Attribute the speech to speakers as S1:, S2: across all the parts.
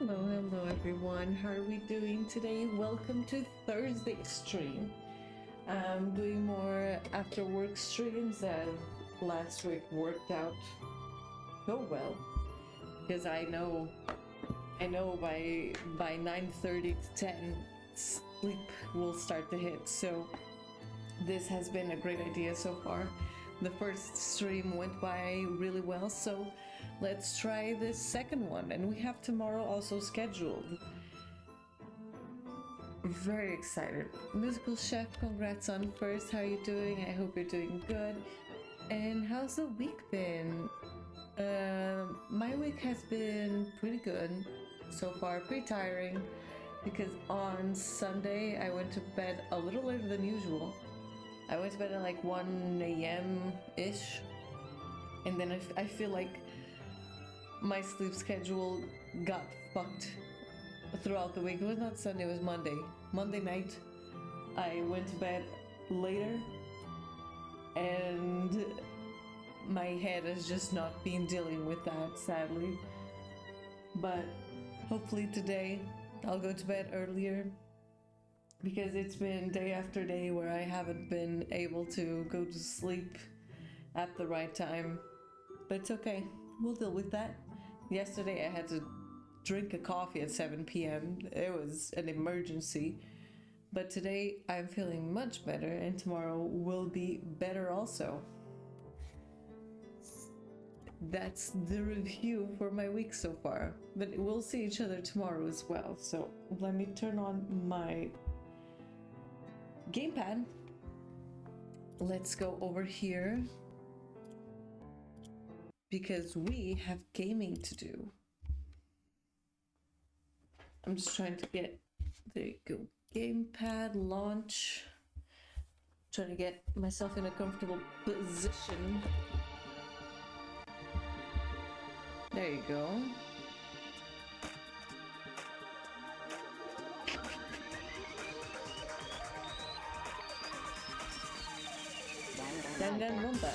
S1: Hello everyone. How are we doing today? Welcome to Thursday stream. I'm doing more after work streams as last week worked out so well because I know by 9:30 to 10 sleep will start to hit. So this has been a great idea so far. The first stream went by really well, so let's try this second one. And we have tomorrow also scheduled. Very excited. Musical Chef, congrats on first. How are you doing? I hope you're doing good. And how's the week been? My week has been pretty good so far. Pretty tiring because on Sunday I went to bed a little later than usual. I went to bed at like 1 a.m.-ish, and then I feel like my sleep schedule got fucked throughout the week. It was not Sunday, it was Monday. Monday night, I went to bed later, and my head has just not been dealing with that, sadly. But hopefully today, I'll go to bed earlier, because it's been day after day where I haven't been able to go to sleep at the right time. But it's okay, we'll deal with that. Yesterday I had to drink a coffee at 7 p.m. It was an emergency. But today I'm feeling much better, and tomorrow will be better also. That's the review for my week so far. But we'll see each other tomorrow as well. So let me turn on my gamepad. Let's go over here because we have gaming to do. I'm just trying to get, there you go, gamepad launch. Trying to get myself in a comfortable position. There you go. Danganronpa.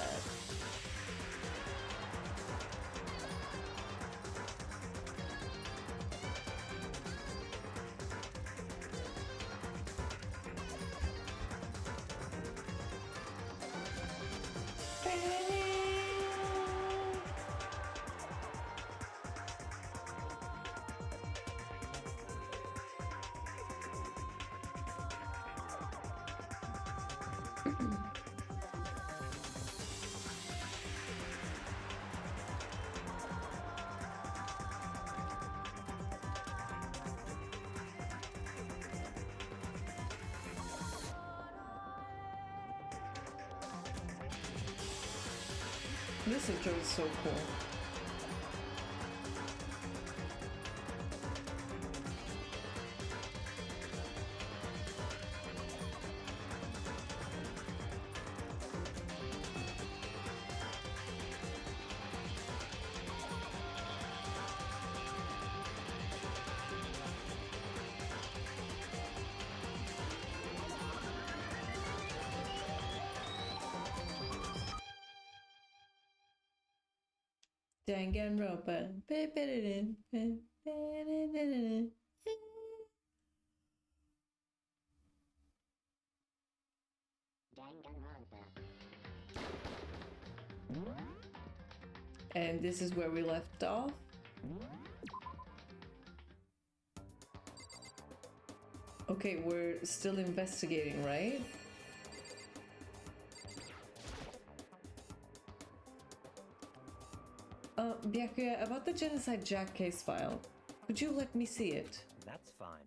S1: This intro is so cool. Danganronpa. And this is where we left off. Okay, we're still investigating, right? Byakuya, about the Genocide Jack case file. Could you let me see it?
S2: That's fine.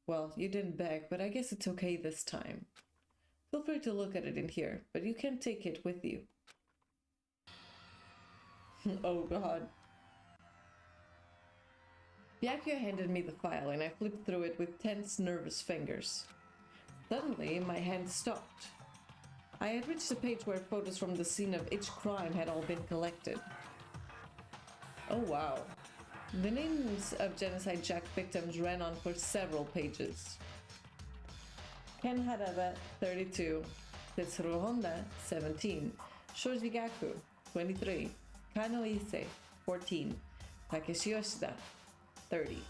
S1: Well, you didn't beg, but I guess it's okay this time. Feel free to look at it in here, but you can't take it with you. Oh god. Byakuya handed me the file and I flipped through it with tense, nervous fingers. Suddenly, my hand stopped. I had reached the page where photos from the scene of each crime had all been collected. Oh wow. The names of Genocide Jack victims ran on for several pages. Ken Harada, 32. Tetsuro Honda, 17. Shoji Gaku, 23. Kano Ise, 14. Takeshi Yoshida, 30.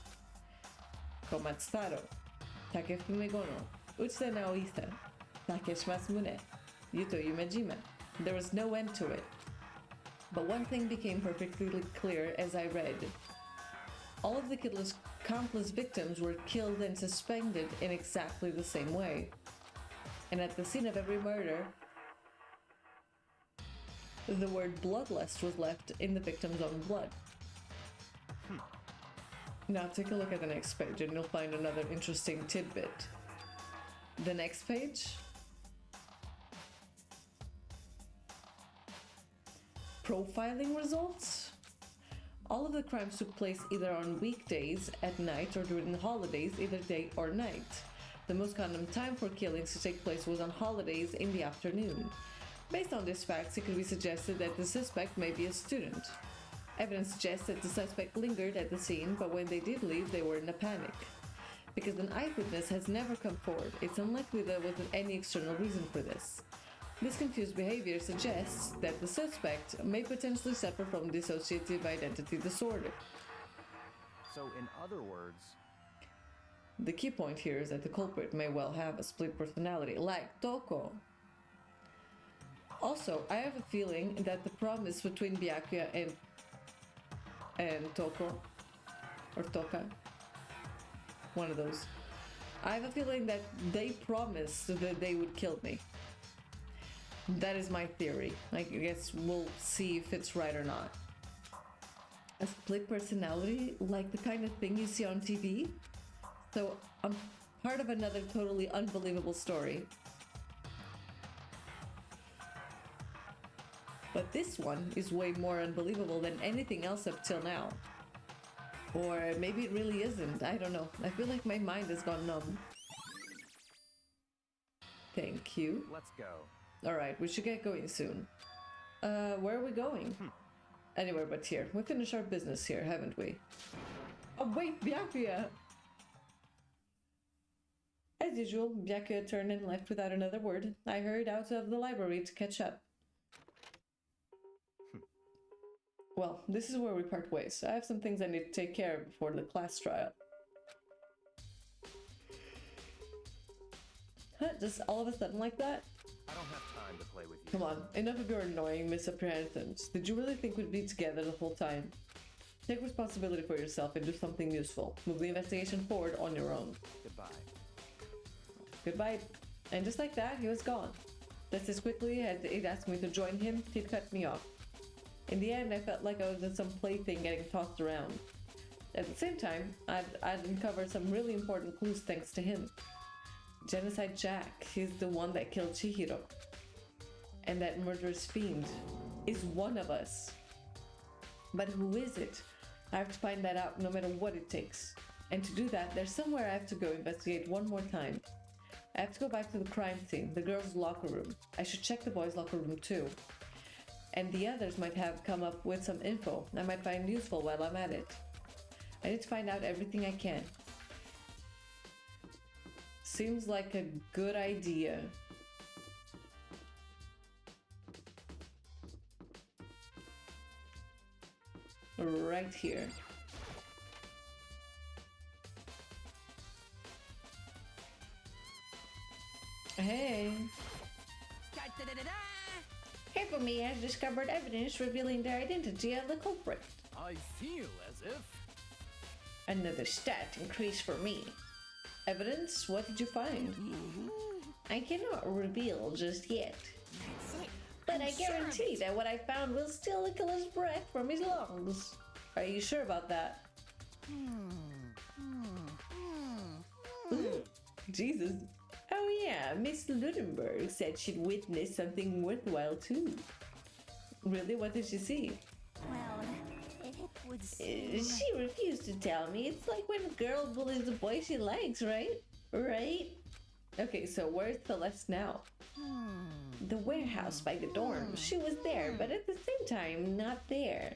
S1: Komatsutaro, Takefume Gono, Utsuda Naohisa, Takeshimasu Mune, Yuto Yumejima. There was no end to it. But one thing became perfectly clear as I read. All of the killer's countless victims were killed and suspended in exactly the same way. And at the scene of every murder, the word bloodlust was left in the victim's own blood. Now take a look at the next page and you'll find another interesting tidbit. The next page? Profiling results? All of the crimes took place either on weekdays, at night, or during the holidays, either day or night. The most common time for killings to take place was on holidays in the afternoon. Based on these facts, it could be suggested that the suspect may be a student. Evidence suggests that the suspect lingered at the scene, but when they did leave, they were in a panic. Because an eyewitness has never come forward, it's unlikely there was any external reason for this. This confused behavior suggests that the suspect may potentially suffer from dissociative identity disorder.
S2: So, in other words,
S1: the key point here is that the culprit may well have a split personality, like Toko. Also, I have a feeling that the promise between Byakuya and Toko, or Toka, one of those, I have a feeling that they promised that they would kill me. That is my theory. I guess we'll see if it's right or not. A split personality, like the kind of thing you see on TV? So I'm part of another totally unbelievable story. But this one is way more unbelievable than anything else up till now. Or maybe it really isn't. I don't know. I feel like my mind has gone numb. Thank you.
S2: let's go.
S1: Alright, we should get going soon. Where are we going? Anywhere but here. We finished our business here, haven't we? Oh wait, Byakuya! As usual, Byakuya turned and left without another word. I hurried out of the library to catch up. Well, this is where we part ways. I have some things I need to take care of before the class trial. Huh, just all of a sudden like that?
S2: I don't have time to play with you.
S1: Come on, enough of your annoying misapprehensions. Did you really think we'd be together the whole time? Take responsibility for yourself and do something useful. Move the investigation forward on your own.
S2: Goodbye.
S1: Goodbye. And just like that, he was gone. Just as quickly as he'd asked me to join him, he'd cut me off. In the end, I felt like I was in some plaything getting tossed around. At the same time, I'd uncovered some really important clues thanks to him. Genocide Jack, he's the one that killed Chihiro. And that murderous fiend is one of us. But who is it? I have to find that out no matter what it takes. And to do that, there's somewhere I have to go investigate one more time. I have to go back to the crime scene, the girls' locker room. I should check the boys' locker room too. And the others might have come up with some info I might find useful while I'm at it. I need to find out everything I can. Seems like a good idea. Right here. Hey. Hifumi has discovered evidence revealing the identity of the culprit.
S2: I feel as if...
S1: Another stat increase for me. Evidence? What did you find? I cannot reveal just yet. But I guarantee that what I found will steal the killer's breath from his lungs. Are you sure about that? Jesus. Oh yeah, Miss Ludenberg said she'd witnessed something worthwhile too. Really? What did she see?
S3: Well, it would seem...
S1: She refused to tell me. It's like when a girl bullies the boy she likes, right? Right? Okay, so where's Celeste now? The warehouse by the dorm. She was there, but at the same time, not there.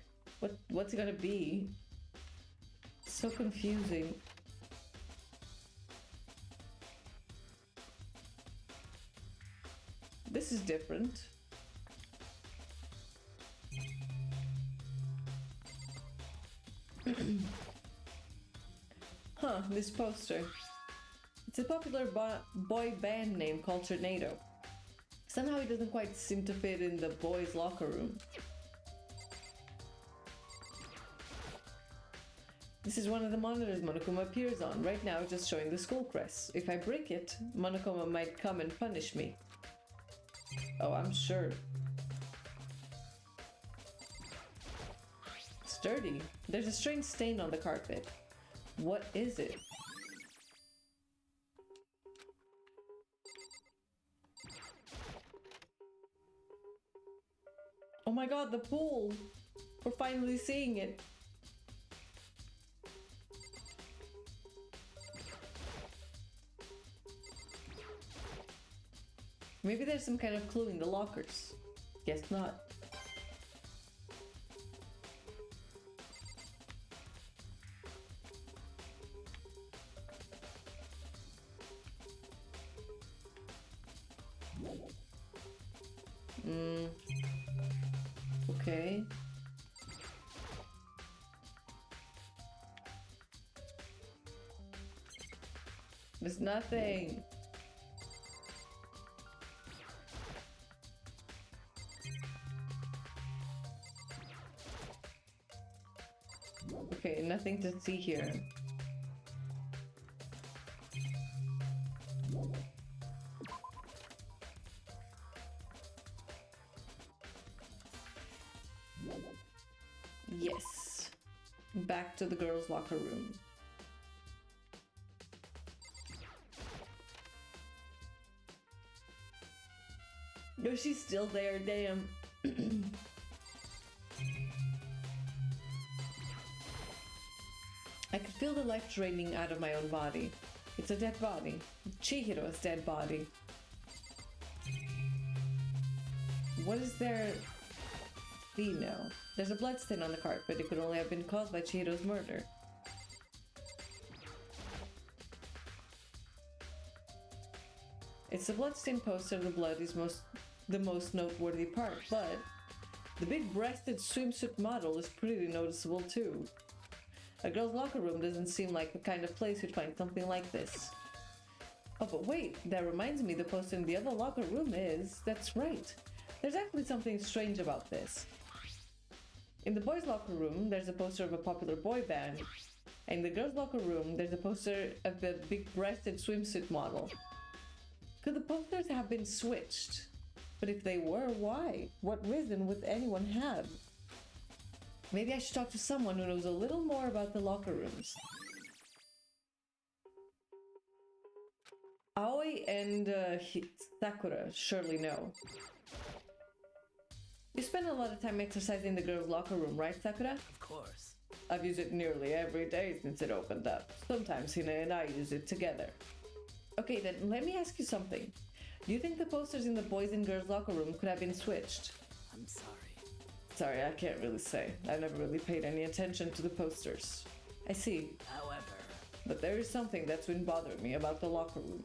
S1: What's it gonna be? So confusing. This is different. Huh, this poster. It's a popular boy band name called Tornado. Somehow it doesn't quite seem to fit in the boys' locker room. This is one of the monitors Monokuma appears on. Right now it's just showing the school crest. If I break it, Monokuma might come and punish me. Oh, I'm sure. It's dirty. There's a strange stain on the carpet. What is it? Oh my god, the pool! We're finally seeing it. Maybe there's some kind of clue in the lockers. Guess not. Okay. There's nothing. Okay, nothing to see here. Yes. Back to the girls' locker room. No, she's still there, damn. I could feel the life draining out of my own body. It's a dead body. Chihiro's dead body. What is there? See now. There's a bloodstain on the carpet. It could only have been caused by Chihiro's murder. It's the bloodstained poster. The blood is the most noteworthy part, but the big-breasted swimsuit model is pretty noticeable too. A girl's locker room doesn't seem like the kind of place you'd find something like this. Oh, but wait, that reminds me the poster in the other locker room is... That's right. There's actually something strange about this. In the boys' locker room, there's a poster of a popular boy band. And in the girls' locker room, there's a poster of the big-breasted swimsuit model. Could the posters have been switched? But if they were, why? What reason would anyone have? Maybe I should talk to someone who knows a little more about the locker rooms. Aoi and Sakura surely know. You spend a lot of time exercising in the girls' locker room, right, Sakura?
S2: Of course.
S1: I've used it nearly every day since it opened up. Sometimes Hina and I use it together. Okay, then let me ask you something. Do you think the posters in the boys' and girls' locker room could have been switched?
S2: I'm sorry.
S1: Sorry, I can't really say. I never really paid any attention to the posters. I see.
S2: However...
S1: But there is something that's been bothering me about the locker room.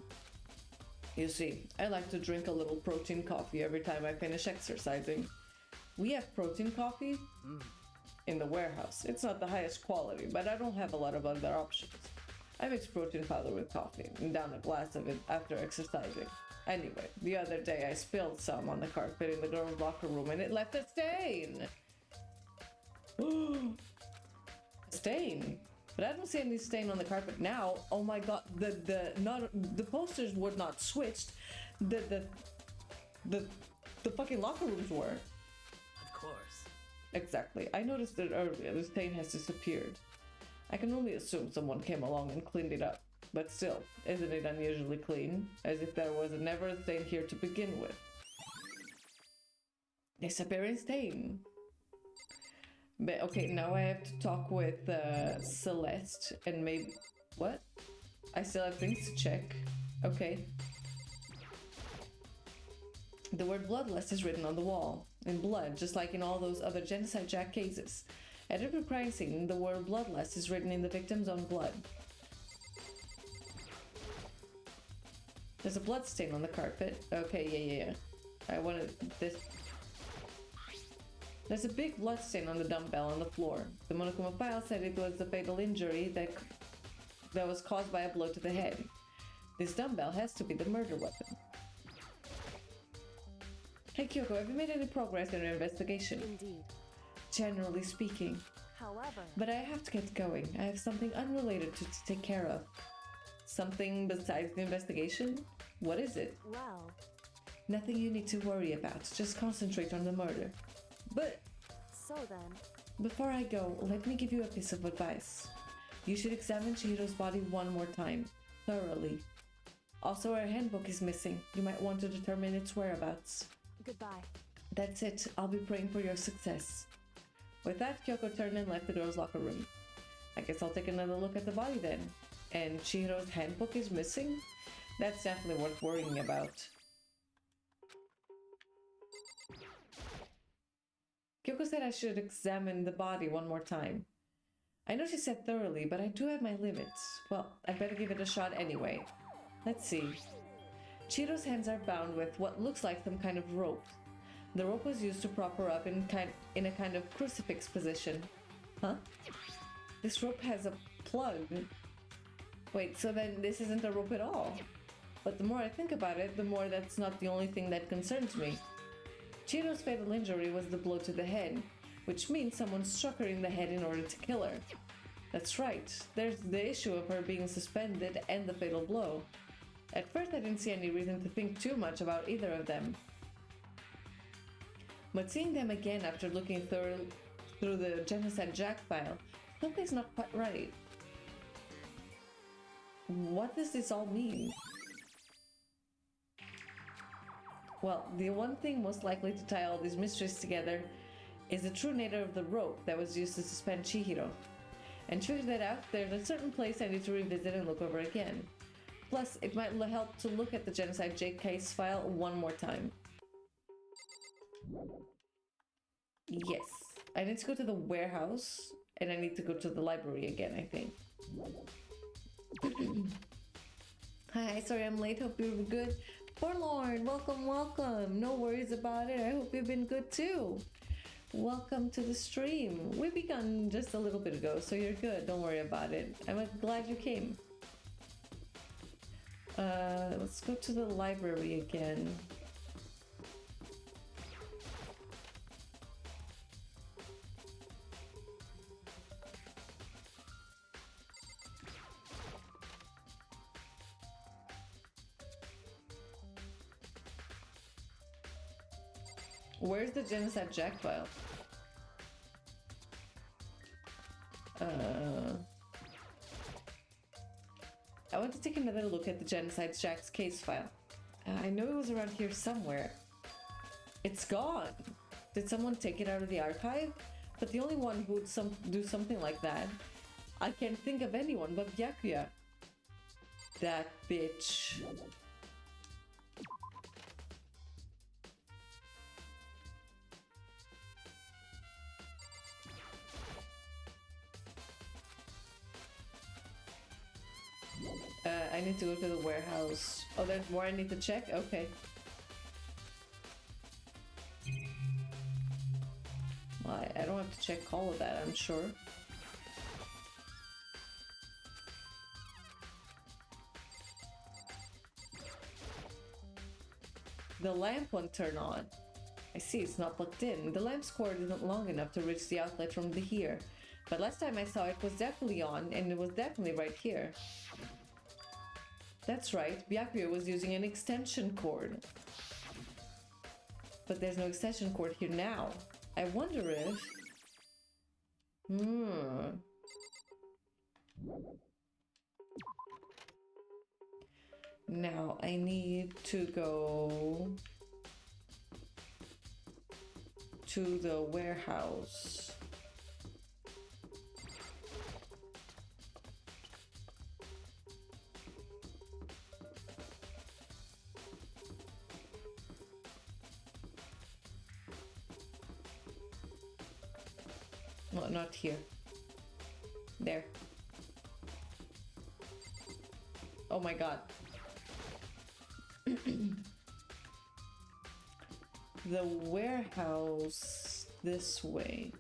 S1: You see, I like to drink a little protein coffee every time I finish exercising. We have protein coffee in the warehouse. It's not the highest quality, but I don't have a lot of other options. I mix protein powder with coffee and down a glass of it after exercising. Anyway, the other day I spilled some on the carpet in the girls' locker room and it left a stain! Stain? But I don't see any stain on the carpet now. Oh my god, the posters were not switched. The fucking locker rooms were.
S2: Of course.
S1: Exactly. I noticed it earlier. The stain has disappeared. I can only assume someone came along and cleaned it up. But still, isn't it unusually clean? As if there was never a stain here to begin with. Disappearing stain. But okay, now I have to talk with Celeste and maybe... What? I still have things to check. Okay. The word bloodless is written on the wall. In blood, just like in all those other Genocide Jack cases. At every crime scene, the word bloodless is written in the victim's own blood. There's a blood stain on the carpet. Okay, yeah. I wanted this. There's a big blood stain on the dumbbell on the floor. The Monokuma file said it was a fatal injury that was caused by a blow to the head. This dumbbell has to be the murder weapon. Hey Kyoko, have you made any progress in your investigation?
S4: Indeed.
S1: Generally speaking.
S4: However,
S1: But I have to get going. I have something unrelated to take care of. Something besides the investigation? What is it?
S4: well,
S1: Nothing you need to worry about. Just concentrate on the murder. But
S4: so then,
S1: before I go, let me give you a piece of advice. You should examine Chihiro's body one more time, thoroughly. Also, her handbook is missing. You might want to determine its whereabouts.
S4: goodbye.
S1: That's it. I'll be praying for your success. With that, Kyoko turned and left the girls' locker room. I guess I'll take another look at the body then. And Chihiro's handbook is missing? That's definitely worth worrying about. Kyoko said I should examine the body one more time. I know she said thoroughly, but I do have my limits. Well, I better give it a shot anyway. Let's see. Chihiro's hands are bound with what looks like some kind of rope. The rope was used to prop her up in a kind of crucifix position. Huh? This rope has a plug. Wait, so then this isn't a rope at all? But the more I think about it, the more that's not the only thing that concerns me. Chihiro's fatal injury was the blow to the head, which means someone struck her in the head in order to kill her. That's right, there's the issue of her being suspended and the fatal blow. At first I didn't see any reason to think too much about either of them. But seeing them again after looking through the Genocide Jack file, something's not quite right. What does this all mean? Well, the one thing most likely to tie all these mysteries together is the true nature of the rope that was used to suspend Chihiro. And to figure that out, there's a certain place I need to revisit and look over again. Plus, it might help to look at the Genocide Jake case file one more time. Yes, I need to go to the warehouse, and I need to go to the library again, I think. Hi, sorry I'm late, hope you're good. Forlorn, welcome, welcome. No worries about it, I hope you've been good too. Welcome to the stream. We begun just a little bit ago, so you're good, don't worry about it. I'm glad you came. Let's go to the library again. Where's the Genocide Jack file? I want to take another look at the Genocide Jack's case file. I know it was around here somewhere. It's gone. Did someone take it out of the archive? But the only one who would do something like that, I can't think of anyone but Byakuya. That bitch. I need to go to the warehouse. Oh, there's more I need to check? Okay. Well, I don't have to check all of that, I'm sure. The lamp won't turn on. I see it's not plugged in. The lamp's cord isn't long enough to reach the outlet from the here. But last time I saw it was definitely on, and it was definitely right here. That's right, Byakuya was using an extension cord. But there's no extension cord here now. I wonder if... Now I need to go to the warehouse. Well, not here. There. Oh my god. The warehouse this way.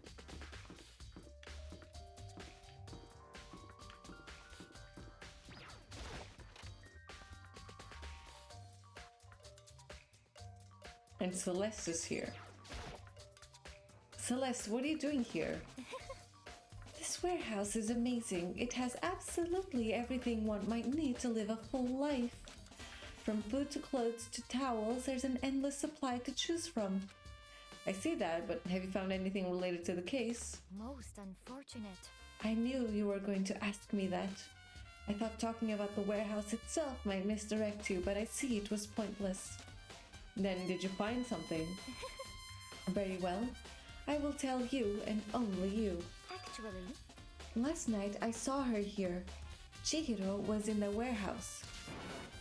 S1: And Celeste is here. Celeste, what are you doing here? This warehouse is amazing. It has absolutely everything one might need to live a full life. From food to clothes to towels, there's an endless supply to choose from. I see that, but have you found anything related to the case?
S3: Most unfortunate.
S1: I knew you were going to ask me that. I thought talking about the warehouse itself might misdirect you, but I see it was pointless. Then did you find something? Very well. I will tell you and only you.
S3: Actually,
S1: Last night I saw her here. Chihiro was in the warehouse.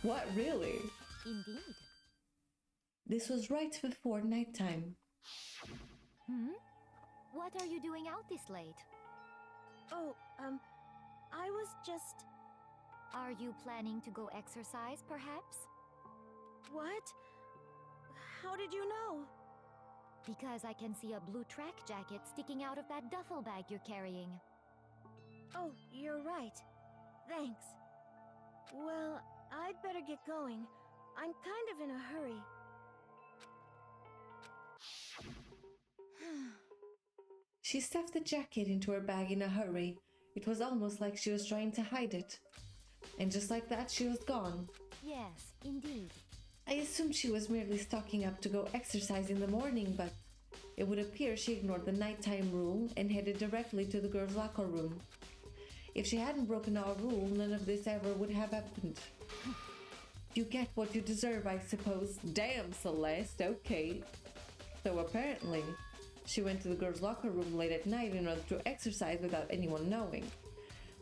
S1: What, really?
S3: indeed.
S1: This was right before nighttime.
S3: What are you doing out this late?
S4: Oh, I was just...
S3: Are you planning to go exercise, perhaps?
S4: What? How did you know?
S3: Because I can see a blue track jacket sticking out of that duffel bag you're carrying.
S4: Oh, you're right. Thanks. Well, I'd better get going. I'm kind of in a hurry.
S1: She stuffed the jacket into her bag in a hurry. It was almost like she was trying to hide it. And just like that, she was gone.
S3: Yes, indeed.
S1: I assumed she was merely stocking up to go exercise in the morning, but it would appear she ignored the nighttime rule and headed directly to the girls' locker room. If she hadn't broken our rule, none of this ever would have happened. You get what you deserve, I suppose. Damn, Celeste, okay. So apparently, she went to the girls' locker room late at night in order to exercise without anyone knowing.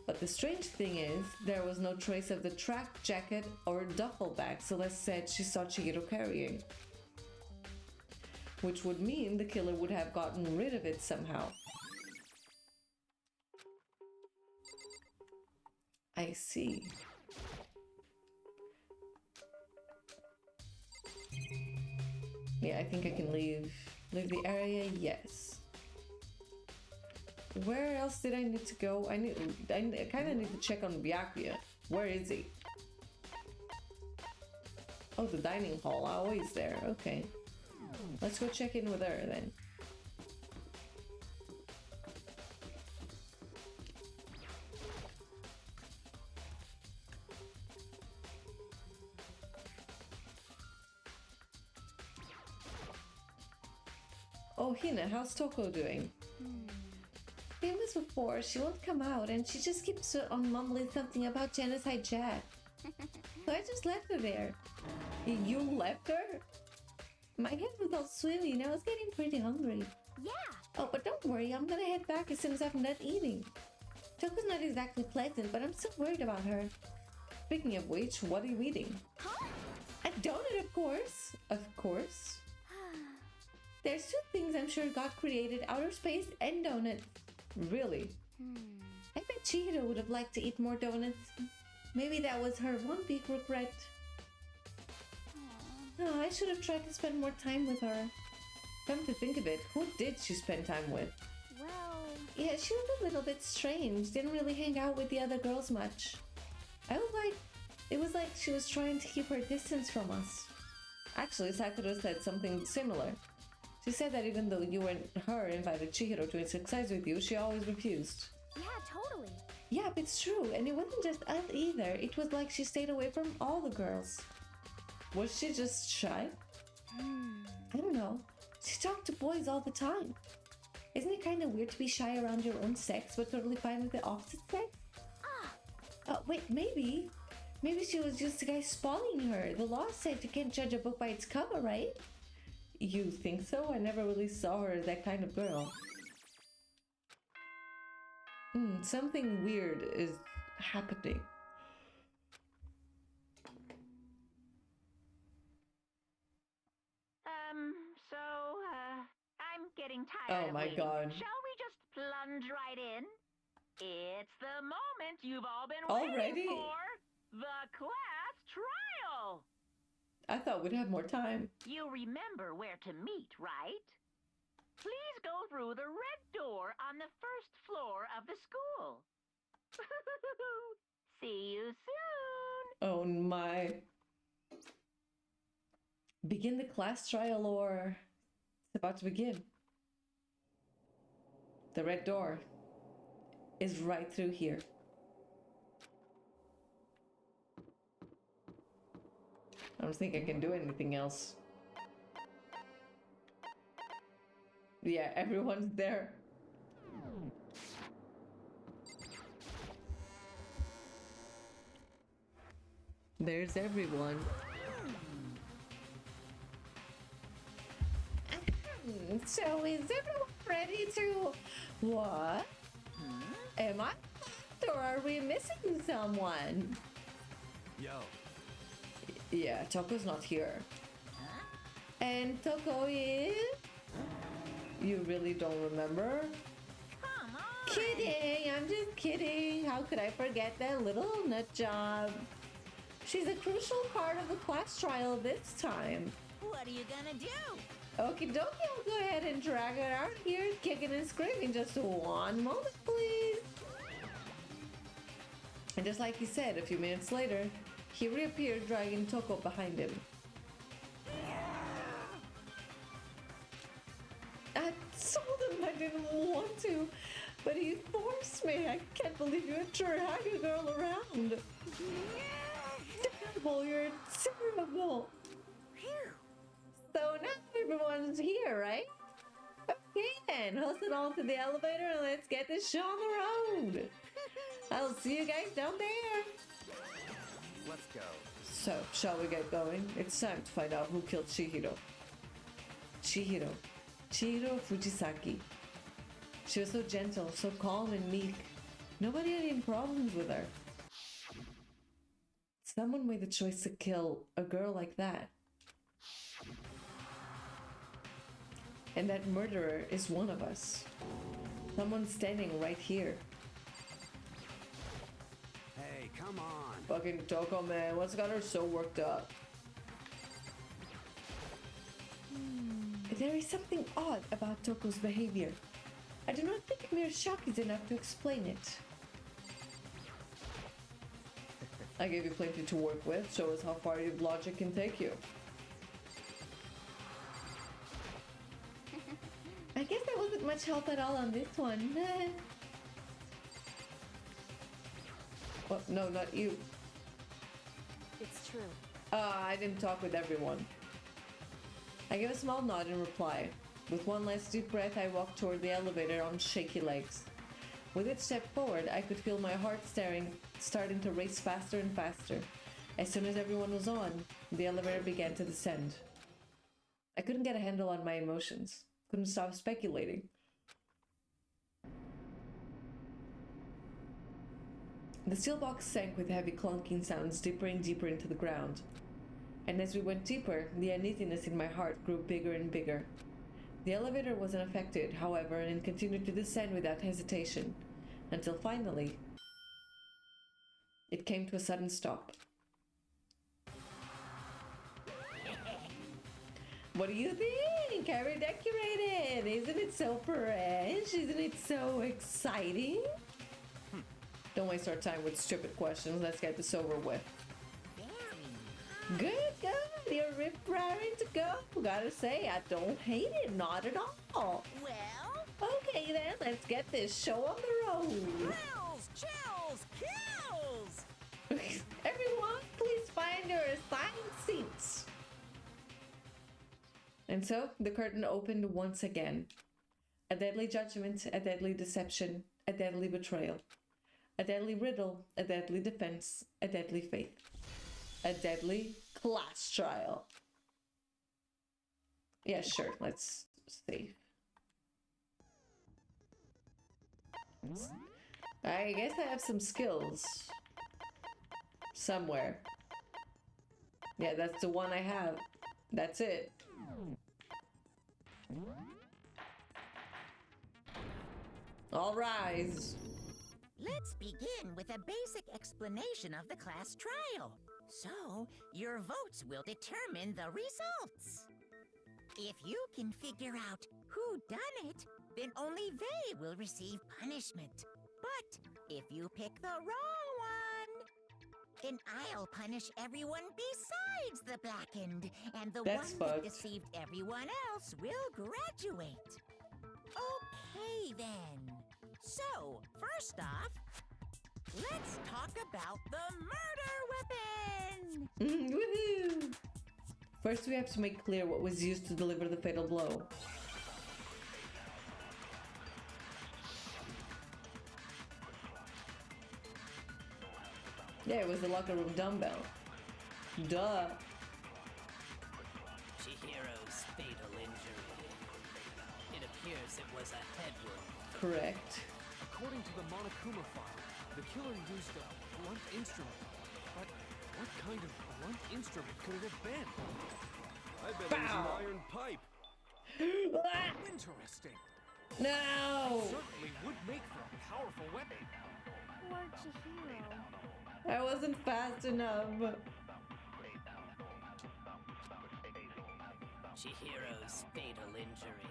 S1: But the strange thing is, there was no trace of the track jacket or duffel bag Celeste said she saw Chihiro carrying. Which would mean the killer would have gotten rid of it somehow. I see. Yeah, I think I can leave the area, yes. Where else did I need to go? I kind of need to check on Byakuya. Where is he? Oh, the dining hall. Oh, he's there. Okay. Let's go check in with her then. Oh, Hina, how's Toko doing? Same as before, she won't come out and she just keeps on mumbling something about genocide Jack. So I just left her there. You left her? My head was all swimming and I was getting pretty hungry.
S3: Yeah!
S1: Oh, but don't worry, I'm gonna head back as soon as I'm done eating. Toko's not exactly pleasant, but I'm still worried about her. Speaking of which, what are you eating?
S3: Huh?
S1: A donut, of course. Of course. There's two things I'm sure God created, outer space and donuts. Really? I bet Chihiro would have liked to eat more donuts. Maybe that was her one big regret. Oh, I should have tried to spend more time with her. Come to think of it, who did she spend time with?
S3: Well...
S1: Yeah, she was a little bit strange. Didn't really hang out with the other girls much. It was like she was trying to keep her distance from us. Actually, Sakura said something similar. She said that even though you and her invited Chihiro to exercise with you, she always refused.
S3: Yeah, totally.
S1: Yep, it's true. And it wasn't just us either. It was like she stayed away from all the girls. Was she just shy? I don't know. She talked to boys all the time. Isn't it kind of weird to be shy around your own sex, but totally fine with the opposite sex? Wait, maybe. Maybe she was just a guy spawning her. The law said you can't judge a book by its cover, right? You think so? I never really saw her as that kind of girl. Something weird is happening.
S5: I'm getting tired
S1: Oh
S5: of
S1: my
S5: waiting.
S1: god.
S5: Shall we just plunge right in? It's the moment you've all been
S1: Already?
S5: waiting for. The class trial.
S1: I thought we'd have more time.
S5: You remember where to meet, right? Please go through the red door on the first floor of the school. See you soon.
S1: Oh my. Begin the class trial, or it's about to begin. The red door is right through here. I don't think I can do anything else. Yeah, everyone's there. There's everyone. So is everyone ready to... What? Am I... Or are we missing someone?
S2: Yo.
S1: Yeah, Toko's not here. And Toko is... You really don't remember?
S5: Come on.
S1: Kidding, I'm just kidding. How could I forget that little nut job? She's a crucial part of the class trial this time.
S5: What are you gonna do?
S1: Okie dokie, I'll go ahead and drag her out here, kicking and screaming. Just one moment, please. And just like he said, a few minutes later, he reappeared dragging Toko behind him. I told him I didn't want to, but he forced me. I can't believe you would drag a girl around. Terrible, you're terrible. So now everyone's here, right? Okay then, hustle on to the elevator and let's get this show on the road. I'll see you guys down there.
S2: Let's go.
S1: So, shall we get going? It's time to find out who killed Chihiro. Chihiro Fujisaki. She was so gentle, so calm and meek. Nobody had any problems with her. Someone made the choice to kill a girl like that. And that murderer is one of us. Someone standing right here.
S2: Hey, come on.
S1: Fucking Toko, man. What's got her so worked up? There is something odd about Toko's behavior. I do not think mere shock is enough to explain it. I gave you plenty to work with. Show us how far your logic can take you. I guess there wasn't much help at all on this one. Oh, no, not you.
S3: It's true.
S1: I didn't talk with everyone. I gave a small nod in reply. With one last deep breath, I walked toward the elevator on shaky legs. With each step forward, I could feel my heart starting to race faster and faster. As soon as everyone was on, the elevator began to descend. I couldn't get a handle on my emotions. Couldn't stop speculating. The steel box sank with heavy clunking sounds deeper and deeper into the ground. And as we went deeper, the uneasiness in my heart grew bigger and bigger. The elevator wasn't affected, however, and continued to descend without hesitation, until finally, it came to a sudden stop. What do you think? I redecorated! Isn't it so fresh? Isn't it so exciting? Don't waste our time with stupid questions. Let's get this over with. Good. You're rip-raring to go. Gotta say, I don't hate it. Not at all.
S5: Well,
S1: Okay then, let's get this show on the road.
S5: thrills, chills, kills!
S1: Everyone, please find your assigned seats. And so, the curtain opened once again. A deadly judgment, a deadly deception, a deadly betrayal. A deadly riddle, a deadly defense, a deadly faith. A deadly class trial. Yeah, sure, let's save. I guess I have some skills. Somewhere. Yeah, that's the one I have. That's it. All rise.
S5: Let's begin with a basic explanation of the class trial. So, your votes will determine the results. If you can figure out who done it, then only they will receive punishment. But if you pick the wrong one, Then I'll punish everyone besides the blackened, and the
S1: That's
S5: one that
S1: fucked.
S5: deceived everyone else will graduate. Okay, then. So, first off, let's talk about the murder weapon!
S1: Woohoo! First, we have to make clear what was used to deliver the fatal blow. Yeah, it was the locker room dumbbell. Duh.
S6: Chihiro's fatal injury. It appears it was a head wound.
S1: Correct.
S7: According to the Monokuma file, the killer used a blunt instrument. But what kind of blunt instrument could it have been?
S2: I bet it was an iron pipe.
S7: Interesting.
S1: No!
S7: Certainly would make for a powerful weapon.
S4: Poor Chihiro.
S1: I wasn't fast enough.
S6: Chihiro's fatal injury.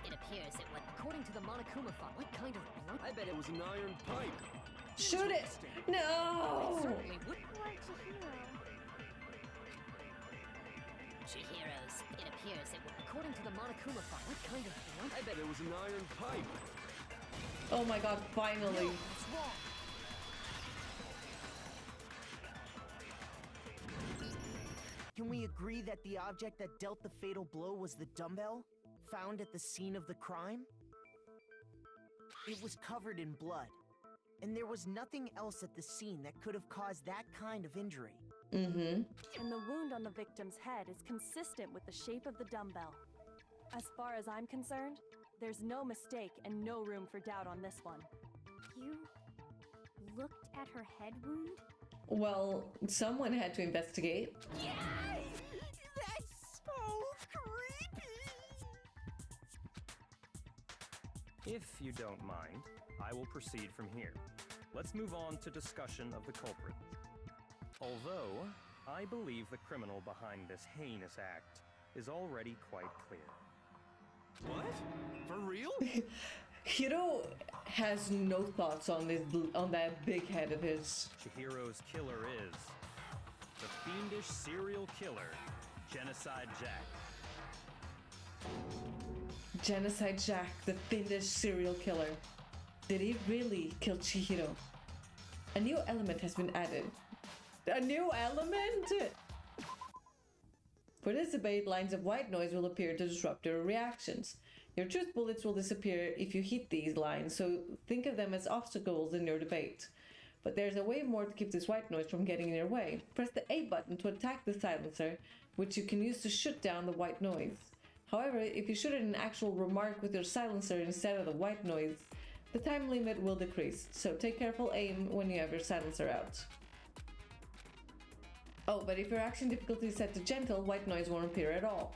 S8: It appears it was, according to the Monokuma file, what kind of blunt?
S2: I bet it was an iron pipe.
S1: Shoot it! No!
S8: Certainly would.
S4: Poor Chihiro.
S8: Chihiro's. It appears it was, according to the Monokuma file, what kind of blunt?
S2: I bet it was an iron pipe.
S1: Oh my god, finally.
S8: That's wrong.
S9: Can we agree that the object that dealt the fatal blow was the dumbbell, found at the scene of the crime? It was covered in blood, and there was nothing else at the scene that could have caused that kind of injury.
S1: Mm-hmm.
S10: And the wound on the victim's head is consistent with the shape of the dumbbell. As far as I'm concerned, there's no mistake and no room for doubt on this one.
S4: You looked at her head wound?
S1: Well, someone had to investigate.
S5: Yes! That's so creepy!
S11: If you don't mind, I will proceed from here. Let's move on to discussion of the culprit. Although, I believe the criminal behind this heinous act is already quite clear.
S2: What? For real?
S1: Hiro has no thoughts on that big head of his.
S11: Chihiro's killer is the fiendish serial killer, Genocide Jack.
S1: Genocide Jack, the fiendish serial killer. Did he really kill Chihiro? A new element has been added. A new element? For this debate, lines of white noise will appear to disrupt your reactions. Your truth bullets will disappear if you hit these lines, so think of them as obstacles in your debate. But there's a way more to keep this white noise from getting in your way. Press the A button to attack the silencer, which you can use to shoot down the white noise. However, if you shoot at an actual remark with your silencer instead of the white noise, the time limit will decrease, so take careful aim when you have your silencer out. Oh, but if your action difficulty is set to gentle, white noise won't appear at all.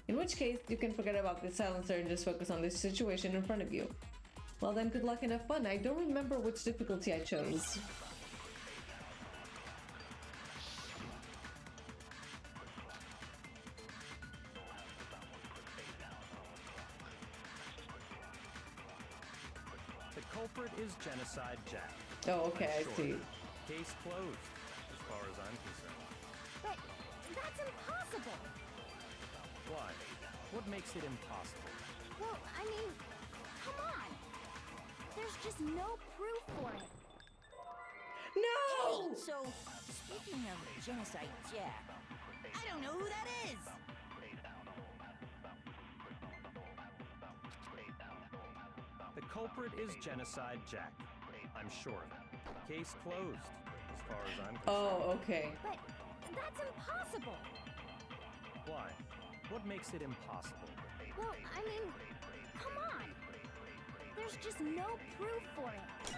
S1: In which case, you can forget about the silencer and just focus on this situation in front of you. Well then, good luck and have fun. I don't remember which difficulty I chose.
S11: The culprit is Genocide Jack.
S1: Oh, okay, I
S11: Sure.
S1: see.
S11: Case closed, as far as I'm concerned.
S4: But that's impossible!
S11: Why? What makes it impossible?
S4: Well, I mean, come on! There's just no proof for it.
S1: No!
S5: Hey, so, speaking of Genocide Jack, I don't know who that is!
S11: The culprit is Genocide Jack. I'm sure of it. Case closed, as far as I'm concerned.
S1: Oh, okay.
S4: But that's impossible!
S11: Why? What makes it impossible?
S4: Well, I mean, come on! There's just no proof for it.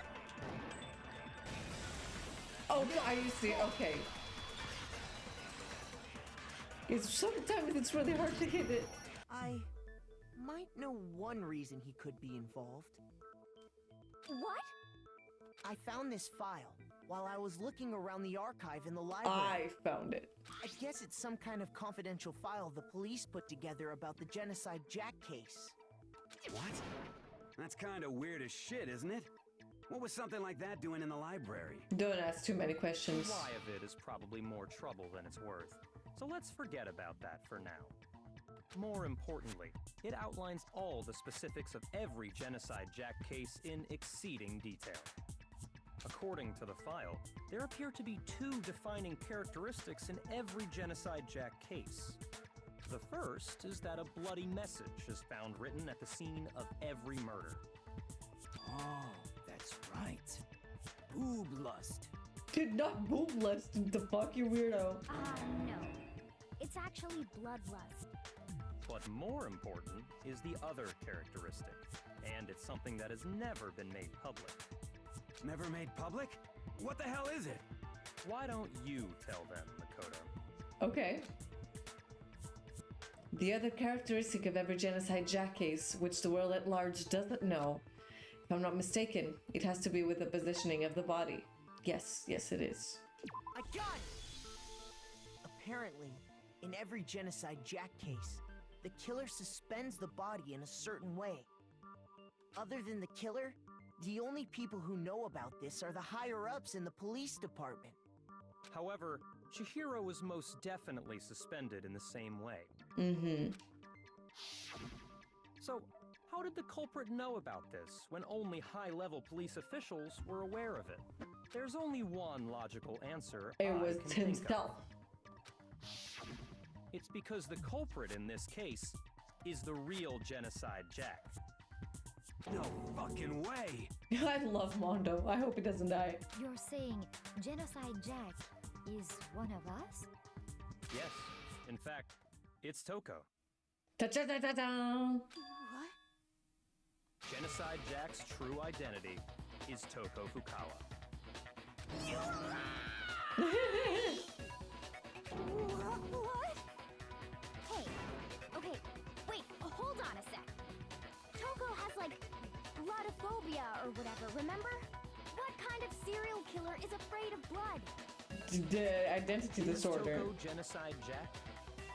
S1: Oh, I see. Okay. Sometimes it's really hard to hit it.
S9: I might know one reason he could be involved.
S4: What?
S9: I found this file while I was looking around the archive in the library.
S1: I found it.
S9: I guess it's some kind of confidential file the police put together about the Genocide Jack case.
S2: What? That's kind of weird as shit, isn't it?
S12: What was something like that doing in the library?
S1: Don't ask too many questions.
S11: The why of it is probably more trouble than it's worth, so let's forget about that for now. More importantly, it outlines all the specifics of every Genocide Jack case in exceeding detail. According to the file, there appear to be two defining characteristics in every Genocide Jack case. The first is that a bloody message is found written at the scene of every murder.
S6: Oh, that's right. Boob lust.
S1: Did not boob lust, the fuck, you weirdo.
S3: No. It's actually bloodlust.
S11: But more important is the other characteristic, and it's something that has never been made public.
S12: Never made public? What the hell is it?
S11: Why don't you tell them, Makoto?
S1: Okay. The other characteristic of every Genocide Jack case, which the world at large doesn't know, if I'm not mistaken, it has to be with the positioning of the body. Yes, it is.
S9: I got it! Apparently, in every Genocide Jack case, the killer suspends the body in a certain way. Other than the killer, the only people who know about this are the higher-ups in the police department.
S11: However, Chihiro was most definitely suspended in the same way.
S1: Mm-hmm.
S11: So, how did the culprit know about this when only high-level police officials were aware of it? There's only one logical answer.
S1: It was
S11: I can think
S1: himself.
S11: of. It's because the culprit in this case is the real Genocide Jack.
S12: No fucking way!
S1: I love Mondo. I hope he doesn't die.
S3: You're saying Genocide Jack is one of us?
S11: Yes, in fact, it's Toko.
S1: Ta-ta-ta-ta-ta!
S5: What?
S11: Genocide Jack's true identity is Toko Fukawa.
S5: You
S3: What? Hey, okay, wait, hold on a sec. Toko has like bloodophobia or whatever, remember? What kind of serial killer is afraid of blood?
S1: The identity
S11: Is
S1: disorder.
S11: Toko Genocide Jack?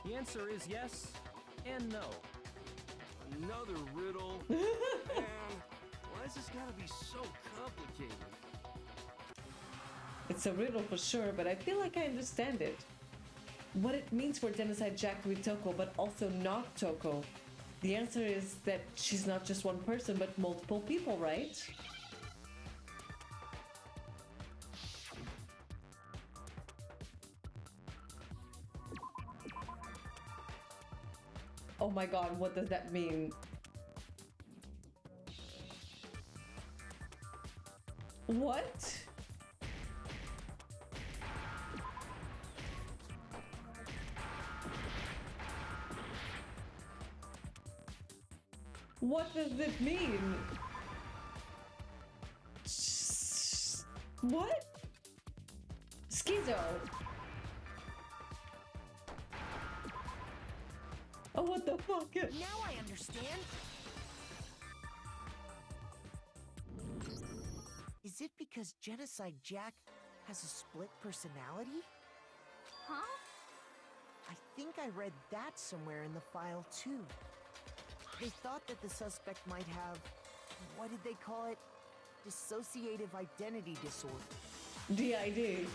S11: The answer is yes and no.
S2: Another riddle. Man, why's this gotta be so complicated?
S1: It's a riddle for sure, but I feel like I understand it. What it means for Genocide Jack to be Toko, but also not Toko. The answer is that she's not just one person, but multiple people, right? Oh my god, what does that mean? What? What does it mean? What? Schizo. Oh, what the fuck?
S9: Now I understand. Is it because Genocide Jack has a split personality?
S3: Huh?
S9: I think I read that somewhere in the file too. They thought that the suspect might have, what did they call it? Dissociative identity disorder.
S1: DID.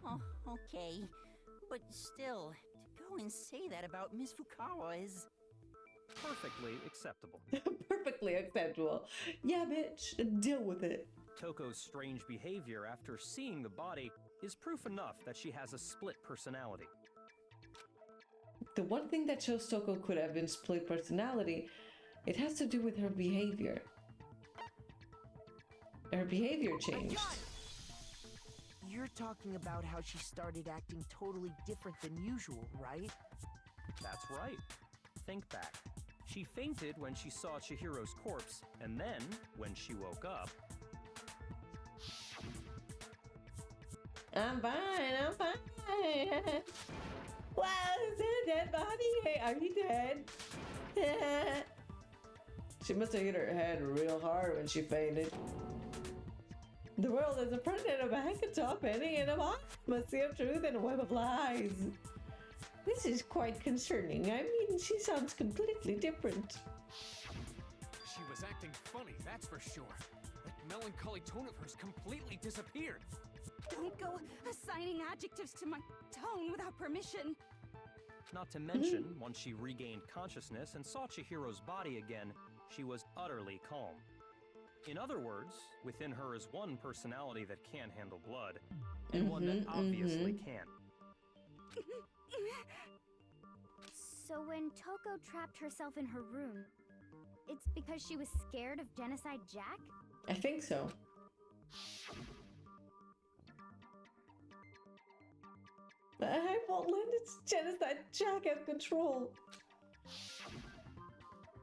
S5: Oh, okay. But still, to go and say that about Miss Fukawa is...
S11: Perfectly acceptable.
S1: Perfectly acceptable. Yeah, bitch, deal with it.
S11: Toko's strange behavior after seeing the body is proof enough that she has a split personality.
S1: The one thing that shows Toko could have been split personality, it has to do with her behavior. Her behavior changed.
S9: You're talking about how she started acting totally different than usual, right?
S11: That's right. Think back. She fainted when she saw Chihiro's corpse, and then, when she woke up...
S1: I'm fine, I'm fine. Wow, is that a dead body? Hey, are you dead? She must have hit her head real hard when she fainted. The world is a front and a back, a top ending and a bottom, a sea of truth and a web of lies. This is quite concerning. I mean, she sounds completely different.
S7: She was acting funny, that's for sure. Let melancholy tone of hers completely disappeared.
S13: Don't go assigning adjectives to my tone without permission.
S11: Not to mention, once she regained consciousness and saw Chihiro's body again, she was utterly calm. In other words, within her is one personality that can handle blood, and one that obviously can't.
S3: So when Toko trapped herself in her room, it's because she was scared of Genocide Jack?
S1: I think so. I won't let this Genocide Jack have control.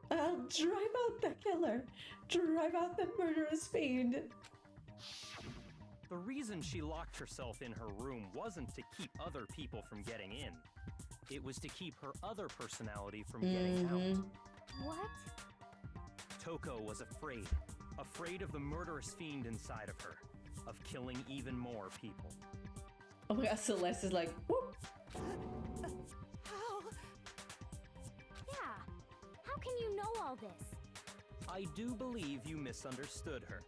S1: I'll drive out the killer. Drive out the murderous fiend.
S11: The reason she locked herself in her room wasn't to keep other people from getting in. It was to keep her other personality from getting out.
S3: What?
S11: Toko was afraid of the murderous fiend inside of her, of killing even more people.
S1: Oh my god, Celeste is like, whoop.
S13: How?
S3: Yeah. How can you know all this?
S11: I do believe you misunderstood her.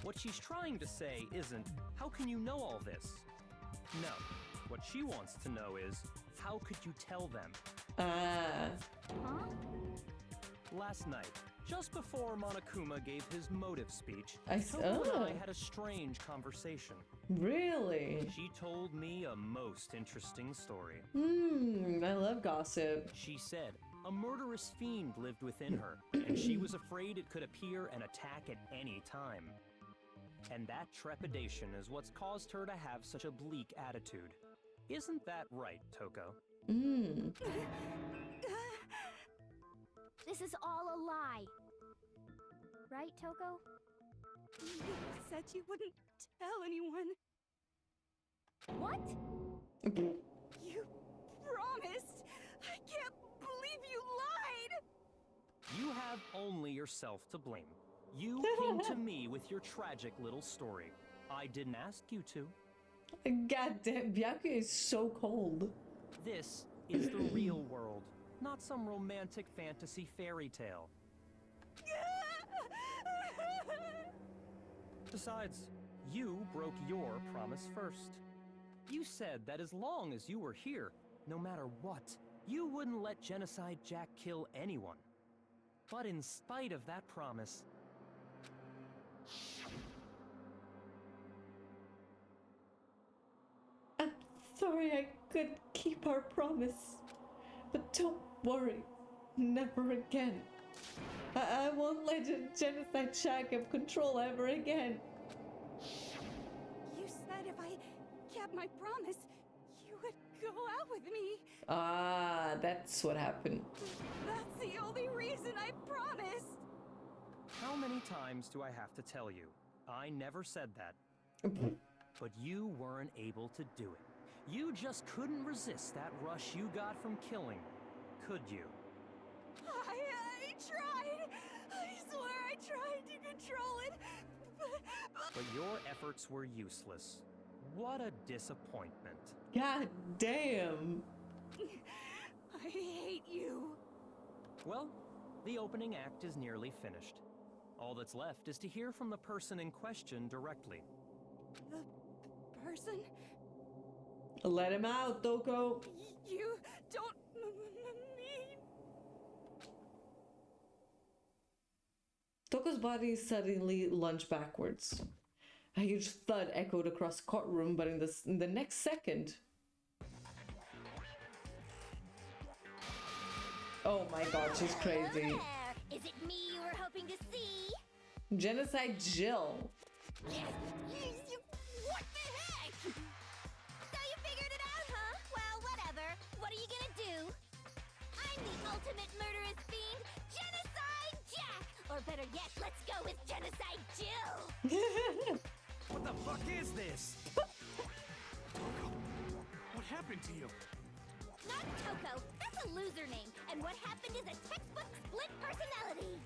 S11: What she's trying to say isn't, how can you know all this? No. What she wants to know is, how could you tell them?
S3: Huh?
S11: Last night, just before Monokuma gave his motive speech, Toko and I had a strange conversation.
S1: Really?
S11: She told me a most interesting story.
S1: I love gossip.
S11: She said a murderous fiend lived within her, and she was afraid it could appear and attack at any time. And that trepidation is what's caused her to have such a bleak attitude. Isn't that right, Toko?
S3: This is all a lie. Right, Toko?
S13: You said you wouldn't tell anyone.
S3: What?
S13: You promised! I can't believe you lied!
S11: You have only yourself to blame. You came to me with your tragic little story. I didn't ask you to.
S1: God damn, Bianca is so cold.
S11: This is the real world, not some romantic fantasy fairy tale. Besides, you broke your promise first. You said that as long as you were here, no matter what, you wouldn't let Genocide Jack kill anyone. But in spite of that promise,
S1: I'm sorry I couldn't keep our promise. But don't worry, never again. I won't let Genocide Jack have control ever again.
S13: You said if I kept my promise, you would go out with me.
S1: Ah, that's what happened.
S13: That's the only reason I promised.
S11: how many times do I have to tell you? I never said that. But you weren't able to do it. You just couldn't resist that rush you got from killing, could you?
S13: I tried. I swear I tried to control it.
S11: But your efforts were useless. What a disappointment.
S1: God damn.
S13: I hate you.
S11: Well, the opening act is nearly finished. All that's left is to hear from the person in question directly.
S13: The person?
S1: Let him out, Toko.
S13: You don't mean...
S1: Toko's body suddenly lunged backwards. A huge thud echoed across the courtroom, but in the next second... Oh my god, she's crazy.
S3: Hello there. Is it me you were hoping to see?
S1: Genocide Jill.
S3: What the heck? So you figured it out, huh? Well, whatever. What are you gonna do? I'm the ultimate murderous fiend, Genocide Jack! Or better yet, let's go with Genocide Jill!
S12: What the fuck is this?
S7: What happened to you?
S3: Not Toko. That's a loser name. And what happened is a textbook split personality.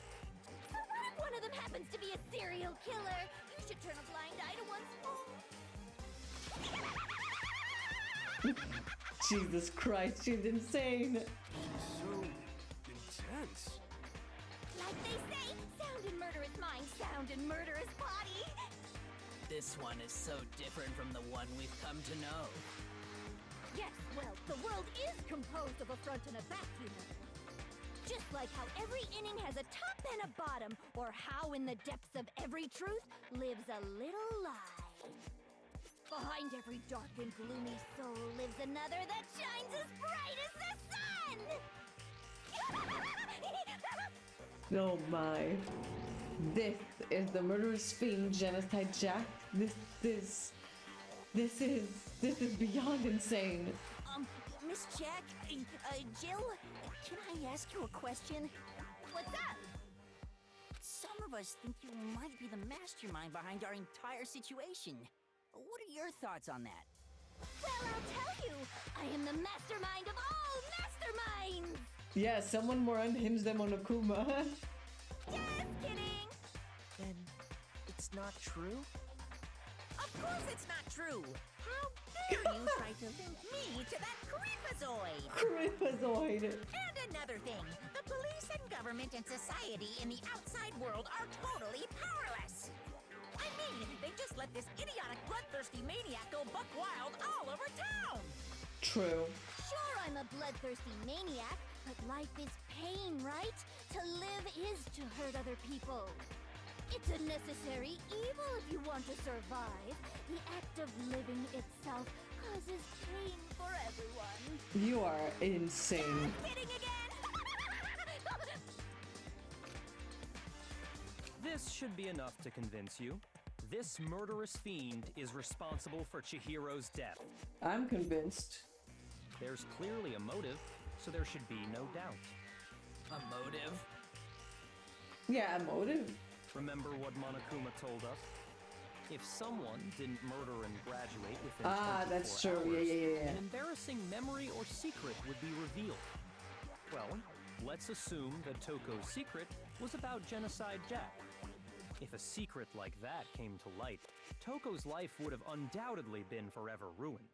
S3: So what if one of them happens to be a serial killer? You should turn a blind eye to one's fault.
S1: Jesus Christ, she's insane.
S7: So intense.
S3: Like they say, sound in murderous minds sound found in murderous body.
S6: This one is so different from the one we've come to know.
S3: Yes, well, the world is composed of a front and a back, you know. Just like how every inning has a top and a bottom, or how in the depths of every truth lives a little lie. Behind every dark and gloomy soul lives another that shines as bright as the sun!
S1: Oh my. This is the murderous fiend genocide Jack. This is beyond insane.
S5: Miss Jack, Jill, can I ask you a question?
S3: What's up?
S5: Some of us think you might be the mastermind behind our entire situation. What are your thoughts on that?
S3: Well, I'll tell you, I am the mastermind of all masterminds!
S1: Yeah, someone more unhinged than Monokuma.
S3: Just kidding!
S9: Then it's not true?
S5: Of course it's not true! How dare you try to link me to that creepazoid?
S1: Creepazoid!
S5: And another thing, the police and government and society in the outside world are totally powerless! I mean, they just let this idiotic, bloodthirsty maniac go buck wild all over town!
S1: True.
S3: Sure, I'm a bloodthirsty maniac, but life is pain, right? To live is to hurt other people. It's a necessary evil if you want to survive. The act of living itself causes pain for everyone.
S1: You are insane.
S3: Kidding again!
S11: This should be enough to convince you. This murderous fiend is responsible for Chihiro's death.
S1: I'm convinced.
S11: There's clearly a motive, so there should be no doubt.
S6: A motive?
S1: Yeah, a motive.
S11: Remember what Monokuma told us? If someone didn't murder and graduate within 24
S1: that's true.
S11: hours,
S1: Yeah.
S11: an embarrassing memory or secret would be revealed. Well, let's assume that Toko's secret was about Genocide Jack. If a secret like that came to light, Toko's life would have undoubtedly been forever ruined.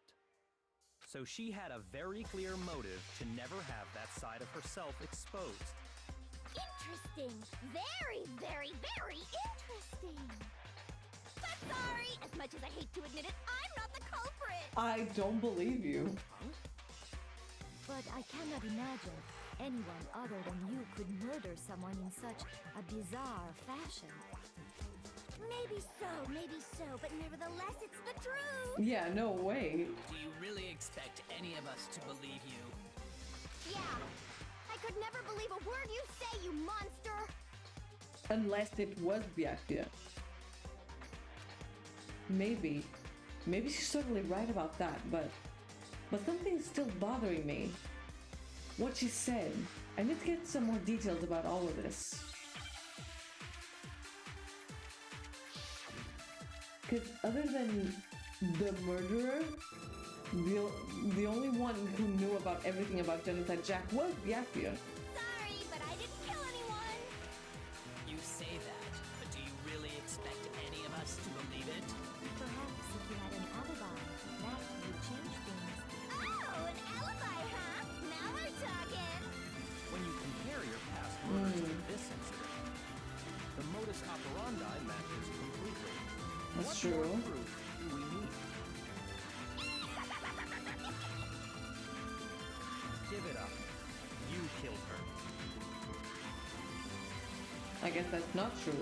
S11: So she had a very clear motive to never have that side of herself exposed.
S3: Interesting. Very, very, very interesting. But sorry, as much as I hate to admit it, I'm not the culprit.
S1: I don't believe you.
S14: But I cannot imagine anyone other than you could murder someone in such a bizarre fashion.
S3: Maybe so, but nevertheless, it's the truth.
S1: Yeah, no way.
S6: Do you really expect any of us to believe you?
S3: Yeah. I could never believe a word you say, you monster.
S1: Unless it was Byakuya. Maybe she's totally right about that, but something's still bothering me. What she said. I need to get some more details about all of this. Because other than the murderer, the only one who knew about everything about Genocide Jack was Byakuya.
S3: Sorry, but I didn't kill anyone.
S6: You say that, but do you really expect any of us to believe it?
S14: Perhaps if you had an alibi, that would change things.
S3: Oh, an alibi, huh? Now we're talking.
S11: When you compare your past murders to this incident, the modus operandi matches completely.
S1: That's
S11: what
S1: true.
S11: More proof do we need? Give it up. You killed her.
S1: I guess that's not true.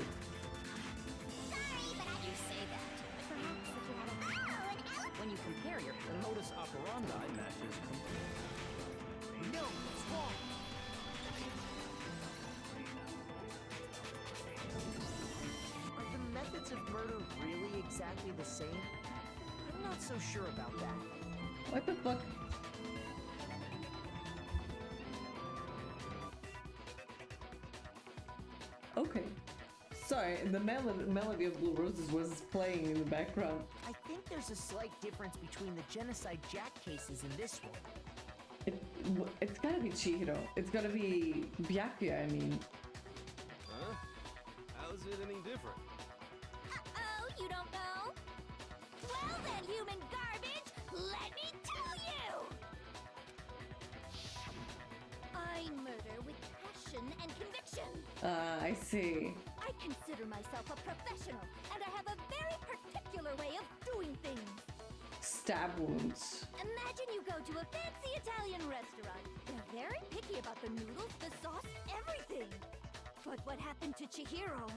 S3: Sorry, but I
S6: You say that, but
S14: Perhaps if you had a...
S3: Oh, an alibi.
S11: When you compare your modus operandi matches completely.
S9: No, it's wrong. Are the methods of murder really exactly the same? I'm not so sure about that.
S1: What the fuck? Okay. Sorry, the melody of Blue Roses was playing in the background.
S9: I think there's a slight difference between the Genocide Jack cases and this one.
S1: It's gotta be Chihiro. It's gotta be Byakuya, I mean.
S2: Huh? How's it any different?
S3: Uh-oh, you don't know? Well then, human garbage, let me tell you! I murder with passion and conviction.
S1: I see.
S3: I consider myself a professional, and I have a very particular way of doing things.
S1: Stab wounds.
S3: Imagine you go to a fancy Italian restaurant. They're very picky about the noodles, the sauce, everything. But what happened to Chihiro?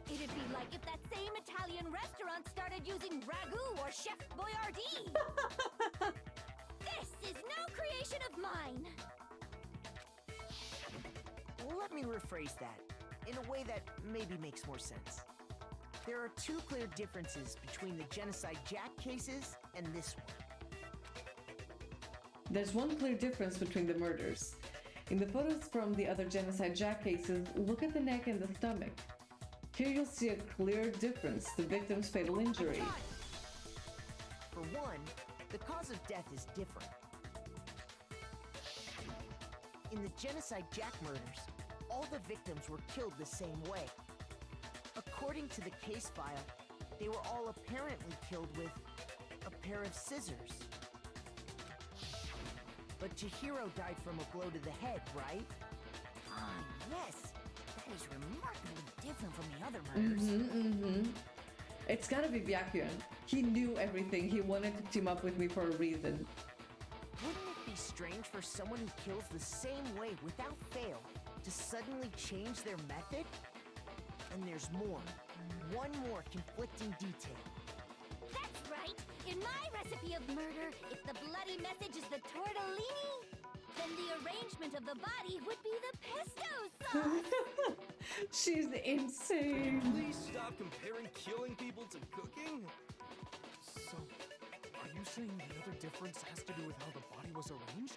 S3: It'd be like if that same Italian restaurant started using ragu or Chef Boyardee. This is no creation of mine.
S9: Let me rephrase that in a way that maybe makes more sense. There are two clear differences between the Genocide Jack cases and this one.
S1: There's one clear difference between the murders. In the photos from the other Genocide Jack cases, look at the neck and the stomach. Here you'll see a clear difference, the victim's fatal injury.
S9: For one, the cause of death is different. In the Genocide Jack murders, all the victims were killed the same way. According to the case file, they were all apparently killed with a pair of scissors. But Chihiro died from a blow to the head, right?
S5: Ah, yes. That is remarkably different from the other murders.
S1: It's gotta be Byakuya. He knew everything. He wanted to team up with me for a reason.
S9: Wouldn't it be strange for someone who kills the same way without fail to suddenly change their method? And there's more. One more conflicting detail.
S3: That's right. In my recipe of murder, if the bloody message is the tortellini, then the arrangement of the body would be the pesto sauce.
S1: She's insane.
S2: Please stop comparing killing people to cooking.
S7: So, are you saying the other difference has to do with how the body was arranged?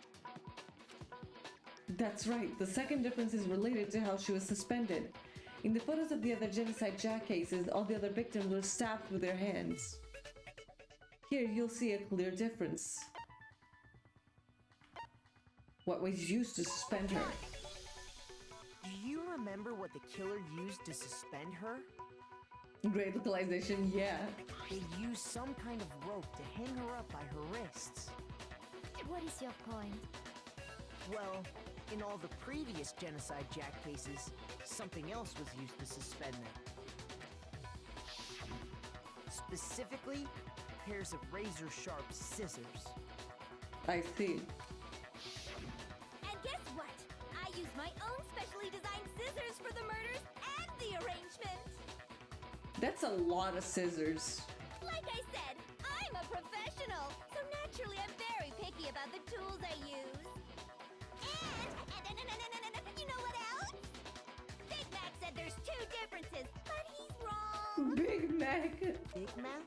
S1: That's right. The second difference is related to how she was suspended. In the photos of the other Genocide Jack cases, all the other victims were stabbed with their hands. Here you'll see a clear difference. What was used to suspend her?
S9: Do you remember what the killer used to suspend her?
S1: Great localization, yeah.
S9: They used some kind of rope to hang her up by her wrists.
S14: What is your point?
S9: Well, in all the previous Genocide Jack cases, something else was used to suspend them. Specifically, pairs of razor-sharp scissors.
S1: I see.
S3: And guess what? I used my own specially designed scissors for the murders and the arrangement.
S1: That's a lot of scissors.
S3: Like I said, I'm a professional, so naturally I'm very picky about the tools I use. And you know what else? Big Mac said there's two differences, but he's wrong.
S1: Big Mac.
S9: Big Mac?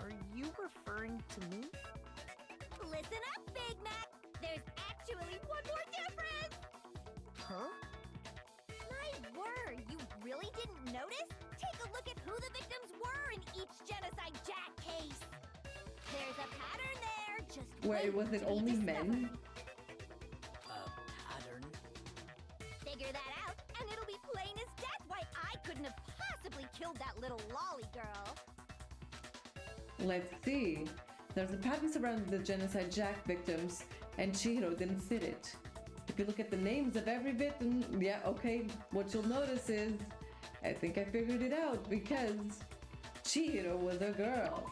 S9: Are you referring to me?
S3: Listen up, Big Mac. There's actually one more difference.
S9: Huh?
S3: My word, you really didn't notice? Take a look at who the victims were in each Genocide Jack case. There's a pattern there. Just
S1: Wait, was it only men?
S6: Pattern?
S3: Figure that out, and it'll be plain as death why I couldn't have possibly killed that little lolly girl.
S1: Let's see. There's a pattern surrounding the Genocide Jack victims, and Chihiro didn't fit it. If you look at the names of every victim, yeah, okay, what you'll notice is, I think I figured it out, because Chihiro was a girl.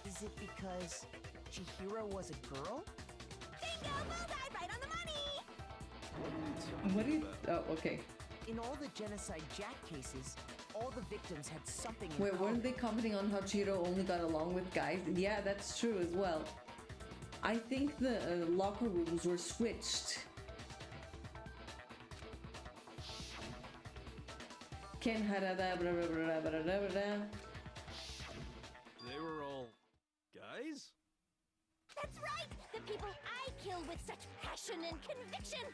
S9: Is it because Chihiro was a girl?
S3: Bingo! Bullseye! Right on the money!
S1: What do you... Oh, okay.
S9: In all the Genocide Jack cases, all the victims had something in
S1: Wait,
S9: common.
S1: weren't they commenting on how Chihiro only got along with guys? Yeah, that's true as well. I think the locker rooms were switched. Ken harada blah blah blah blah blah blah.
S2: They were all guys?
S3: That's right! The people I kill with such passion and conviction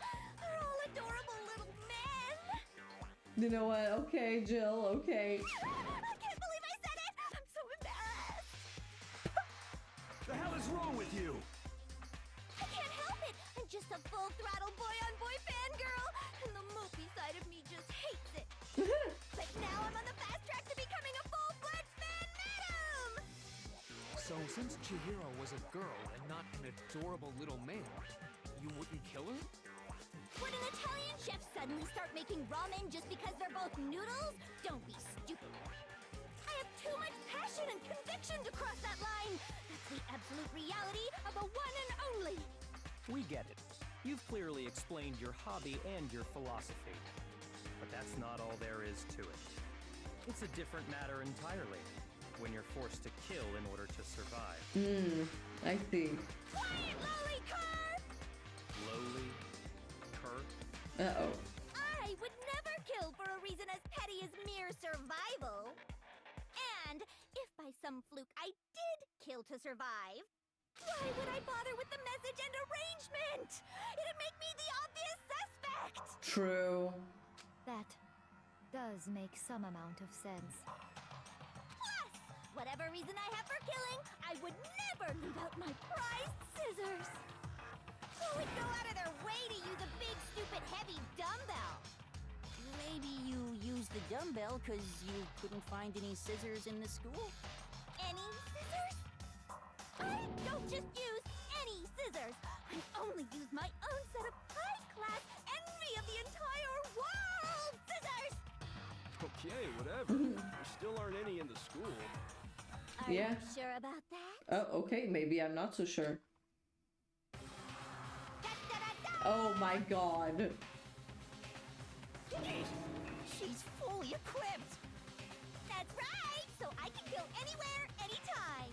S3: are all adorable little men!
S1: You know what? Okay, Jill, okay.
S3: I can't believe I said it! I'm so embarrassed!
S12: The hell is wrong with you?
S3: I can't help it! I'm just a full-throttle boy-on-boy fangirl, and the mopey side of me just hates it. But now I'm on the fast track to becoming a full-fledged fan madam!
S7: So, since Chihiro was a girl and not an adorable little man, you wouldn't kill her?
S3: Would an Italian chef suddenly start making ramen just because they're both noodles? Don't be stupid. I have too much passion and conviction to cross that line. That's the absolute reality of a one and only.
S11: We get it. You've clearly explained your hobby and your philosophy. But that's not all there is to it. It's a different matter entirely when you're forced to kill in order to survive.
S1: I see.
S3: Quiet, lowly cur!
S11: Lowly? Cur?
S1: Uh-oh.
S3: I would never kill for a reason as petty as mere survival. And if by some fluke I did kill to survive, why would I bother with the message and arrangement? It'd make me the obvious suspect!
S1: True.
S14: That does make some amount of sense.
S3: Plus, whatever reason I have for killing, I would never leave out my prized scissors. Who would go out of their way to use a big, stupid, heavy dumbbell?
S5: Maybe you used the dumbbell because you couldn't find any scissors in the school?
S3: Any scissors? I don't just use any scissors. I only use my own set of high-class envy of the entire world scissors!
S2: Okay, whatever. There still aren't any in the school.
S3: Are
S1: Yeah.
S3: you sure about that?
S1: Oh, okay, maybe I'm not so sure. Oh my god.
S5: She's fully equipped!
S3: That's right! So I can kill anywhere, anytime!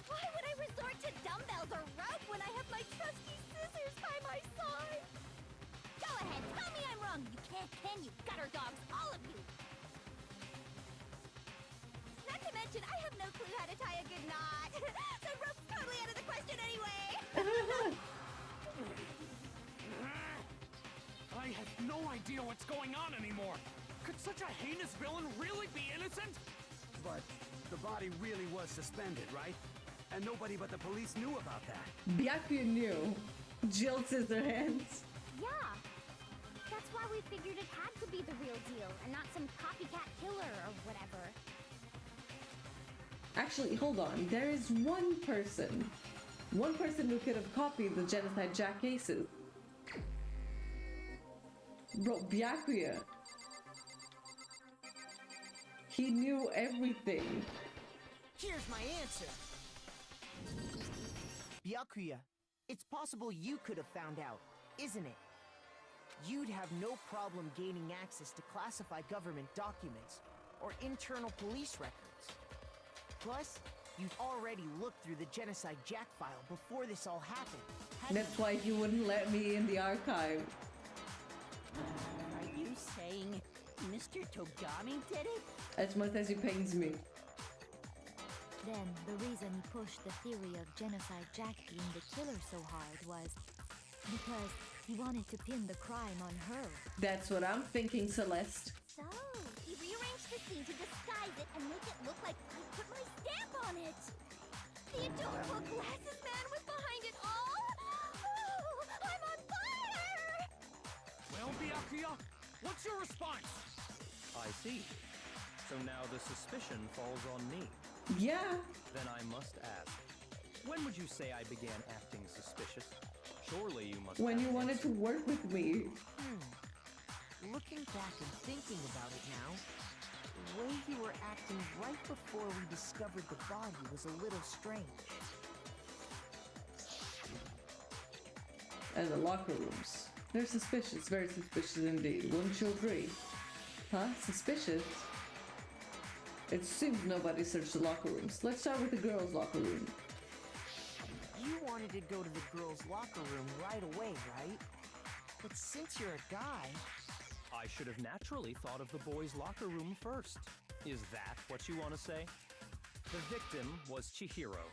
S3: Why would I resort to dumbbells or rope when I have my trusty scissors by my side? Go ahead, tell me I'm wrong! You can't, can you? Gutter dogs, all of you! Not to mention, I have no clue how to tie a good knot! So rope's totally out of the question anyway!
S7: I have no idea what's going on anymore. Could such a heinous villain really be innocent?
S12: But the body really was suspended, right? And nobody but the police knew about that.
S1: Byakuya knew. Jill Scissorhands.
S3: Yeah! That's why we figured it had to be the real deal, and not some copycat killer or whatever.
S1: Actually, hold on. There is one person who could have copied the Genocide Jack cases. Bro, Byakuya. He knew everything.
S9: Here's my answer. Byakuya, it's possible you could have found out, isn't it? You'd have no problem gaining access to classified government documents or internal police records. Plus, you'd already looked through the Genocide Jack file before this all happened.
S1: That's why he wouldn't let me in the archive.
S5: Are you saying Mr. Togami did it?
S1: As much as he pains me.
S14: Then the reason he pushed the theory of Genocide Jack being the killer so hard was because he wanted to pin the crime on her.
S1: That's what I'm thinking, Celeste.
S3: So, he rearranged the scene to disguise it and make it look like I put my stamp on it. The adorable glasses man was behind it all. Oh, I'm on fire!
S7: Well, Byakuya, what's your response?
S11: I see. So now the suspicion falls on me.
S1: Yeah.
S11: Then I must ask, when would you say I began acting suspicious? Surely you must
S1: When
S11: have
S1: you
S11: an
S1: wanted
S11: answer.
S1: to work with me.
S9: Looking back and thinking about it now, the way you were acting right before we discovered the body was a little strange.
S1: And the locker rooms. They're suspicious, very suspicious indeed. Wouldn't you agree? Huh? Suspicious? It seems nobody searched the locker rooms. Let's start with the girls' locker room.
S9: You wanted to go to the girls' locker room right away, right? But since you're a guy...
S11: I should have naturally thought of the boys' locker room first. Is that what you want to say? The victim was Chihiro,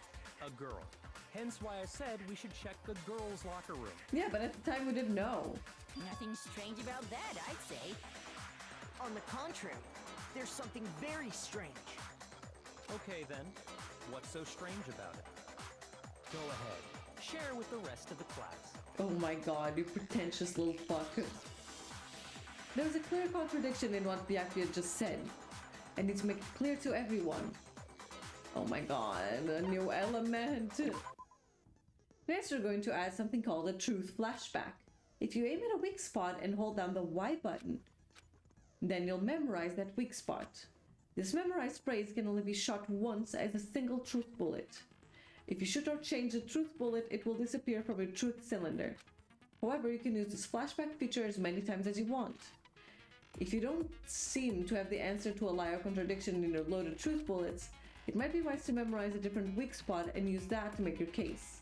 S11: a girl. Hence why I said we should check the girls' locker room.
S1: Yeah, but at the time we didn't know.
S5: Nothing strange about that, I'd say.
S9: On the contrary, there's something very strange.
S11: Okay then, what's so strange about it? Go ahead, share with the rest of the class.
S1: Oh my god, you pretentious little fuck. There was a clear contradiction in what Byakuya just said. I need to make it clear to everyone. Oh my god, a new element. Next we're going to add something called a truth flashback. If you aim at a weak spot and hold down the Y button, then you'll memorize that weak spot. This memorized phrase can only be shot once as a single truth bullet. If you shoot or change the truth bullet, it will disappear from your truth cylinder. However, you can use this flashback feature as many times as you want. If you don't seem to have the answer to a lie or contradiction in your loaded truth bullets, it might be wise to memorize a different weak spot and use that to make your case.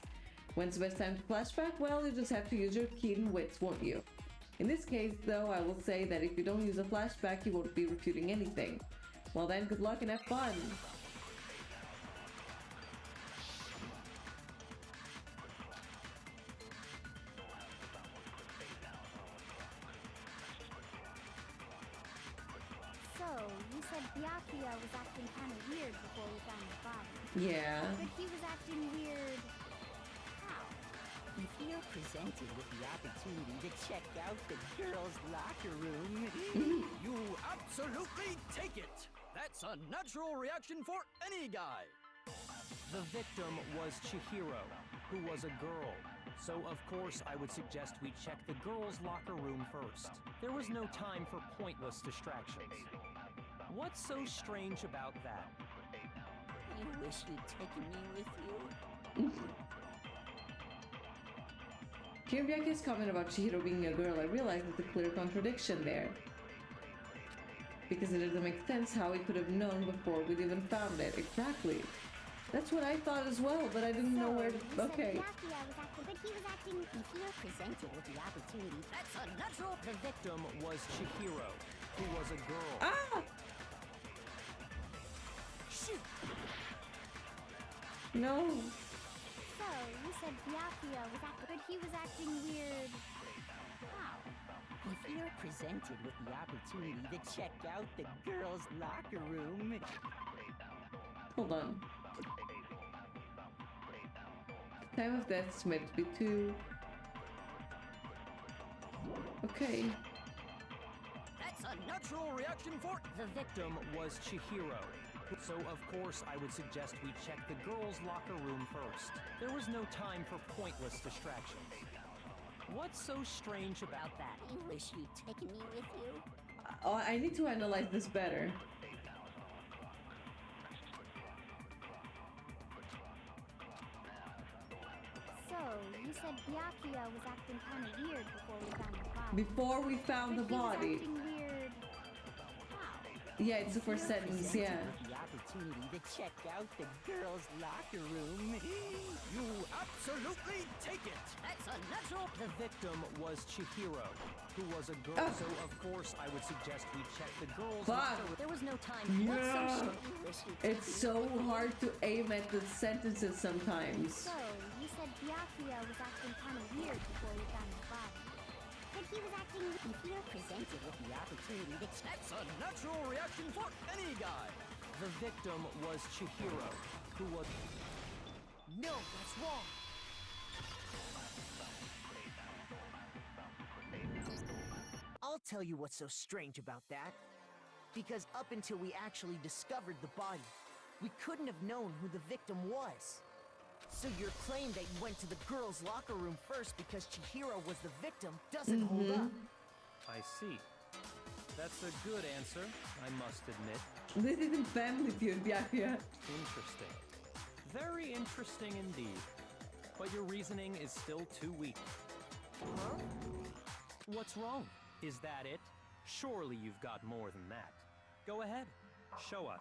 S1: When's the best time to flashback? Well, you just have to use your keen wits, won't you? In this case, though, I will say that if you don't use a flashback, you won't be refuting anything. Well then, good luck and have fun!
S3: So, you said Byakuya was acting kind of weird before we found the body.
S1: Yeah.
S3: But he was acting weird... how?
S5: If you're presented with the opportunity to check out the girls' locker room,
S6: You absolutely take it! That's a natural reaction for any guy!
S11: The victim was Chihiro, who was a girl. So of course I would suggest we check the girls' locker room first. There was no time for pointless distractions. What's so strange about that?
S5: I wish you'd taken me with you.
S1: Hearing Byakuya's comment about Chihiro being a girl, I realized there's a clear contradiction there. Because it doesn't make sense how he could have known before we'd even found it. Exactly. That's what I thought as well, but I didn't know where to... Okay.
S3: Byakuya was acting, but he was acting...
S8: If you're presented with the opportunity,
S6: That's a natural...
S11: The victim was Chihiro, who was a girl.
S1: Ah!
S6: Shoot!
S1: No.
S3: So, you said Byakuya was acting, but he was acting weird... how?
S5: If you're presented with the opportunity to check out the girls' locker room,
S1: Hold on. Time of death is meant to be 2. Okay.
S6: That's a natural reaction for...
S11: The victim was Chihiro. So of course I would suggest we check the girls' locker room first. There was no time for pointless distractions. What's so strange about that?
S8: I wish you'd taken me with you.
S1: I need to analyze this better.
S3: So, you said Byakuya was acting kind of weird before we found the body.
S1: Before we found the
S3: But he was
S1: body.
S3: acting weird... how?
S1: Yeah, it's the first sentence, yeah.
S5: with the opportunity to check out the girls' locker room,
S6: You absolutely take it! That's a natural...
S11: The victim was Chihiro, who was a girl.
S1: Ah.
S11: So of course I would suggest we check the girls'
S1: Fuck.
S11: locker room.
S8: There was no time.
S1: Yeah. It's so hard to aim at the sentences sometimes.
S3: So, you said Byakuya was acting kind of weird before we found the body. But he was acting...
S8: If you're presented with the opportunity to
S6: That's a natural reaction for any guy!
S11: The victim was Chihiro, who was...
S9: No, that's wrong. I'll tell you what's so strange about that. Because up until we actually discovered the body, we couldn't have known who the victim was. So your claim that you went to the girls' locker room first because Chihiro was the victim doesn't hold up.
S11: I see. That's a good answer, I must admit.
S1: This isn't Family Feud, Byakuya.
S11: Interesting. Very interesting indeed. But your reasoning is still too weak.
S9: Huh?
S11: What's wrong? Is that it? Surely you've got more than that. Go ahead. Show us.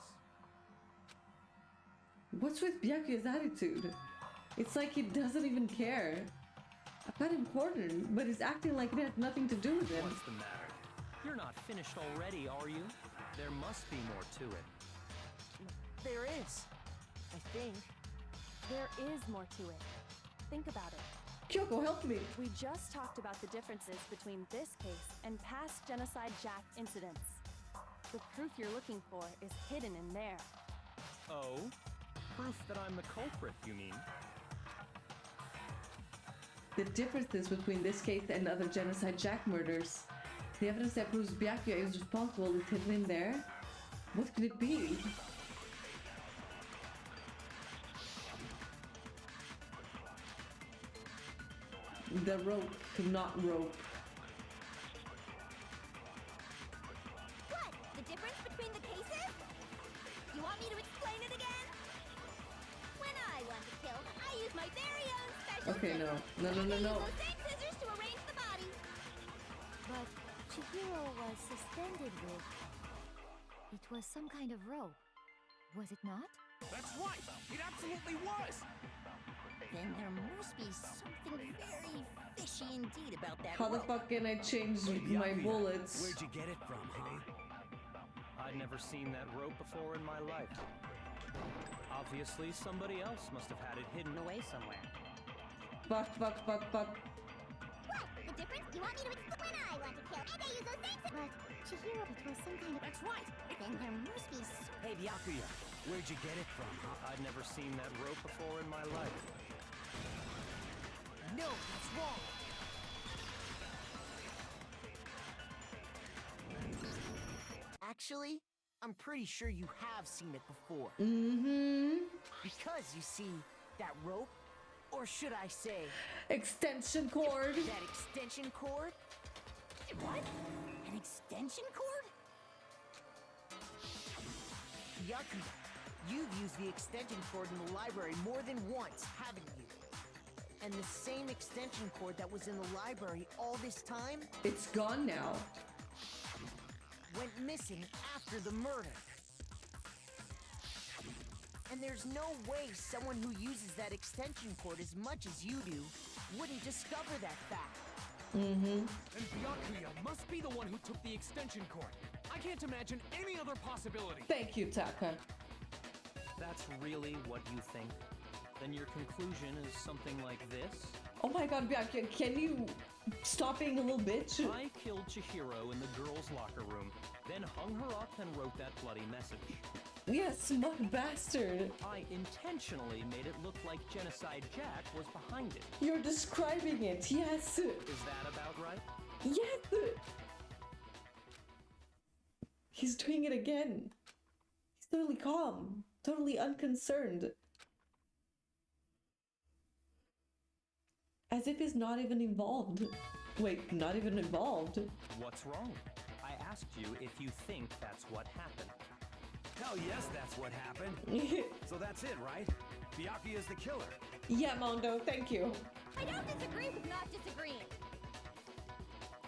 S1: What's with Byakuya's attitude? It's like he doesn't even care. I'm not important, but he's acting like it has nothing to do with him.
S11: What's the matter? You're not finished already, are you? There must be more to it.
S9: There is. I think.
S10: There is more to it. Think about it.
S1: Kyoko, help me!
S10: We just talked about the differences between this case and past Genocide Jack incidents. The proof you're looking for is hidden in there.
S11: Oh? Proof that I'm the culprit, you mean?
S1: The differences between this case and other Genocide Jack murders. The evidence that proves Byakuya is responsible is hidden in there? What could it be? The rope, not rope.
S3: want me to explain it again? When I want to kill, I use my very own special
S1: Okay, no.
S3: scissors.
S1: No, no, no,
S3: I
S1: no.
S3: use those same scissors to arrange the body.
S14: But Chihiro was suspended with... It was some kind of rope. Was it not?
S12: That's right! It absolutely was!
S5: Then there must be something very fishy indeed about that
S1: How the
S5: rope.
S1: fuck can I change
S12: Hey,
S1: my
S12: Byakuya,
S1: bullets?
S12: Where'd you get it from, hey?
S11: I'd never seen that rope before in my life. Obviously, somebody else must have had it hidden away somewhere.
S1: Fuck, fuck, fuck, fuck.
S3: What? The difference? You want me to explain? When I want to kill, and I use those same scissors.
S14: But Chihiro, it was some kind of...
S5: That's right! Then there must be some...
S12: Hey, Byakuya, where'd you get it from, huh?
S11: I'd never seen that rope before in my life.
S9: No, that's wrong. Actually, I'm pretty sure you have seen it before.
S1: Mm-hmm.
S9: Because you see, that rope, or should I say...
S1: Extension cord.
S9: That extension cord?
S5: What? An extension cord?
S9: Byakuya, you've used the extension cord in the library more than once, haven't you? And the same extension cord that was in the library all this time
S1: It's gone now.
S9: went missing after the murder. And there's no way someone who uses that extension cord as much as you do wouldn't discover that fact.
S1: Mm-hmm.
S7: And Byakuya must be the one who took the extension cord. I can't imagine any other possibility.
S1: Thank you, Taka.
S11: That's really what you think? Then your conclusion is something like this?
S1: Oh my god, Byakuya, can you stop being a little bitch?
S11: I killed Chihiro in the girls' locker room, then hung her up and wrote that bloody message.
S1: Yes, smug bastard.
S11: I intentionally made it look like Genocide Jack was behind it.
S1: You're describing it, yes.
S11: Is that about right?
S1: Yes. He's doing it again. He's totally calm, totally unconcerned. As if he's not even involved. Wait, not even involved?
S11: What's wrong? I asked you if you think that's what happened.
S12: Hell yes, that's what happened. So that's it, right? Byakuya's the killer.
S1: Yeah, Mondo, thank you.
S3: I don't disagree with not disagreeing.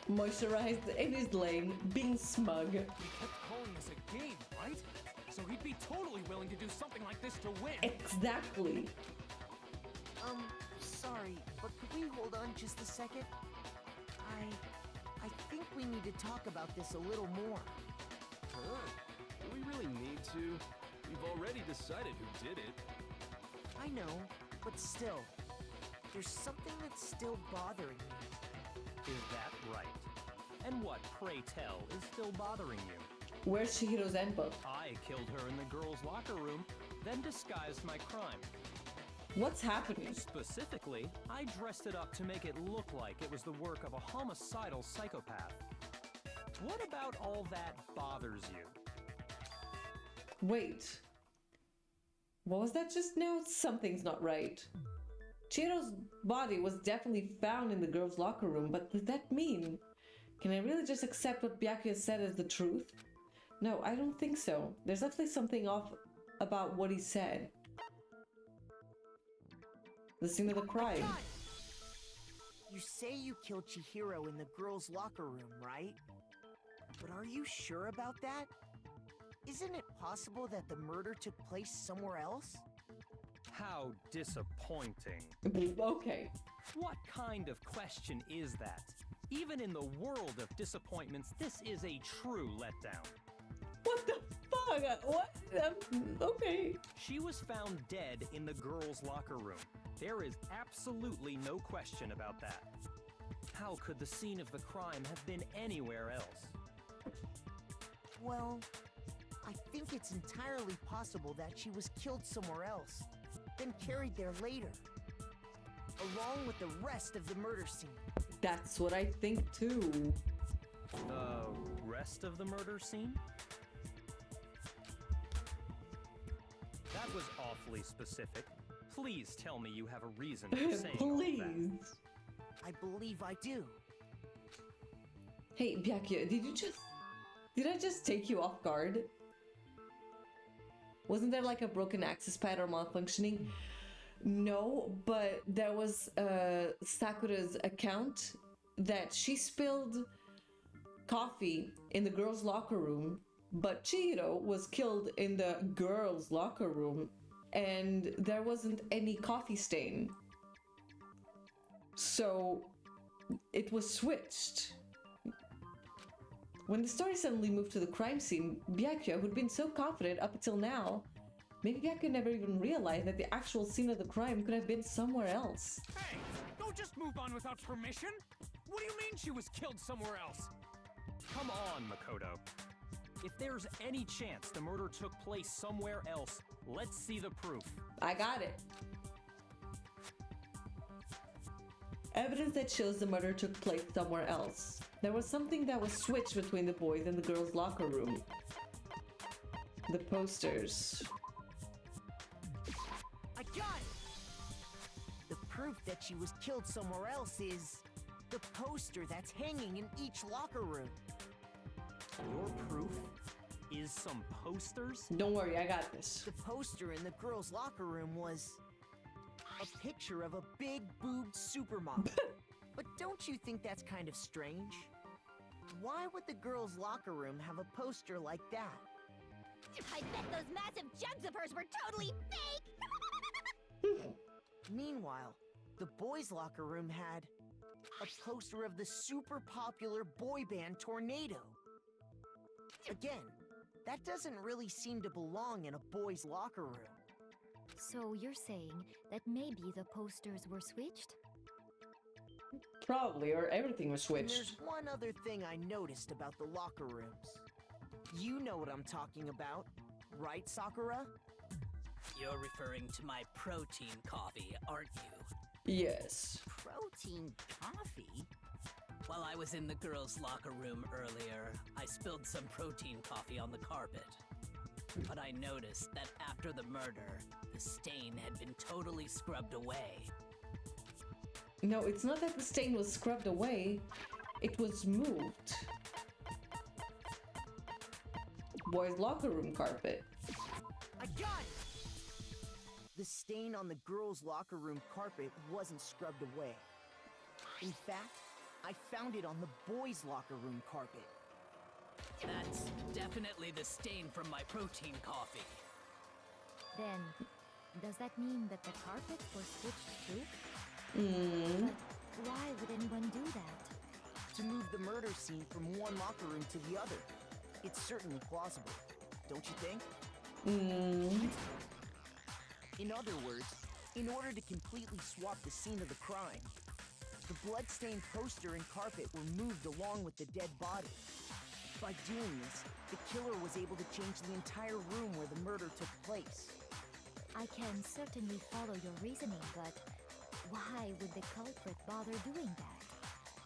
S1: Moisturized in his lane, being smug.
S7: He kept calling this a game, right? So he'd be totally willing to do something like this to win.
S1: Exactly.
S9: Sorry, but could we hold on just a second? I think we need to talk about this a little more.
S2: Huh? Do we really need to? We've already decided who did it.
S9: I know, but still, there's something that's still bothering me.
S11: Is that right? And what, pray tell, is still bothering you?
S1: Where's Chihiro's handbook?
S11: I killed her in the girls' locker room, then disguised my crime.
S1: What's happening?
S11: Specifically, I dressed it up to make it look like it was the work of a homicidal psychopath. What about all that bothers you?
S1: Wait. What was that just now? Something's not right. Chihiro's body was definitely found in the girls' locker room, but does that mean? Can I really just accept what Byakuya said as the truth? No, I don't think so. There's definitely something off about what he said. The scene of the crime.
S9: You say you killed Chihiro in the girls' locker room, right? But are you sure about that? Isn't it possible that the murder took place somewhere else?
S11: How disappointing.
S1: Okay.
S11: What kind of question is that? Even in the world of disappointments, this is a true letdown.
S1: What the fuck? What? Okay.
S11: She was found dead in the girls' locker room. There is absolutely no question about that. How could the scene of the crime have been anywhere else?
S9: Well, I think it's entirely possible that she was killed somewhere else, then carried there later, along with the rest of the murder scene.
S1: That's what I think too.
S11: Rest of the murder scene? That was awfully specific. Please tell me you have a reason for saying all
S1: Please.
S11: that.
S9: I believe I do.
S1: Hey, Byakuya, did I just take you off guard? Wasn't there like a broken access pad or malfunctioning? No, but there was Sakura's account that she spilled coffee in the girls' locker room, but Chihiro was killed in the girls' locker room, and there wasn't any coffee stain. So it was switched. When the story suddenly moved to the crime scene, Byakuya, who'd been so confident up until now, maybe Byakuya never even realized that the actual scene of the crime could have been somewhere else.
S7: Hey, don't just move on without permission! What do you mean she was killed somewhere else?
S11: Come on, Makoto. If there's any chance the murder took place somewhere else, let's see the proof.
S1: I got it. Evidence that shows the murder took place somewhere else. There was something that was switched between the boys and the girls' locker room. The posters.
S9: I got it! The proof that she was killed somewhere else is the poster that's hanging in each locker room.
S11: Your proof is some posters?
S1: Don't worry, I got this.
S9: The poster in the girls' locker room was a picture of a big boobed supermodel. But don't you think that's kind of strange? Why would the girls' locker room have a poster like that?
S3: I bet those massive jugs of hers were totally fake!
S9: Meanwhile, the boys' locker room had a poster of the super popular boy band Tornado. Again, that doesn't really seem to belong in a boys' locker room.
S14: So you're saying that maybe the posters were switched?
S1: Probably, or everything was
S9: And
S1: switched.
S9: there's one other thing I noticed about the locker rooms. You know what I'm talking about, right, Sakura?
S6: You're referring to my protein coffee, aren't you?
S1: Yes.
S5: Protein coffee?
S6: While I was in the girls' locker room earlier, I spilled some protein coffee on the carpet. But I noticed that after the murder, the stain had been totally scrubbed away.
S1: No, it's not that the stain was scrubbed away. It was moved. Boys' locker room carpet.
S9: I got it! The stain on the girls' locker room carpet wasn't scrubbed away. In fact, I found it on the boys' locker room carpet.
S6: That's definitely the stain from my protein coffee.
S14: Then, does that mean that the carpets were switched too?
S1: Mm.
S14: But why would anyone do that?
S9: To move the murder scene from one locker room to the other. It's certainly plausible, don't you think?
S1: Mm.
S9: In other words, in order to completely swap the scene of the crime, the bloodstained poster and carpet were moved along with the dead body. By doing this, the killer was able to change the entire room where the murder took place.
S14: I can certainly follow your reasoning, but why would the culprit bother doing that?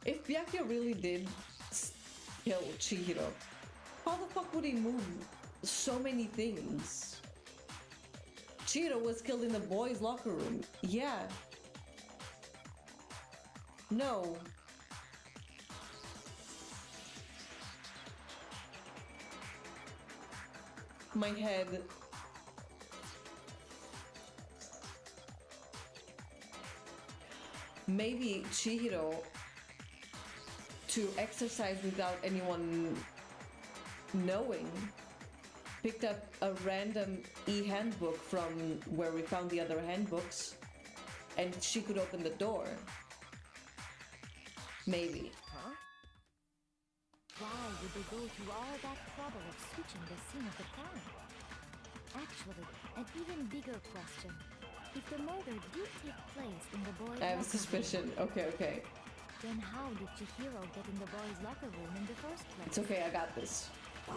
S1: If Byakuya really did kill Chihiro, how the fuck would he move so many things? Chihiro was killed in the boys' locker room. Yeah. No. My head. Maybe Chihiro, to exercise without anyone knowing, picked up a random e-handbook from where we found the other handbooks, and she could open the door. Maybe.
S9: Huh?
S14: Why would they go through all that trouble of switching the scene of the crime? Actually, an even bigger question. If the murder did take place in the boys'
S1: I have a
S14: locker
S1: suspicion.
S14: room,
S1: Okay.
S14: then how did Chihiro get in the boys' locker room in the first place?
S1: It's okay, I got this.
S14: To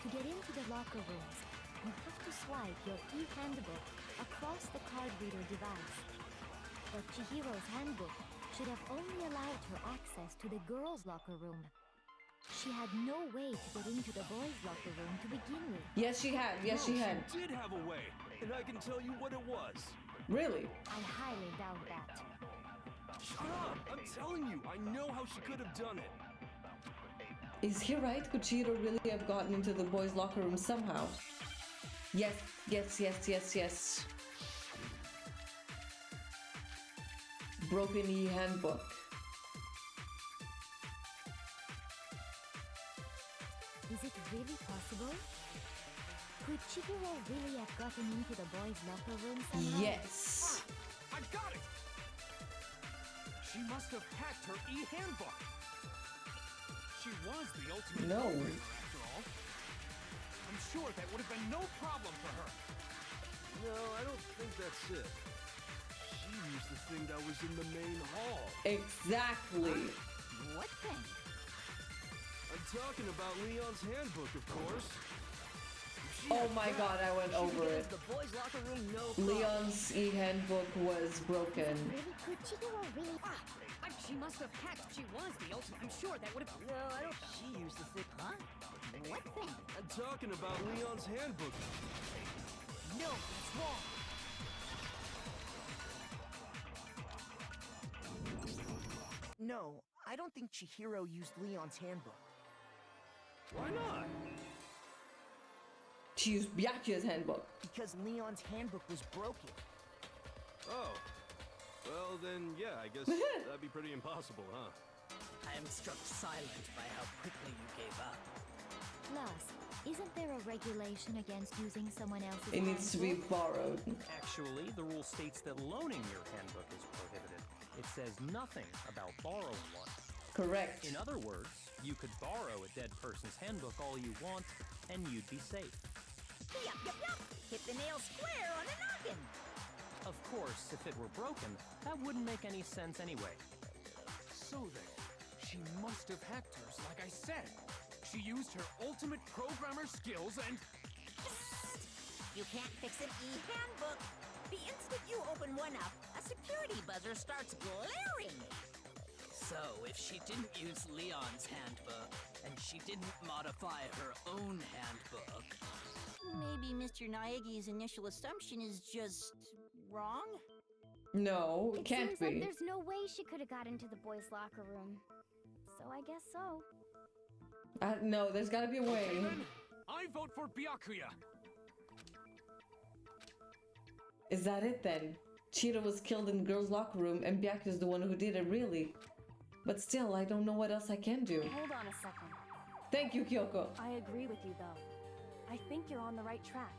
S14: get into the locker rooms, you have to swipe your e-handbook across the card reader device. But Chihiro's handbook should have only allowed her access to the girls' locker room. She had no way to get into the boys' locker room to begin with.
S1: Yes, she had. Yes, she had.
S2: She did have a way, and I can tell you what it was.
S1: Really?
S14: I highly doubt that.
S2: Shut up! I'm telling you, I know how she could have done it.
S1: Is he right? Could Chihiro really have gotten into the boys' locker room somehow? Yes, yes, yes, yes, yes. Broken e-handbook.
S14: Is it really possible? Could Chihiro really have gotten into the boys' locker room somehow?
S1: Yes.
S7: I got it! She must have hacked her e-handbook. She was the ultimate
S1: No.
S7: programmer, after all. I'm sure that would have been no problem for her.
S2: No, I don't think that's it. She used the thing that was in the main hall.
S1: Exactly.
S5: What thing?
S2: I'm talking about Leon's handbook, of course.
S1: Oh my god, I went over it.
S8: The boys' locker room, no
S1: Leon's e-handbook was broken.
S14: Really? Could Chihiro really...
S8: She must have hacked. She was the ultimate. I'm sure that would have. No, I don't. She used the thick.
S5: Huh? What thing?
S2: I'm talking about Leon's handbook.
S5: No, that's wrong.
S9: No, I don't think Chihiro used Leon's handbook.
S2: Why not?
S1: She used Byakuya's handbook.
S9: Because Leon's handbook was broken.
S2: Oh. Well, then, yeah, I guess that'd be pretty impossible, huh?
S6: I am struck silent by how quickly you gave up.
S14: Plus, isn't there a regulation against using someone else's
S1: It needs to be
S14: handbook?
S1: borrowed.
S11: Actually, the rule states that loaning your handbook is prohibited. It says nothing about borrowing one.
S1: Correct.
S11: In other words, you could borrow a dead person's handbook all you want, and you'd be safe.
S5: Yup, yup, yup. Hit the nail square on the noggin.
S11: Of course, if it were broken, that wouldn't make any sense anyway.
S7: So then, she must have hacked hers, like I said. She used her ultimate programmer skills and...
S5: You can't fix an e-handbook. The instant you open one up, a security buzzer starts glaring.
S6: So, if she didn't use Leon's handbook, and she didn't modify her own handbook...
S5: Maybe Mr. Naegi's initial assumption is just... wrong?
S1: No, it can't
S3: seems
S1: be.
S3: like there's no way she could have got into the boys' locker room. So I guess so.
S1: No, there's gotta be a way.
S7: Okay, then, I vote for Byakuya.
S1: Is that it then? Chihiro was killed in the girls' locker room and Byakuya's the one who did it, really. But still, I don't know what else I can do.
S10: Hold on a second.
S1: Thank you, Kyoko.
S10: I agree with you, though. I think you're on the right track.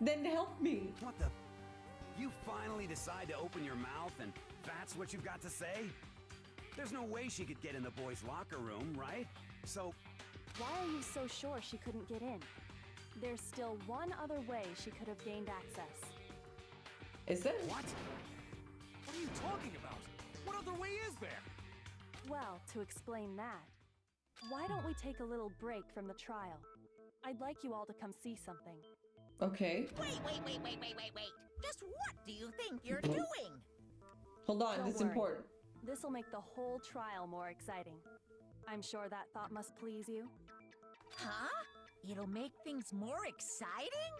S1: Then help me.
S12: What the? You finally decide to open your mouth and that's what you've got to say? There's no way she could get in the boys' locker room, right? So...
S10: Why are you so sure she couldn't get in? There's still one other way she could have gained access.
S1: Is there?
S7: What? What are you talking about? What other way is there?
S10: Well, to explain that, why don't we take a little break from the trial? I'd like you all to come see something.
S1: Okay.
S5: Wait. Just what do you think you're doing?
S1: Hold on,
S10: Don't
S1: this is
S10: worry.
S1: important.
S10: This'll make the whole trial more exciting. I'm sure that thought must please you.
S5: Huh? It'll make things more exciting?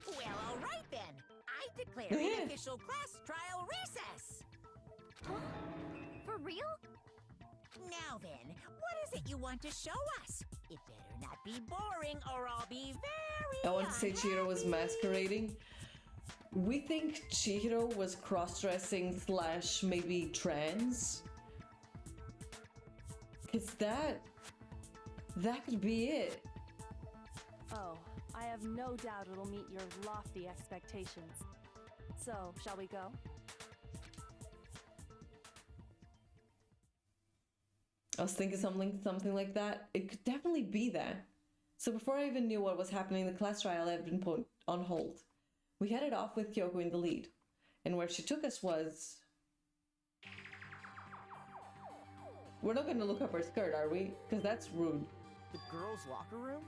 S5: Well, all right then. I declare an official class trial recess.
S3: For real?
S5: Now then, what is it you want to show us? It better not be boring or I'll be very
S1: I want to say Chihiro was masquerading. We think Chihiro was cross-dressing / maybe trans. Cause that could be it.
S10: Oh, I have no doubt it'll meet your lofty expectations. So, shall we go?
S1: I was thinking something like that. It could definitely be that. So before I even knew what was happening, the class trial had been put on hold. We headed off with Kyoko in the lead, and where she took us was... We're not going to look up her skirt, are we? Because that's rude.
S9: The girls' locker room?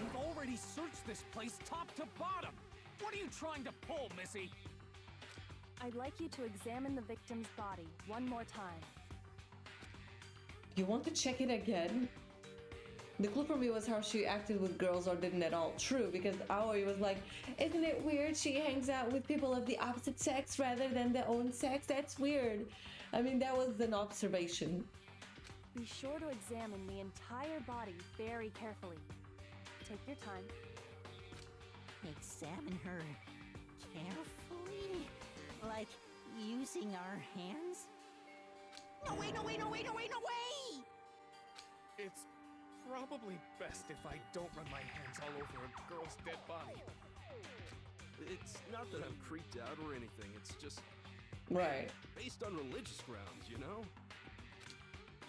S7: We've already searched this place top to bottom. What are you trying to pull, Missy?
S10: I'd like you to examine the victim's body one more time.
S1: You want to check it again? The clue for me was how she acted with girls or didn't at all. True, because Aoi was like, isn't it weird she hangs out with people of the opposite sex rather than their own sex? That's weird. I mean, that was an observation.
S10: Be sure to examine the entire body very carefully. Take your time.
S5: Examine her carefully? Like using our hands? No way, no way, no way, no way, no way!
S7: It's probably best if I don't run my hands all over a girl's dead body.
S2: It's not that I'm creeped out or anything, it's just
S1: Right.
S2: based on religious grounds, you know?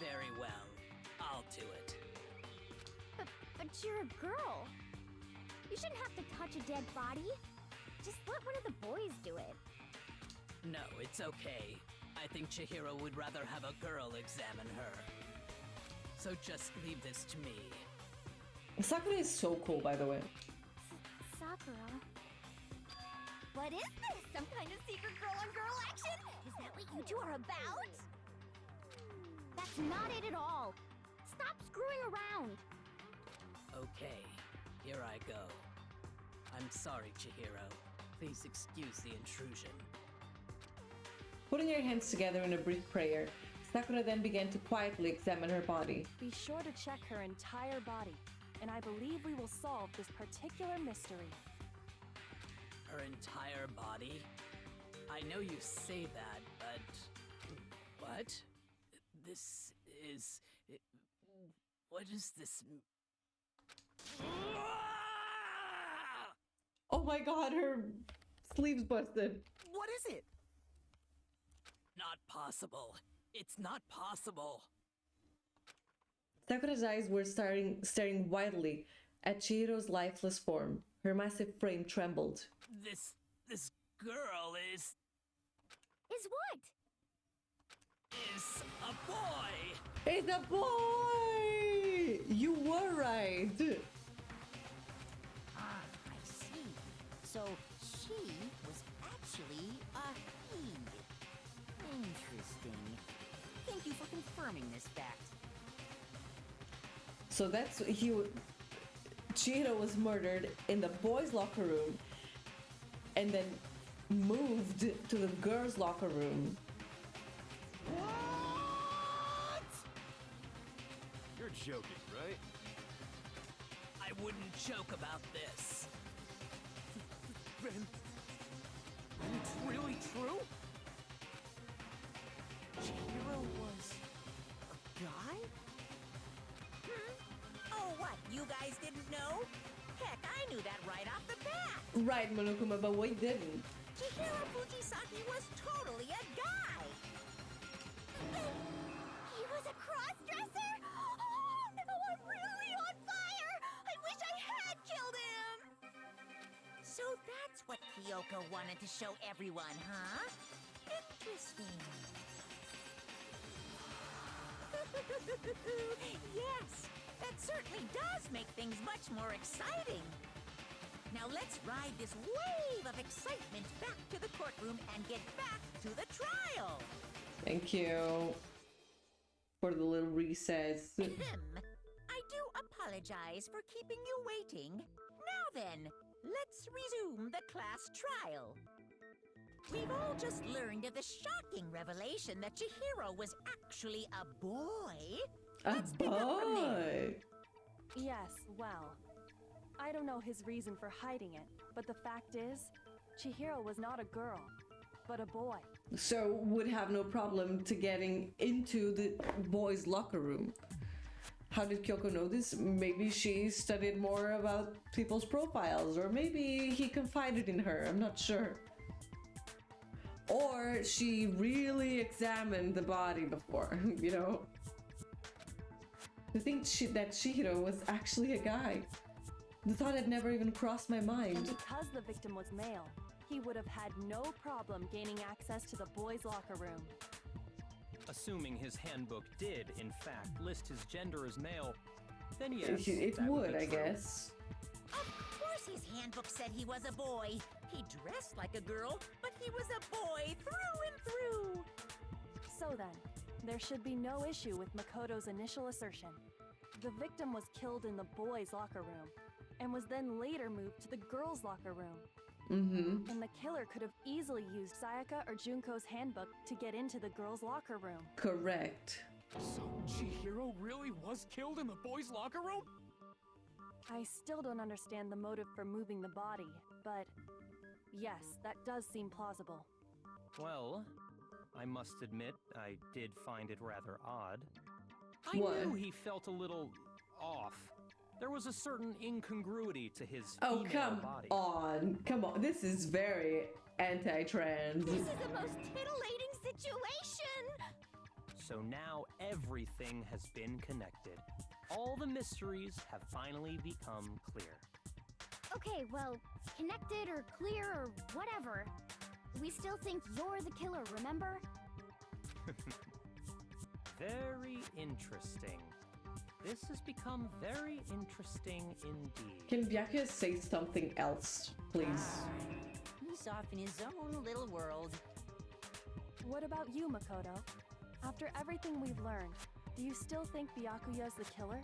S6: Very well. I'll do it.
S3: But you're a girl. You shouldn't have to touch a dead body. Just let one of the boys do it.
S6: No, it's okay. I think Chihiro would rather have a girl examine her. So just leave this to me.
S1: Sakura is so cool, by the way.
S3: Sakura. What is this? Some kind of secret girl-on-girl action? Is that what you two are about? That's not it at all. Stop screwing around.
S6: Okay, here I go. I'm sorry, Chihiro. Please excuse the intrusion.
S1: Putting her hands together in a brief prayer, Sakura then began to quietly examine her body.
S10: Be sure to check her entire body, and I believe we will solve this particular mystery.
S6: Her entire body? I know you say that, but... What? This is... What is this...
S1: Oh my god, her sleeves busted.
S9: What is it?
S6: Not possible. It's not possible.
S1: Sakura's eyes were staring wildly at Chihiro's lifeless form. Her massive frame trembled.
S6: This girl is
S3: what?
S6: Is a boy!
S1: It's a boy! You were right!
S5: Ah, I see. So she was actually a he. Interesting. Thank you for confirming this fact.
S1: So that's Chihiro was murdered in the boys' locker room and then moved to the girls' locker room.
S2: What? You're joking, right?
S6: I wouldn't joke about this.
S7: Then it's really true?
S9: Chihiro was a guy?
S5: Oh, what? You guys didn't know? Heck, I knew that right off the bat.
S1: Right, Monokuma, but we didn't.
S5: Chihiro Fujisaki was totally a guy.
S3: He was a cross-dresser? Oh no, I'm really on fire! I wish I had killed him!
S5: So that's what Kyoko wanted to show everyone, huh? Interesting. Yes, that certainly does make things much more exciting. Now let's ride this wave of excitement back to the courtroom and get back to the trial.
S1: Thank you for the little recess.
S5: I do apologize for keeping you waiting. Now then, let's resume the class trial. We've all just learned of the shocking revelation that Chihiro was actually a boy. Let's pick up from there.
S10: Yes, well, I don't know his reason for hiding it, but the fact is, Chihiro was not a girl, but a boy.
S1: So would have no problem to getting into the boys' locker room. How did Kyoko know this? Maybe she studied more about people's profiles, or maybe he confided in her, I'm not sure. Or she really examined the body before, you know? To think that Chihiro was actually a guy. The thought had never even crossed my mind.
S10: And because the victim was male, he would have had no problem gaining access to the boys' locker room.
S11: Assuming his handbook did, in fact, list his gender as male, then yes,
S1: It
S11: that
S1: would,
S11: be
S1: I
S11: true.
S1: guess.
S5: Of course his handbook said he was a boy. He dressed like a girl, but he was a boy through and through.
S10: So then, there should be no issue with Makoto's initial assertion. The victim was killed in the boys' locker room, and was then later moved to the girls' locker room.
S1: Mm-hmm.
S10: And the killer could have easily used Sayaka or Junko's handbook to get into the girls' locker room.
S1: Correct.
S7: So Chihiro really was killed in the boys' locker room?
S10: I still don't understand the motive for moving the body, but yes, that does seem plausible.
S11: Well, I must admit, I did find it rather odd. I
S1: What?
S11: knew he felt a little off. There was a certain incongruity to his
S1: Oh,
S11: female
S1: come
S11: body.
S1: on. Come on. This is very anti-trans.
S3: This is the most titillating situation!
S11: So now everything has been connected. All the mysteries have finally become clear.
S3: Okay, well, connected or clear or whatever. We still think you're the killer, remember?
S11: Very interesting. This has become very interesting indeed.
S1: Can Byakuya say something else, please?
S5: He's off in his own little world.
S10: What about you, Makoto? After everything we've learned, do you still think Byakuya's the killer?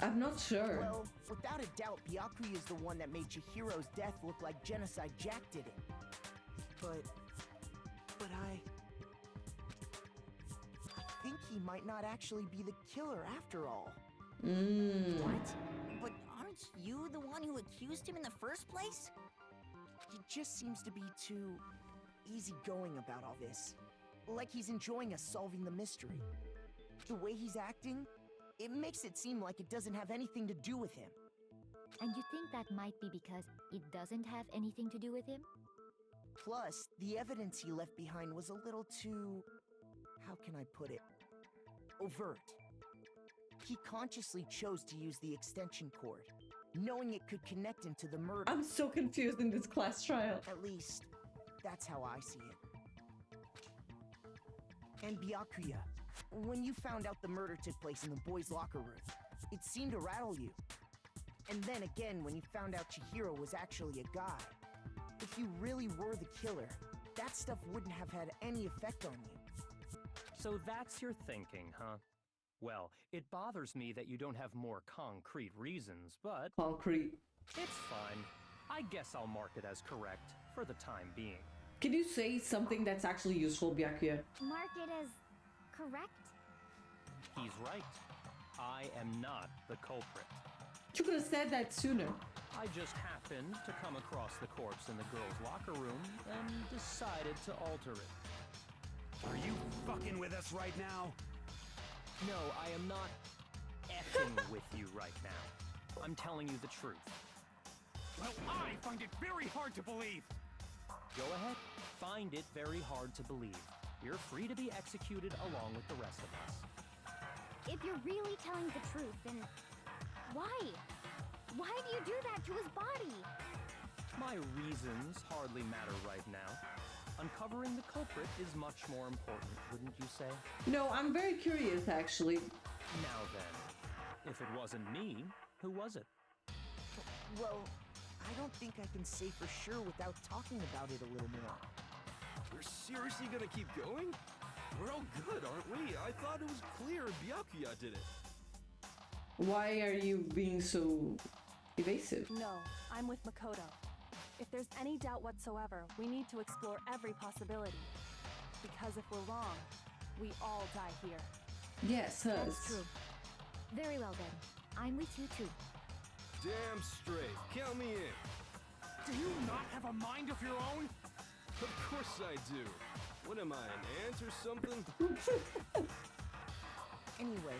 S1: I'm not sure.
S9: Well, without a doubt, Byakuya is the one that made Chihiro's death look like Genocide Jack did it. But I think he might not actually be the killer after all.
S5: What? But aren't you the one who accused him in the first place?
S9: He just seems to be too easygoing about all this. Like he's enjoying us solving the mystery. The way he's acting, it makes it seem like it doesn't have anything to do with him.
S14: And you think that might be because it doesn't have anything to do with him?
S9: Plus, the evidence he left behind was a little too... how can I put it? Overt. He consciously chose to use the extension cord, knowing it could connect him to the murder.
S1: I'm so confused in this class trial.
S9: At least, that's how I see it. And Byakuya, when you found out the murder took place in the boys' locker room, it seemed to rattle you. And then again, when you found out Chihiro was actually a guy. If you really were the killer, that stuff wouldn't have had any effect on you.
S11: So that's your thinking, huh? Well, it bothers me that you don't have more concrete reasons, but...
S1: Concrete.
S11: It's fine. I guess I'll mark it as correct for the time being.
S1: Can you say something that's actually useful, Byakuya?
S3: Mark it as correct?
S11: He's right. I am not the culprit.
S1: You could have said that sooner.
S11: I just happened to come across the corpse in the girls' locker room and decided to alter it.
S12: Are you fucking with us right now?
S11: No, I am not effing with you right now. I'm telling you the truth.
S7: Well, I find it very hard to believe.
S11: Go ahead. Find it very hard to believe. You're free to be executed along with the rest of us.
S3: If you're really telling the truth, then why? Why do you do that to his body?
S11: My reasons hardly matter right now. Uncovering the culprit is much more important, wouldn't you say?
S1: No, I'm very curious, actually.
S11: Now then, if it wasn't me, who was it?
S9: Well, I don't think I can say for sure without talking about it a little more.
S2: We're seriously gonna keep going? We're all good, aren't we? I thought it was clear Byakuya did it.
S1: Why are you being so evasive?
S10: No, I'm with Makoto. If there's any doubt whatsoever, we need to explore every possibility. Because if we're wrong, we all die here.
S1: Yes, us.
S14: That's true. Very well then. I'm with you too.
S2: Damn straight. Count me in.
S7: Do you not have a mind of your own?
S2: Of course I do. What am I, an ant or something?
S9: Anyway,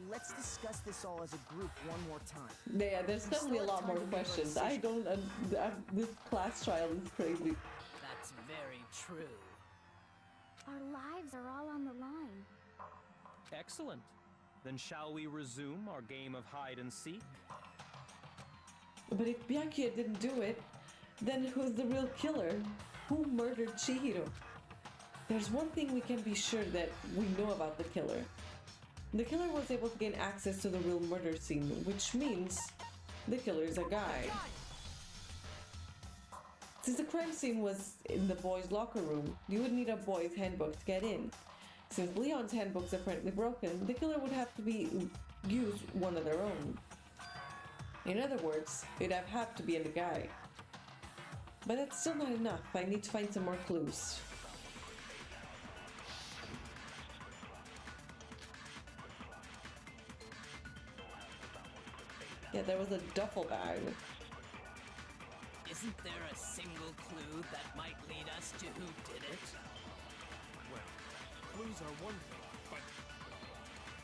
S9: let's discuss this all as a group one more time.
S1: Yeah, there's
S9: We
S1: definitely a
S9: still have
S1: lot more
S9: time to make our
S1: questions. I
S9: decision.
S1: don't... this class trial is crazy.
S6: That's very true.
S3: Our lives are all on the line.
S11: Excellent. Then shall we resume our game of hide and seek?
S1: But if Byakuya didn't do it, then who's the real killer? Who murdered Chihiro? There's one thing we can be sure that we know about the killer. The killer was able to gain access to the real murder scene, which means the killer is a guy. Since the crime scene was in the boys' locker room, you would need a boys' handbook to get in. Since Leon's handbook's apparently broken, the killer would have to use one of their own. In other words, it'd have to be in the guy. But that's still not enough. I need to find some more clues. Yeah, there was a duffel bag.
S6: Isn't there a single clue that might lead us to who did it?
S7: Well, clues are one thing, but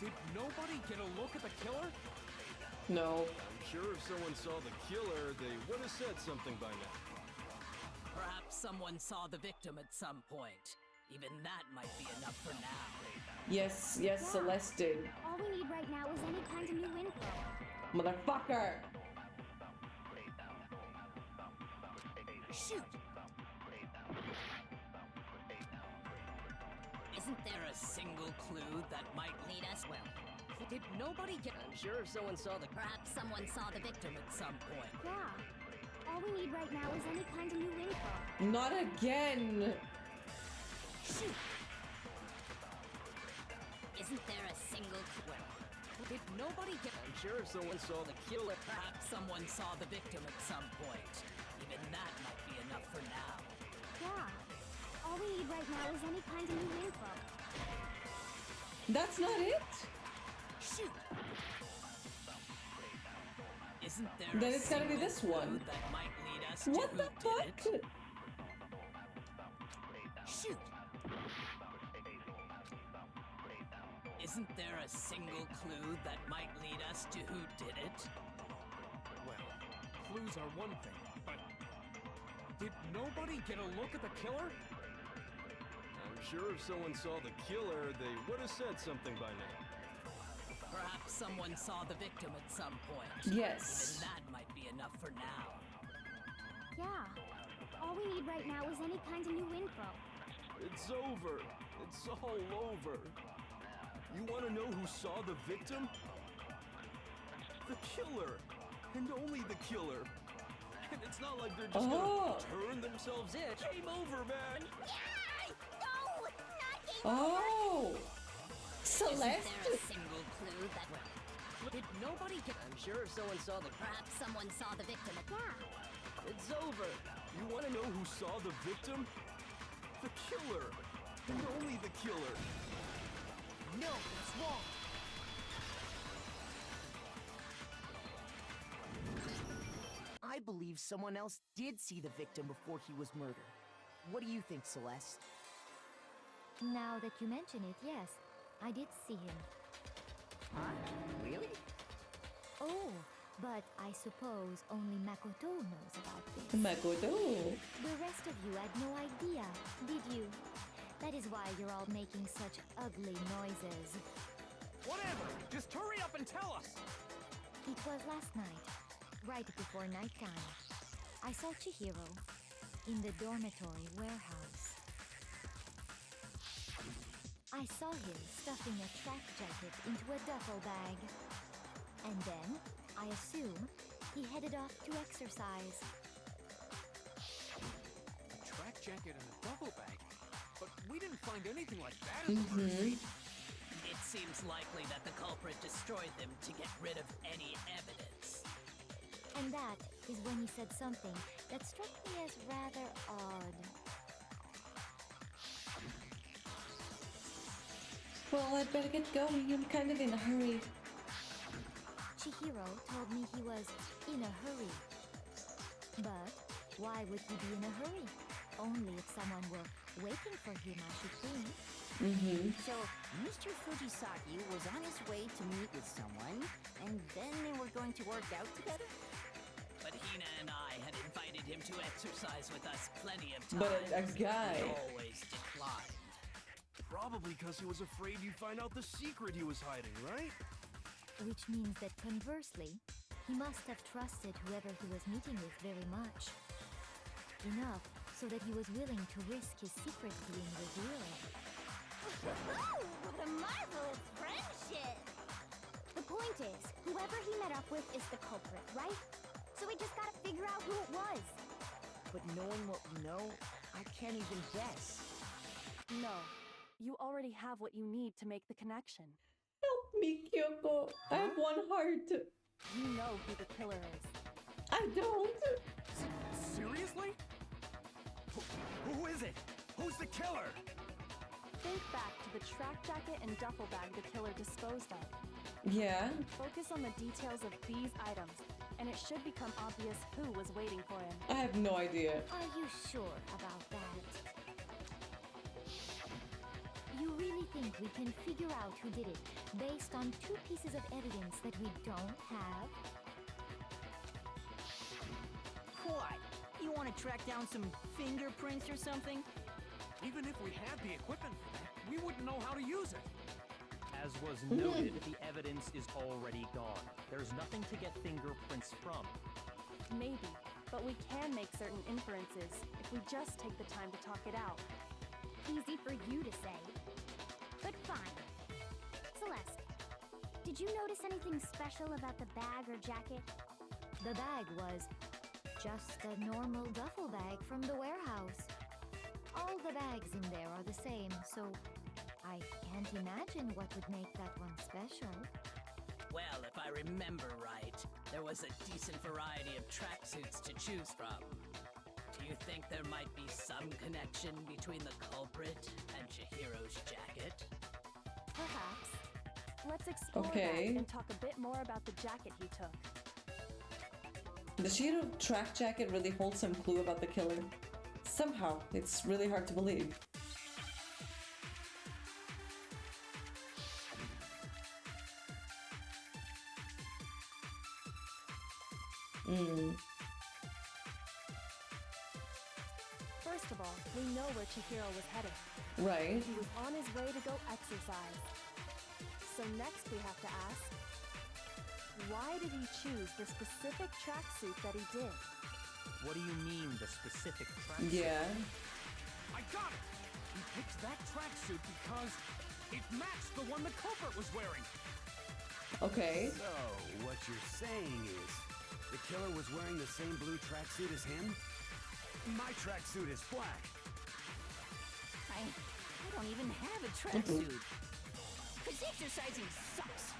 S7: did nobody get a look at the killer?
S1: No.
S2: I'm sure if someone saw the killer, they would have said something by now.
S6: Perhaps someone saw the victim at some point. Even that might be enough for now.
S1: Yes, yes,
S3: Yeah.
S1: Celeste did.
S3: All we need right now is any kind of new info.
S1: Motherfucker!
S5: Shoot!
S6: Isn't there a single clue that might lead us? Well,
S8: Did nobody get... I'm sure if someone saw the...
S6: perhaps someone saw the victim at some point.
S3: Yeah. All we need right now is any kind of new info.
S1: Not again!
S5: Shoot!
S6: Isn't there a single clue?
S8: Did nobody get... I'm sure if someone saw the killer...
S6: Perhaps someone saw the victim at some point. Even that might be enough for now.
S3: Yeah. All we need right now is any kind of new info.
S1: That's not it?
S5: Shoot!
S6: Isn't there
S1: Then
S6: a
S1: it's gotta be
S6: single
S1: this
S6: clue
S1: one.
S6: that might lead us
S1: What
S6: to
S1: the
S6: who
S1: fuck?
S6: did it?
S5: Shoot!
S6: Isn't there a single clue that might lead us to who did it?
S7: Well, clues are one thing, but did nobody get a look at the killer?
S2: I'm sure if someone saw the killer, they would have said something by now.
S6: Perhaps someone saw the victim at some point.
S1: Yes.
S6: Even that might be enough for now.
S3: Yeah. All we need right now is any kind of new info.
S2: It's over. It's all over. You want to know who saw the victim? The killer. And only the killer. And it's not like they're just gonna turn themselves in. Game over, man.
S3: No! Not game
S1: Oh!
S6: Isn't
S1: Celeste?
S6: there a single clue that...
S8: Did nobody get... I'm sure if someone saw the...
S6: Perhaps someone saw the victim at...
S3: Yeah.
S2: It's over. You want to know who saw the victim? The killer. And only the killer.
S5: No, that's wrong!
S9: I believe someone else did see the victim before he was murdered. What do you think, Celeste?
S14: Now that you mention it, yes, I did see him.
S5: Really?
S14: Oh, but I suppose only Makoto knows about this.
S1: Makoto.
S14: The rest of you had no idea, did you? That is why you're all making such ugly noises.
S7: Whatever! Just hurry up and tell us!
S14: It was last night, right before nighttime. I saw Chihiro in the dormitory warehouse. I saw him stuffing a track jacket into a duffel bag. And then, I assume, he headed off to exercise.
S7: A track jacket and a duffel bag? But we didn't find anything like that in the murder scene.
S6: It seems likely that the culprit destroyed them to get rid of any evidence.
S14: And that is when he said something that struck me as rather odd.
S1: Well, I'd better get going. I'm kind of in a hurry.
S14: Chihiro told me he was in a hurry. But why would he be in a hurry? Only if someone were waiting for him, I should think.
S5: So, Mr. Fujisaki was on his way to meet with someone, and then they were going to work out together?
S6: But Hina and I had invited him to exercise with us plenty of times.
S1: But a guy.
S6: He always declined.
S2: Probably because he was afraid you'd find out the secret he was hiding, right?
S14: Which means that conversely, he must have trusted whoever he was meeting with very much. Enough so that he was willing to risk his secret being revealed.
S3: Oh, what a marvelous friendship! The point is, whoever he met up with is the culprit, right? So we just gotta figure out who it was.
S9: But knowing what we know, I can't even guess.
S10: No, you already have what you need to make the connection.
S1: Help me, Kyoko. I have one heart.
S10: You know who the killer is.
S1: I don't.
S7: Seriously?
S12: Who is it? Who's the killer?
S10: Think back to the track jacket and duffel bag the killer disposed of.
S1: Yeah.
S10: Focus on the details of these items, and it should become obvious who was waiting for him.
S1: I have no idea.
S14: Are you sure about that? You really think we can figure out who did it based on two pieces of evidence that we don't have?
S8: What? You want to track down some fingerprints or something?
S7: Even if we had the equipment for that, we wouldn't know how to use it.
S11: As was noted, the evidence is already gone. There's nothing to get fingerprints from.
S10: Maybe, but we can make certain inferences if we just take the time to talk it out.
S3: Easy for you to say. But fine. Celeste, did you notice anything special about the bag or jacket?
S14: The bag was just a normal duffel bag from the warehouse. All the bags in there are the same, so I can't imagine what would make that one special.
S6: Well, if I remember right, there was a decent variety of tracksuits to choose from. Do you think there might be some connection between the culprit and Chihiro's jacket?
S10: Perhaps. Let's explore
S1: Okay.
S10: that and talk a bit more about the jacket he took.
S1: The Shiro track jacket really holds some clue about the killer. Somehow, it's really hard to believe.
S10: First of all, we know where Chihiro was headed.
S1: Right.
S10: He was on his way to go exercise. So next we have to ask, why did he choose the specific tracksuit that he did?
S11: What do you mean, the specific tracksuit?
S1: Yeah.
S7: I got it! He picked that tracksuit because it matched the one the culprit was wearing.
S1: Okay.
S12: So, what you're saying is, the killer was wearing the same blue tracksuit as him? My tracksuit is black.
S8: I don't even have a tracksuit. Because exercising sucks.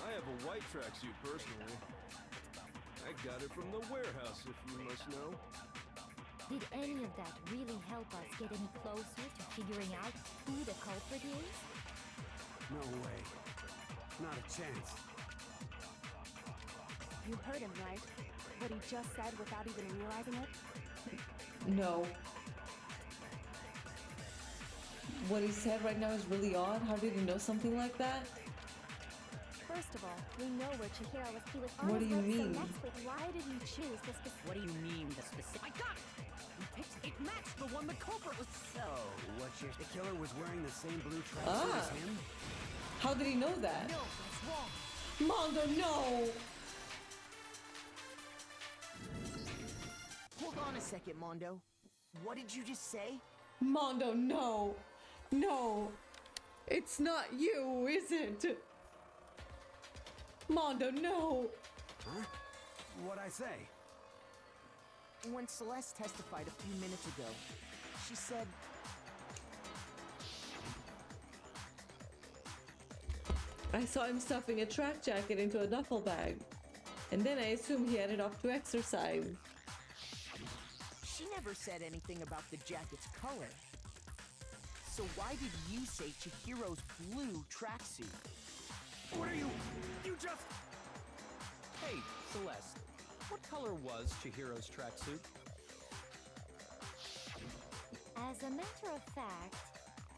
S2: I have a white tracksuit personally. I got it from the warehouse, if you must know.
S14: Did any of that really help us get any closer to figuring out who the culprit is?
S12: No way. Not a chance.
S10: You heard him, right? What he just said without even realizing it?
S1: No. What he said right now is really odd. How did he know something like that?
S10: First of all, we know where Chihiro was. He was on
S1: What do
S10: his
S1: you
S10: way,
S1: mean?
S10: So next week, why did he choose the specific?
S8: What do you mean, the specific?
S7: I got it! He picked it matched the one the culprit was.
S12: So, the killer was wearing the same blue tracksuit as him?
S1: How did he know that?
S7: No, that's wrong.
S1: Mondo, no!
S9: Hold on a second, Mondo. What did you just say?
S1: Mondo, no! No! It's not you, is it? Mondo, no!
S12: Huh? What'd I say?
S9: When Celeste testified a few minutes ago, she said...
S1: I saw him stuffing a track jacket into a duffel bag. And then I assumed he headed off to exercise.
S9: She never said anything about the jacket's color. So why did you say Chihiro's blue tracksuit?
S12: What are you... You just...
S11: Hey, Celeste. What color was Chihiro's tracksuit?
S14: As a matter of fact,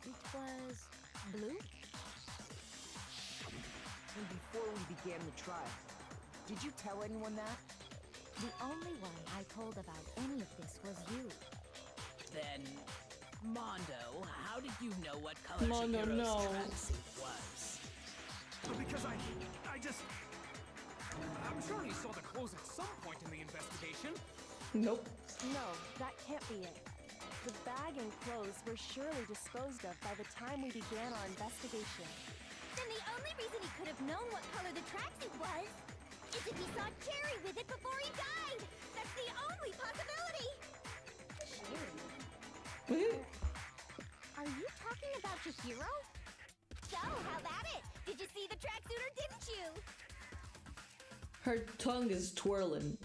S14: it was blue.
S9: And before we began the trial, did you tell anyone that?
S14: The only one I told about any of this was you.
S6: Then, Mondo, how did you know what color
S1: Mondo,
S6: Chihiro's
S1: no.
S6: tracksuit was?
S7: Because I just... I'm sure he saw the clothes at some point in the investigation.
S1: Nope.
S10: No, that can't be it. The bag and clothes were surely disposed of by the time we began our investigation.
S3: Then the only reason he could have known what color the tracksuit was is if he saw Cherry with it before he died! That's the only possibility! Cherry? Are you talking about Chihiro? So, how about it? Did you see the tracksuit or didn't you?
S1: Her tongue is twirling.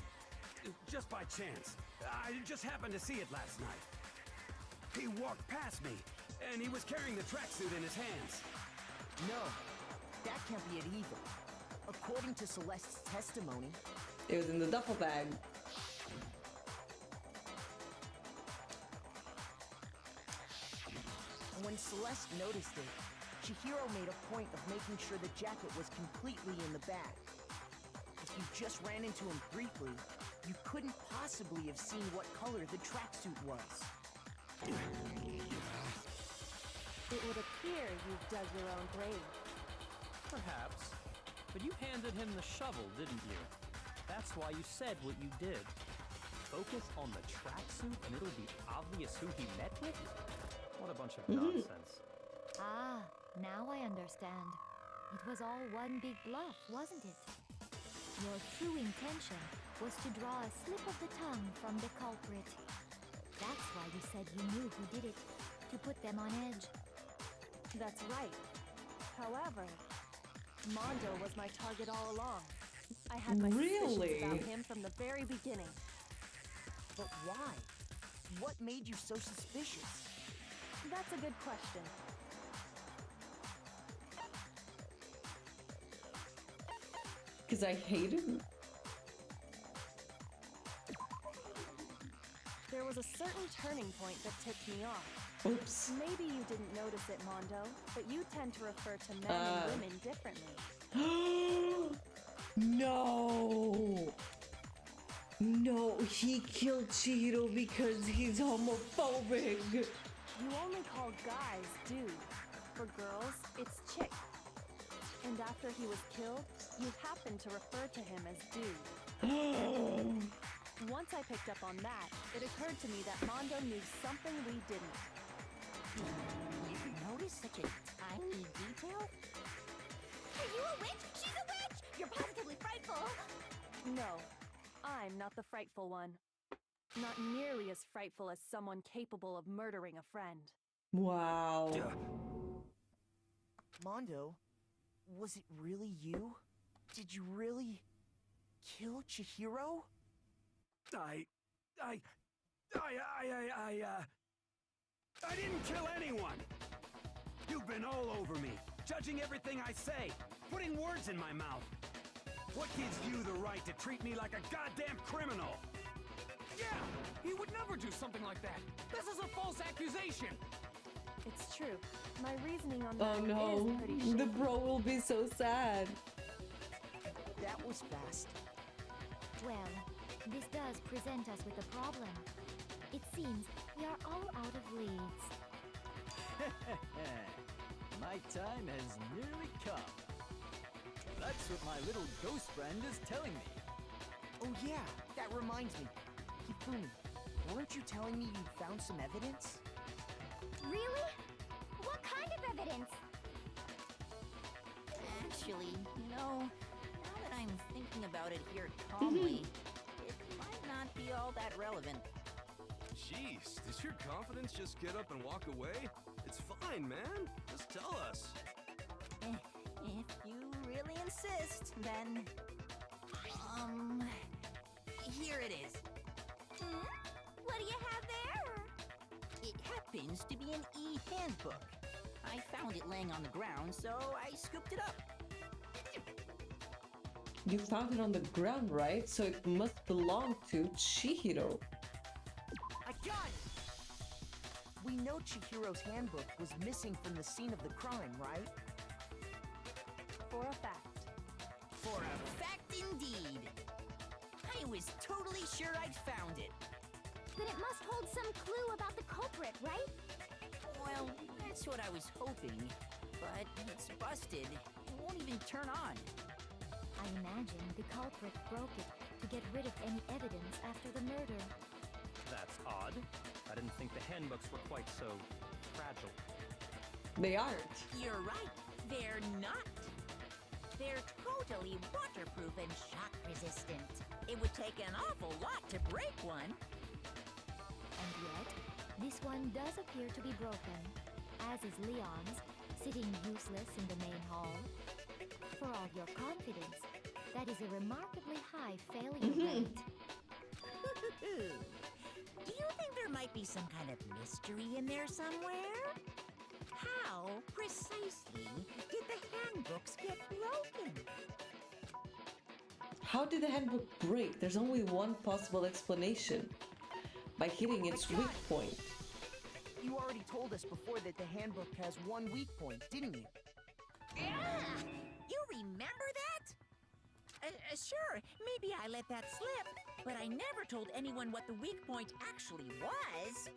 S12: Just by chance. I just happened to see it last night. He walked past me, and he was carrying the tracksuit in his hands.
S9: No, that can't be it either. According to Celeste's testimony,
S1: it was in the duffel bag.
S9: When Celeste noticed it, Chihiro made a point of making sure the jacket was completely in the bag. If you just ran into him briefly, you couldn't possibly have seen what color the tracksuit was.
S10: It would appear you've dug your own grave.
S11: Perhaps. But you handed him the shovel, didn't you? That's why you said what you did. Focus on the tracksuit and it'll be obvious who he met with? What a bunch of nonsense.
S14: Ah, now I understand. It was all one big bluff, wasn't it? Your true intention was to draw a slip of the tongue from the culprit. That's why you said you knew who did it, to put them on edge.
S10: That's right. However, Mondo was my target all along. I had my suspicions about him from the very beginning.
S9: But why? What made you so suspicious?
S10: That's a good question.
S1: Because I hate him?
S10: There was a certain turning point that tipped me off.
S1: Oops.
S10: Maybe you didn't notice it, Mondo, but you tend to refer to men and women differently.
S1: No! No, he killed Chihiro because he's homophobic.
S10: You only call guys dude. For girls, it's chick. And after he was killed, you happened to refer to him as dude. Once I picked up on that, it occurred to me that Mondo knew something we didn't.
S5: You notice such a tiny detail?
S3: Are you a witch? She's a witch! You're positively frightful!
S10: No, I'm not the frightful one. Not nearly as frightful as someone capable of murdering a friend.
S1: Wow.
S9: Mondo, was it really you? Did you really kill Chihiro?
S12: I didn't kill anyone! You've been all over me, judging everything I say, putting words in my mouth. What gives you the right to treat me like a goddamn criminal?
S7: Yeah! He would never do something like that! This is a false accusation!
S10: It's true. My reasoning on that
S1: Oh no,
S10: is pretty shaky.
S1: the bro will be so sad.
S9: That was fast.
S14: Well, this does present us with a problem. It seems we are all out of leads.
S15: My time has nearly come. That's what my little ghost friend is telling me.
S9: Oh yeah, that reminds me. Hifumi, weren't you telling me you found some evidence?
S3: Really? What kind of evidence?
S5: Actually, now that I'm thinking about it here calmly, it might not be all that relevant.
S2: Jeez, does your confidence just get up and walk away? It's fine, man. Just tell us.
S5: If you really insist, then... here it is.
S3: What do you have there?
S5: It happens to be an e-handbook. I found it laying on the ground, so I scooped it up.
S1: You found it on the ground, right? So it must belong to Chihiro.
S9: I got it! We know Chihiro's handbook was missing from the scene of the crime, right?
S10: For a fact.
S5: For a fact indeed. I was totally sure I'd found it.
S3: Then it must hold some clue about the culprit, right?
S5: Well, that's what I was hoping. But it's busted. It won't even turn on.
S14: I imagine the culprit broke it to get rid of any evidence after the murder.
S11: That's odd. I didn't think the handbooks were quite so fragile.
S1: They aren't.
S5: You're right. They're not. They're totally waterproof and shock resistant. It would take an awful lot to break one.
S14: And yet, this one does appear to be broken, as is Leon's, sitting useless in the main hall. For all your confidence, that is a remarkably high failure rate.
S5: Do you think there might be some kind of mystery in there somewhere? How precisely did the handbooks get broken?
S1: How did the handbook break? There's only one possible explanation. By hitting its weak point.
S9: You already told us before that the handbook has one weak point, didn't you?
S5: Yeah! You remember that? Sure, maybe I let that slip, but I never told anyone what the weak point actually was.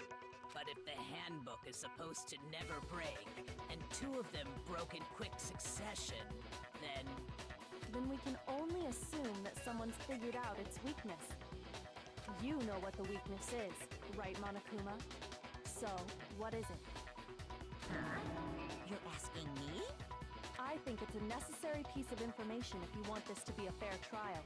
S6: But if the handbook is supposed to never break, and two of them broke in quick succession, then
S10: we can only assume that someone's figured out its weakness. You know what the weakness is, right, Monokuma? So, what is it?
S5: Huh? You're asking me?
S10: I think it's a necessary piece of information if you want this to be a fair trial.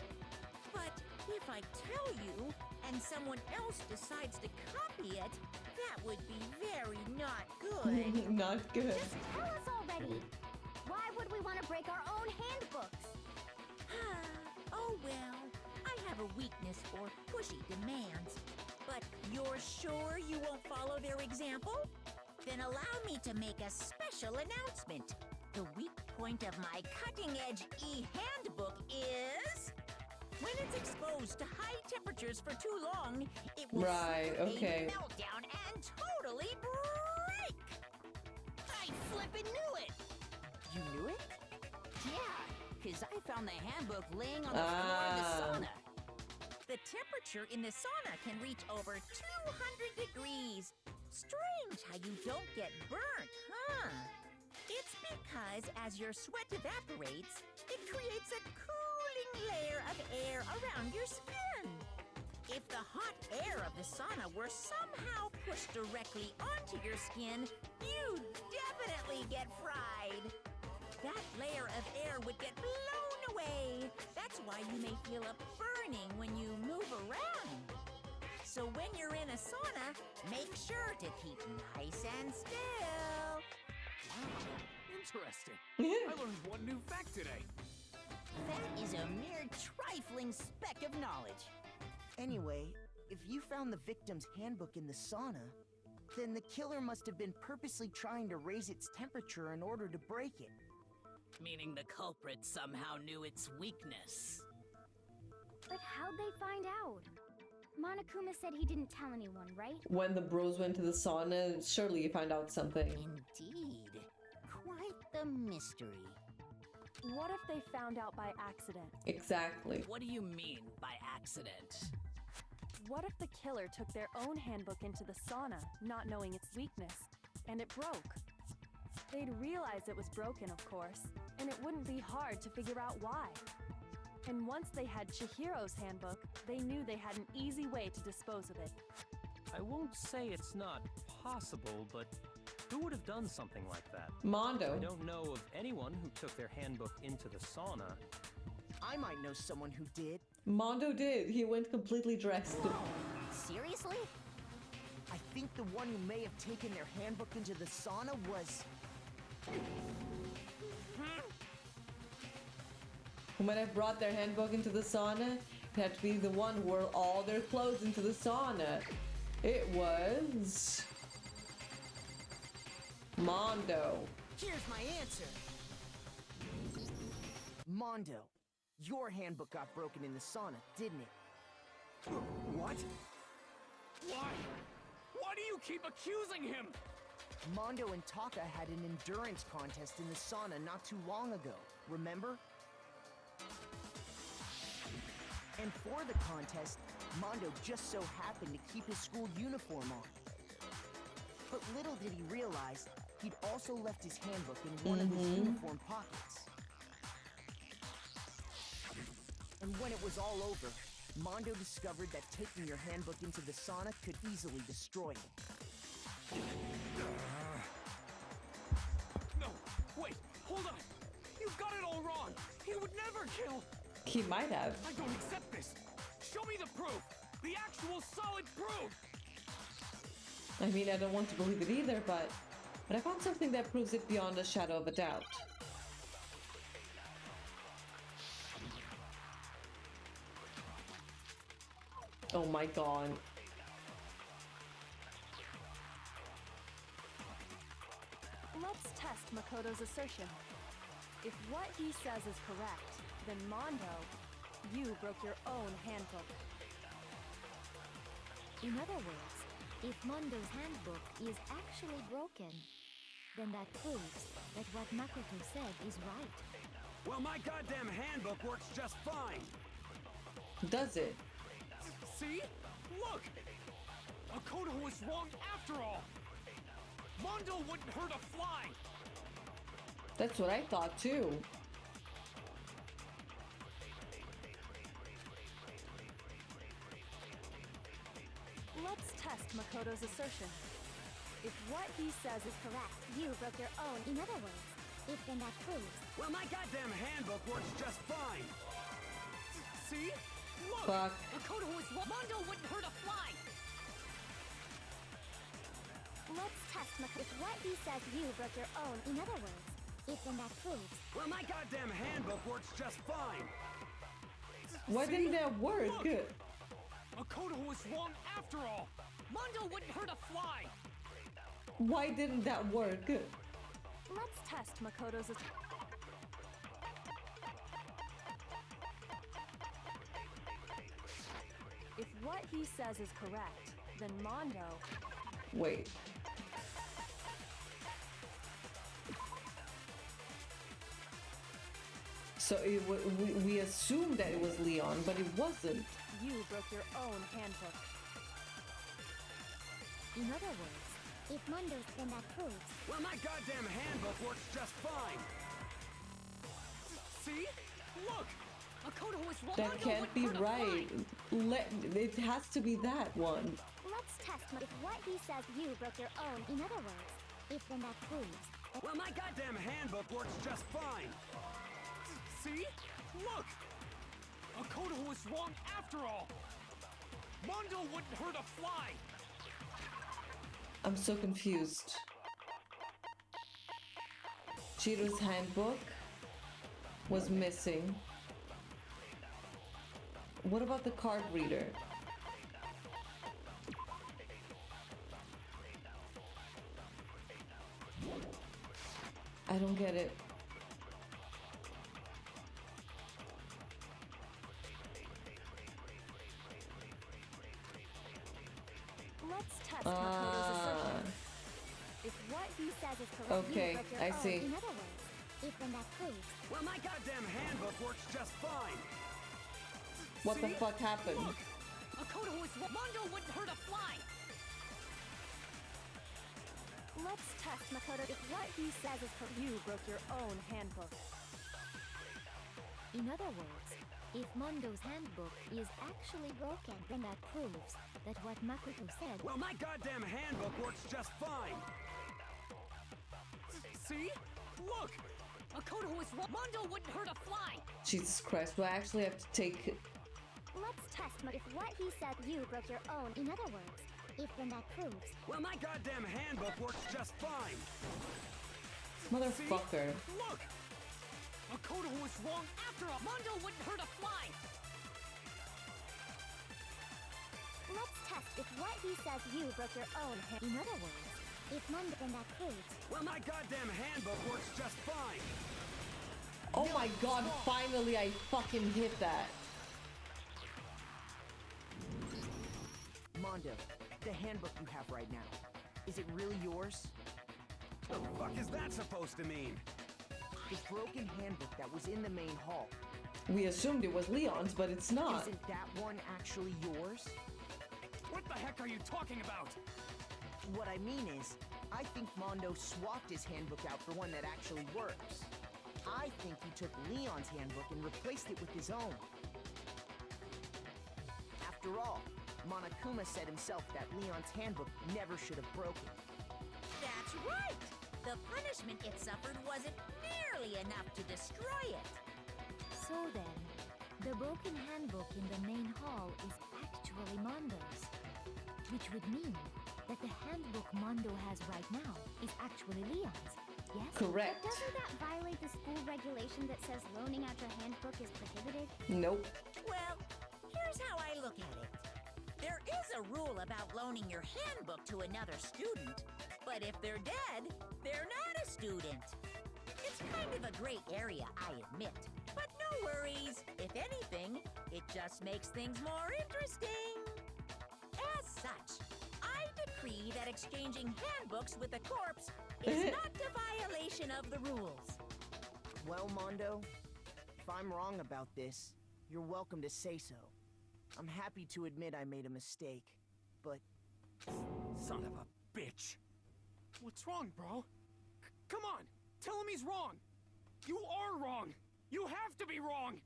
S5: But if I tell you, and someone else decides to copy it, that would be very not good.
S1: Not good.
S3: Just tell us already. Why would we want to break our own handbooks?
S5: Oh well, I have a weakness for pushy demands. But you're sure you won't follow their example? Then allow me to make a special announcement. The weak point of my cutting-edge e-handbook is... when it's exposed to high temperatures for too long, it will suffer a meltdown and totally break!
S6: I flippin' knew it!
S8: You knew it? Yeah, because I found the handbook laying on the floor of the sauna.
S5: The temperature in the sauna can reach over 200 degrees. Strange how you don't get burnt, huh? It's because as your sweat evaporates, it creates a cooling layer of air around your skin. If the hot air of the sauna were somehow pushed directly onto your skin, you'd definitely get fried. That layer of air would get blown away. That's why you may feel a burning when you move around. So when you're in a sauna, make sure to keep nice and still.
S7: Wow, interesting. I learned one new fact today.
S8: That is a mere trifling speck of knowledge.
S9: Anyway, if you found the victim's handbook in the sauna, then the killer must have been purposely trying to raise its temperature in order to break it.
S6: Meaning the culprit somehow knew its weakness.
S3: But how'd they find out? Monokuma said he didn't tell anyone, right?
S1: When the bros went to the sauna, surely you found out something.
S8: Indeed. Quite the mystery.
S10: What if they found out by accident?
S1: Exactly.
S6: What do you mean by accident?
S10: What if the killer took their own handbook into the sauna, not knowing its weakness, and it broke? They'd realize it was broken, of course, and it wouldn't be hard to figure out why. And once they had Chihiro's handbook, they knew they had an easy way to dispose of it.
S11: I won't say it's not possible, but who would have done something like that?
S1: Mondo.
S11: I don't know of anyone who took their handbook into the sauna.
S9: I might know someone who did.
S1: Mondo did. He went completely dressed.
S8: Seriously?
S9: I think the one who may have taken their handbook into the sauna was...
S1: Who might have brought their handbook into the sauna? It had to be the one who wore all their clothes into the sauna. It was... Mondo.
S9: Here's my answer. Mondo, your handbook got broken in the sauna, didn't it?
S7: What? Why? Why do you keep accusing him?
S9: Mondo and Taka had an endurance contest in the sauna not too long ago, remember? And for the contest, Mondo just so happened to keep his school uniform on. But little did he realize, he'd also left his handbook in one of his uniform pockets. And when it was all over, Mondo discovered that taking your handbook into the sauna could easily destroy it.
S7: No, wait, hold on. You got it all wrong. He would never kill.
S1: He might have.
S7: I don't accept this. Show me the proof. The actual solid proof.
S1: I mean, I don't want to believe it either, but I found something that proves it beyond a shadow of a doubt. Oh my god.
S10: test Makoto's assertion. If what he says is correct, then Mondo, you broke your own handbook.
S14: In other words, if Mondo's handbook is actually broken, then that proves that what Makoto said is right.
S12: Well, my goddamn handbook works just fine.
S1: Does it?
S7: See? Look! Makoto was wrong after all! Mondo wouldn't hurt a fly!
S1: That's what I thought too.
S10: Let's test Makoto's assertion. If what he says is correct,
S3: You broke your own. In other words, if then that proves.
S12: Well, my goddamn handbook works just fine.
S7: See? Look!
S1: Fuck.
S6: Makoto was wrong. Mondo wouldn't hurt a fly!
S3: Let's test If what he says you broke your own. In other words, if then that proves.
S12: Well, my goddamn handbook works just fine.
S1: Why didn't that work?
S7: Look! Makoto was wrong after all! Mondo wouldn't hurt a fly!
S1: Why didn't that work?
S10: let's test Makoto's If what he says is correct, then Mondo...
S1: Wait. So we assumed that it was Leon, but it wasn't.
S10: You broke your own handbook.
S3: In other words, if Mondo's, then that proves.
S12: Well, my goddamn handbook works just fine.
S7: See? Look! Makoto was wrong.
S1: That can't be right. It has to be that one.
S3: Let's test if what he says you broke your own. In other words, if then that proves.
S12: Well, my goddamn handbook works just fine.
S7: See? Look! Makoto was wrong after all! Mondo wouldn't hurt a fly!
S1: I'm so confused. Chihiro's handbook was missing. What about the card reader? I don't get it.
S10: Let's test Makoto's assertion. If what he says is correct,
S1: okay,
S3: you broke your
S1: I
S3: own.
S1: see.
S3: In other words, if then that proves.
S12: Well, my goddamn handbook works just fine.
S1: What the fuck happened?
S6: Look! Makoto was wrong. Mondo wouldn't hurt a fly!
S10: Let's test Makoto. If what he says is correct, you broke your own handbook.
S14: In other words, if Mondo's handbook is actually broken, then that proves that what Makoto said...
S12: Well, my goddamn handbook works just fine.
S7: See? Look!
S6: Makoto was wrong. Mondo wouldn't hurt a fly!
S1: Jesus Christ, do I actually have to take...
S3: Let's test if what he said you broke your own. In other words, if then that proves.
S12: Well, my goddamn handbook works just fine.
S1: Motherfucker.
S7: See? Look! Makoto was wrong after all!
S6: Mondo wouldn't hurt a fly!
S3: Let's test if what he says you broke your own.
S14: In other words,
S3: if Mondo, then that proves.
S12: Well, my goddamn handbook works just fine.
S1: Oh my god, finally I fucking hit that.
S9: Mondo, the handbook you have right now, is it really yours?
S12: The fuck is that supposed to mean?
S9: The broken handbook that was in the main hall.
S1: We assumed it was Leon's, but it's not.
S9: Isn't that one actually yours?
S7: What the heck are you talking about?
S9: What I mean is, I think Mondo swapped his handbook out for one that actually works. I think he took Leon's handbook and replaced it with his own. After all, Monokuma said himself that Leon's handbook never should have broken.
S5: That's right! The punishment it suffered wasn't nearly enough to destroy it.
S14: so then, the broken handbook in the main hall is actually Mondo's. Which would mean that the handbook Mondo has right now is actually Leon's, yes?
S1: Correct.
S3: But doesn't that violate the school regulation that says loaning out your handbook is prohibited?
S1: Nope.
S5: Well, here's how I look at it. There is a rule about loaning your handbook to another student, but if they're dead, they're not a student. It's kind of a gray area, I admit. But no worries. If anything, it just makes things more interesting. As such, I decree that exchanging handbooks with a corpse is not a violation of the rules.
S9: Well, Mondo, if I'm wrong about this, you're welcome to say so. I'm happy to admit I made a mistake, but...
S7: Son of a bitch! What's wrong, bro? Come on! Tell him he's wrong! You are wrong! You have to be wrong!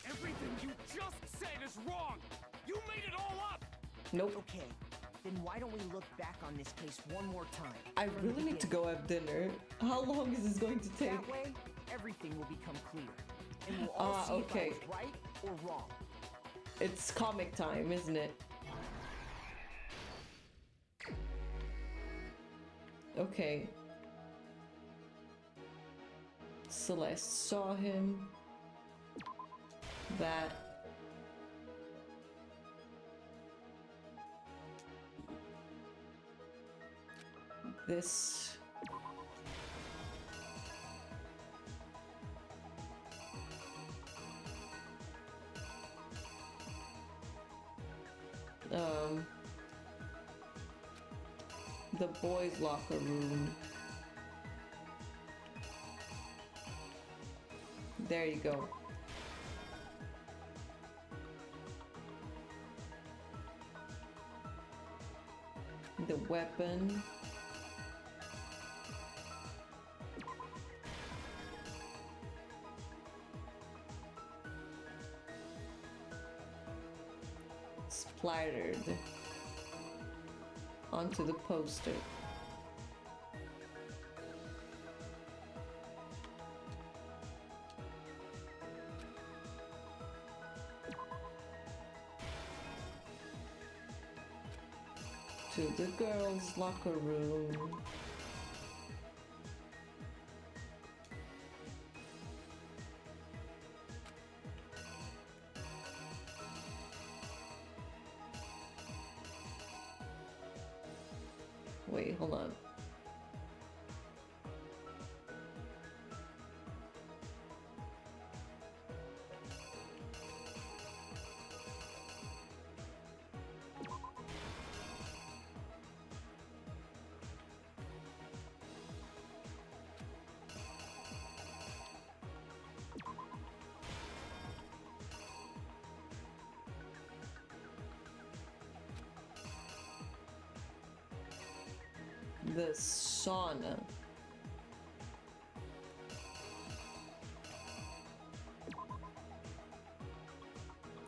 S7: Everything you just said is wrong! You made it all up!
S1: Nope.
S9: Okay, then why don't we look back on this case one more time?
S1: I really need to go have dinner. How long is this going to take?
S9: That way, everything will become clear. And we'll all see if I was right or wrong.
S1: It's comic time, isn't it? Okay. Celeste saw him. That. This. The boys' locker room. There you go. The weapon. Splattered onto the poster. To the girls' locker room. Wait, hold on. The sauna.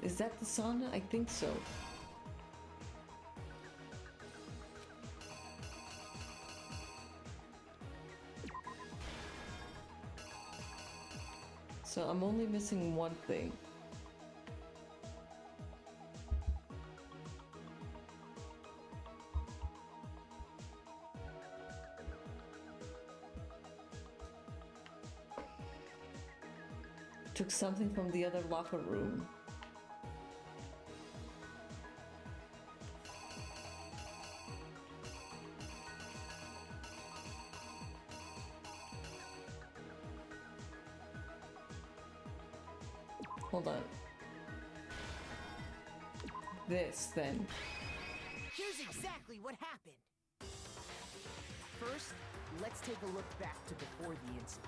S1: Is that the sauna? I think so. So I'm only missing one thing. Took something from the other locker room. Hold on. This, then.
S9: Here's exactly what happened. First, let's take a look back to before the incident.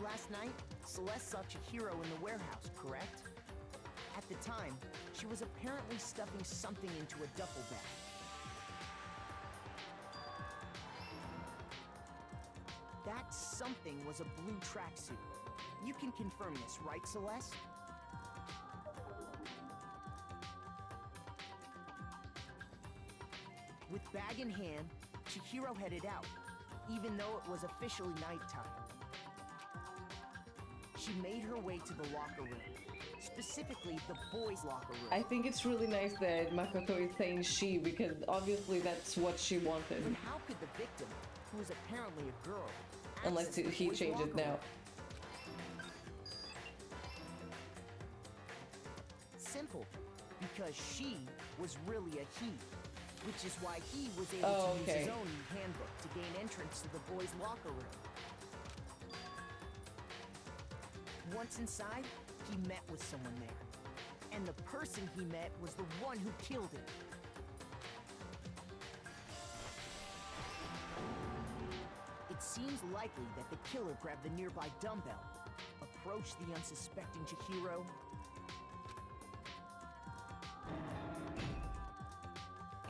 S9: Last night, Celeste saw Chihiro in the warehouse, correct? At the time, she was apparently stuffing something into a duffel bag. That something was a blue tracksuit. You can confirm this, right, Celeste? With bag in hand, Chihiro headed out, even though it was officially nighttime. She made her way to the locker room, specifically the boys' locker room.
S1: I think it's really nice that Makoto is saying she, because obviously that's what she wanted.
S9: But how could the victim, who is apparently a girl,
S1: unless he changes now?
S9: Simple, because she was really a he. which is why he was able to use his own handbook to gain entrance to the boys' locker room. Once inside, he met with someone there. And the person he met was the one who killed him. It seems likely that the killer grabbed the nearby dumbbell, approached the unsuspecting Chihiro,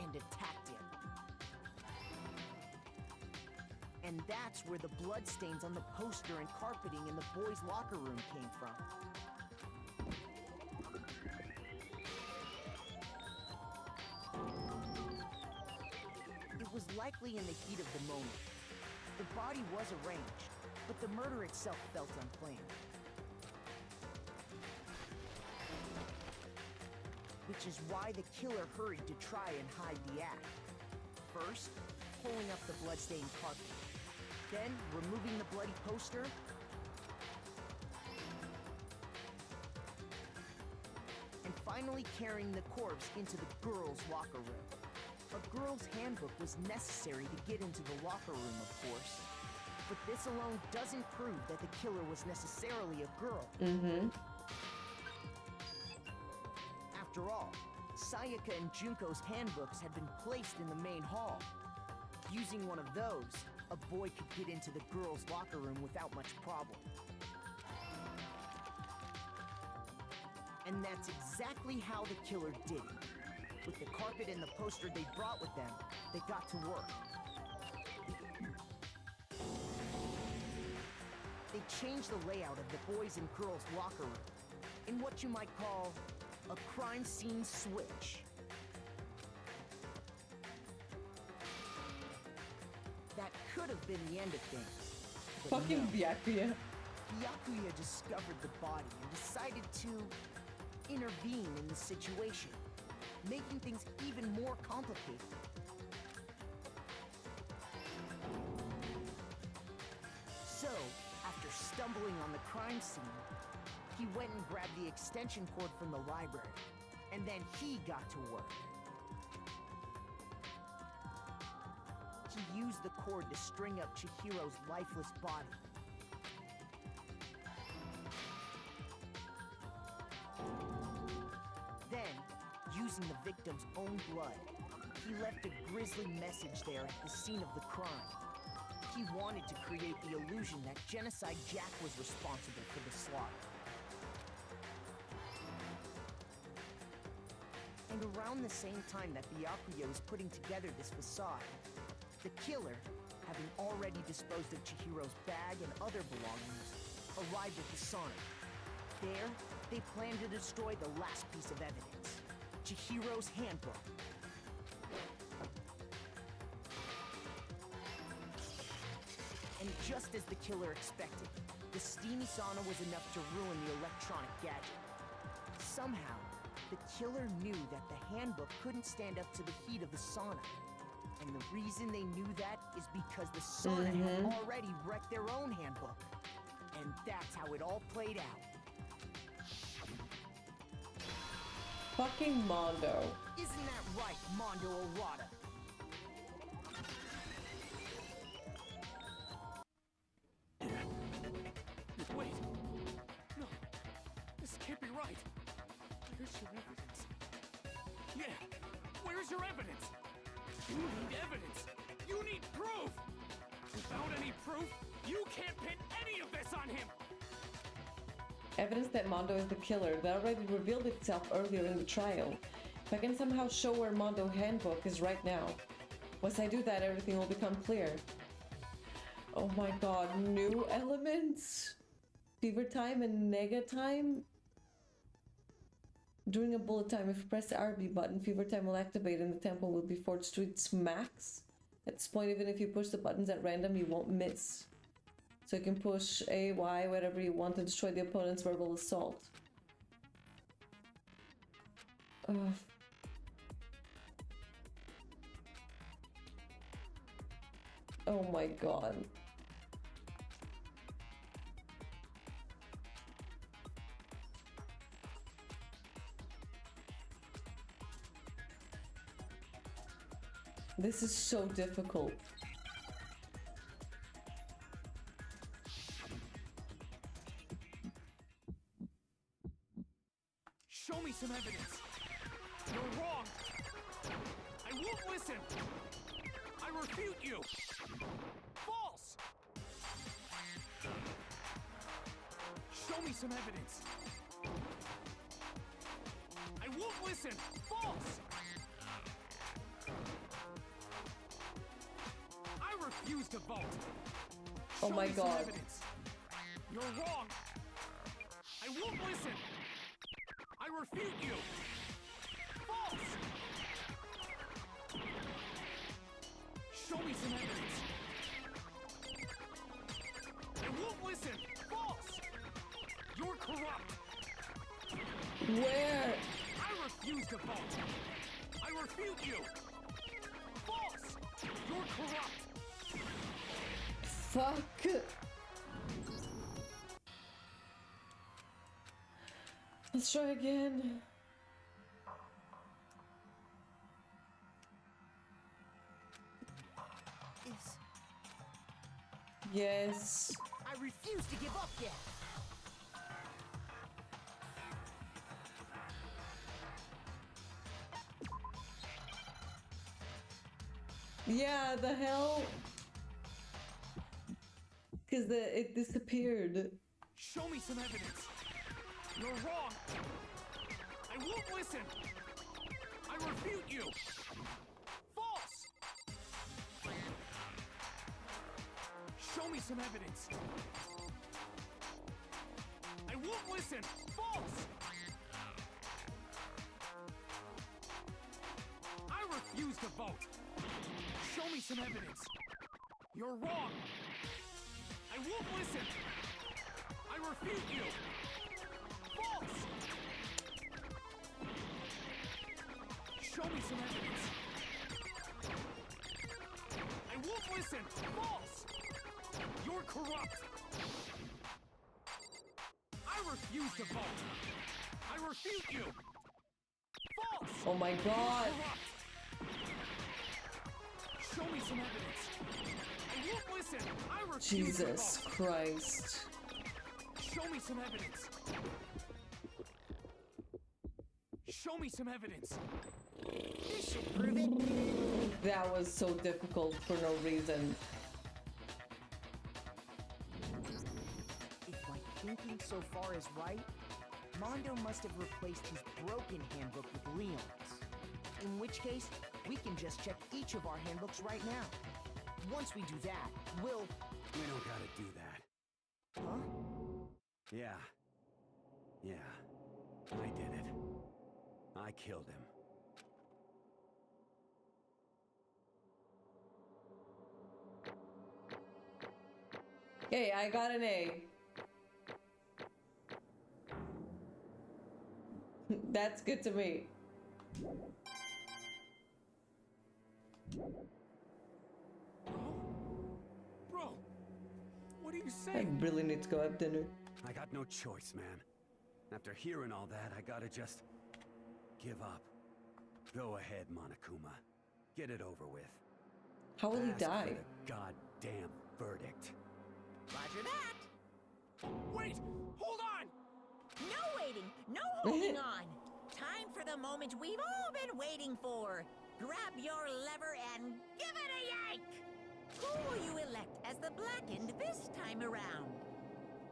S9: and attacked him. And that's where the bloodstains on the poster and carpeting in the boys' locker room came from. It was likely in the heat of the moment. The body was arranged, but the murder itself felt unplanned. Which is why the killer hurried to try and hide the act. First, pulling up the bloodstained carpet. Then, removing the bloody poster. And finally carrying the corpse into the girls' locker room. A girl's handbook was necessary to get into the locker room, of course. But this alone doesn't prove that the killer was necessarily a girl. After all, Sayaka and Junko's handbooks had been placed in the main hall. Using one of those, a boy could get into the girls' locker room without much problem. And that's exactly how the killer did it. With the carpet and the poster they brought with them, they got to work. They changed the layout of the boys' and girls' locker room in what you might call a crime scene switch. That could have been the end of things. But
S1: Fucking
S9: no.
S1: Byakuya.
S9: Byakuya discovered the body and decided to intervene in the situation, making things even more complicated. So, after stumbling on the crime scene, he went and grabbed the extension cord from the library, and then he got to work. He used the cord to string up Chihiro's lifeless body. Then, using the victim's own blood, he left a grisly message there at the scene of the crime. He wanted to create the illusion that Genocide Jack was responsible for the slaughter. And around the same time that Byakuya was putting together this facade, the killer, having already disposed of Chihiro's bag and other belongings, arrived at the sauna. There, they planned to destroy the last piece of evidence, Chihiro's handbook. And just as the killer expected, the steamy sauna was enough to ruin the electronic gadget. Somehow, the killer knew that the handbook couldn't stand up to the heat of the sauna. And the reason they knew that is because the sauna had already wrecked their own handbook. And that's how it all played out.
S1: Fucking Mondo.
S9: Isn't that right, Mondo Orada?
S7: Wait! No! This can't be right! Where's your evidence? Yeah! Where's your evidence? You need evidence! You need proof! Without any proof, you can't pin any of this on him!
S1: Evidence that Mondo is the killer that already revealed itself earlier in the trial. If I can somehow show where Mondo handbook is right now. Once I do that, everything will become clear. Oh my god, new elements? Fever time and nega time? During a bullet time, if you press the RB button, fever time will activate and the tempo will be forged to its max. At this point, even if you push the buttons at random, you won't miss. So you can push A, Y, whatever you want to destroy the opponent's verbal assault. Oh my god. This is so difficult.
S7: Show me some evidence. You're wrong. I won't listen. I refute you. False. Show me some evidence. I won't listen. False. I refuse to vote.
S1: Oh my
S7: Show me some
S1: God.
S7: evidence. You're wrong. I won't listen. I refute you. False. Show me some evidence. I won't listen. False. You're corrupt.
S1: Where?
S7: I refuse to vote. I refute you. False. You're corrupt.
S1: Fuck. Let's try again. Yes.
S9: I refuse to give up yet.
S1: Yeah, the hell? Because it disappeared.
S7: Show me some evidence. You're wrong. I won't listen. I refute you. False. Show me some evidence. I won't listen. False. I refuse to vote. Show me some evidence. You're wrong. I won't listen. I refute you. False. Show me some evidence. I won't listen. False. You're corrupt. I refuse to vote. I refute you. False.
S1: Oh my God.
S7: You're corrupt. Show me some evidence. I won't listen. I refuse
S1: Jesus
S7: to vote.
S1: Christ.
S7: Show me some evidence. Show me some evidence.
S9: This should prove it.
S1: That was so difficult for no reason.
S9: If my thinking so far is right, Mondo must have replaced his broken handbook with Leon's. In which case, we can just check each of our handbooks right now. Once we do that, we'll...
S12: We don't gotta do that.
S9: Huh?
S12: Yeah. I did it. I killed him.
S1: Hey, I got an A. That's good to me.
S7: Bro, what are you
S1: I
S7: saying?
S1: really need to go have dinner.
S12: I got no choice, man. After hearing all that, I gotta just... give up. Go ahead, Monokuma. Get it over with.
S1: How will he
S12: Ask
S1: die?
S12: for the goddamn verdict.
S5: Roger that.
S7: Wait! Hold on!
S5: No waiting, no holding on. Time for the moment we've all been waiting for. Grab your lever and give it a yank! Who will you elect as the Blackened this time around?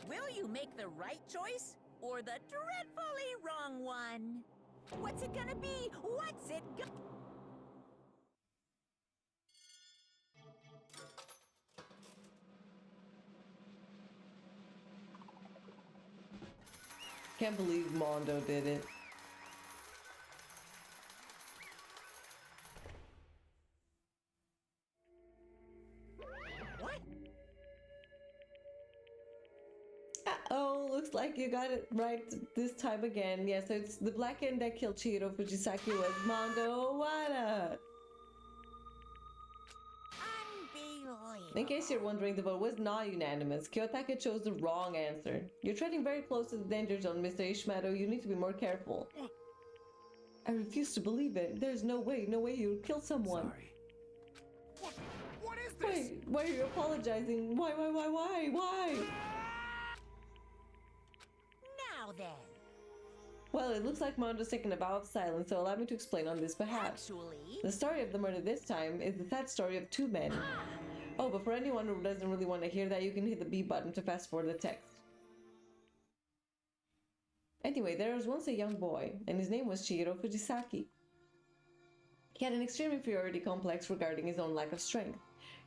S5: Will you make the right choice or the dreadfully wrong one? What's it gonna be? What's it gonna...
S1: Can't believe Mondo did it.
S5: What?
S1: Uh-oh, looks like you got it right this time again. Yeah, so it's the Blackened that killed Chihiro Fujisaki was Mondo Owada.
S5: Unbelievable.
S1: In case you're wondering, the vote was not unanimous. Kiyotaka chose the wrong answer. You're treading very close to the danger zone, Mr. Ishmael. You need to be more careful. I refuse to believe it. There's no way you would kill someone.
S12: Sorry.
S7: What is this?
S1: Wait, why are you apologizing? Why?
S5: Now then.
S1: Well, it looks like Mondo's taken a vow of silence, so allow me to explain on this behalf.
S5: Actually,
S1: The story of the murder this time is the sad story of two men. Oh, but for anyone who doesn't really want to hear that, you can hit the B button to fast forward the text. Anyway, there was once a young boy, and his name was Chihiro Fujisaki. He had an extreme inferiority complex regarding his own lack of strength.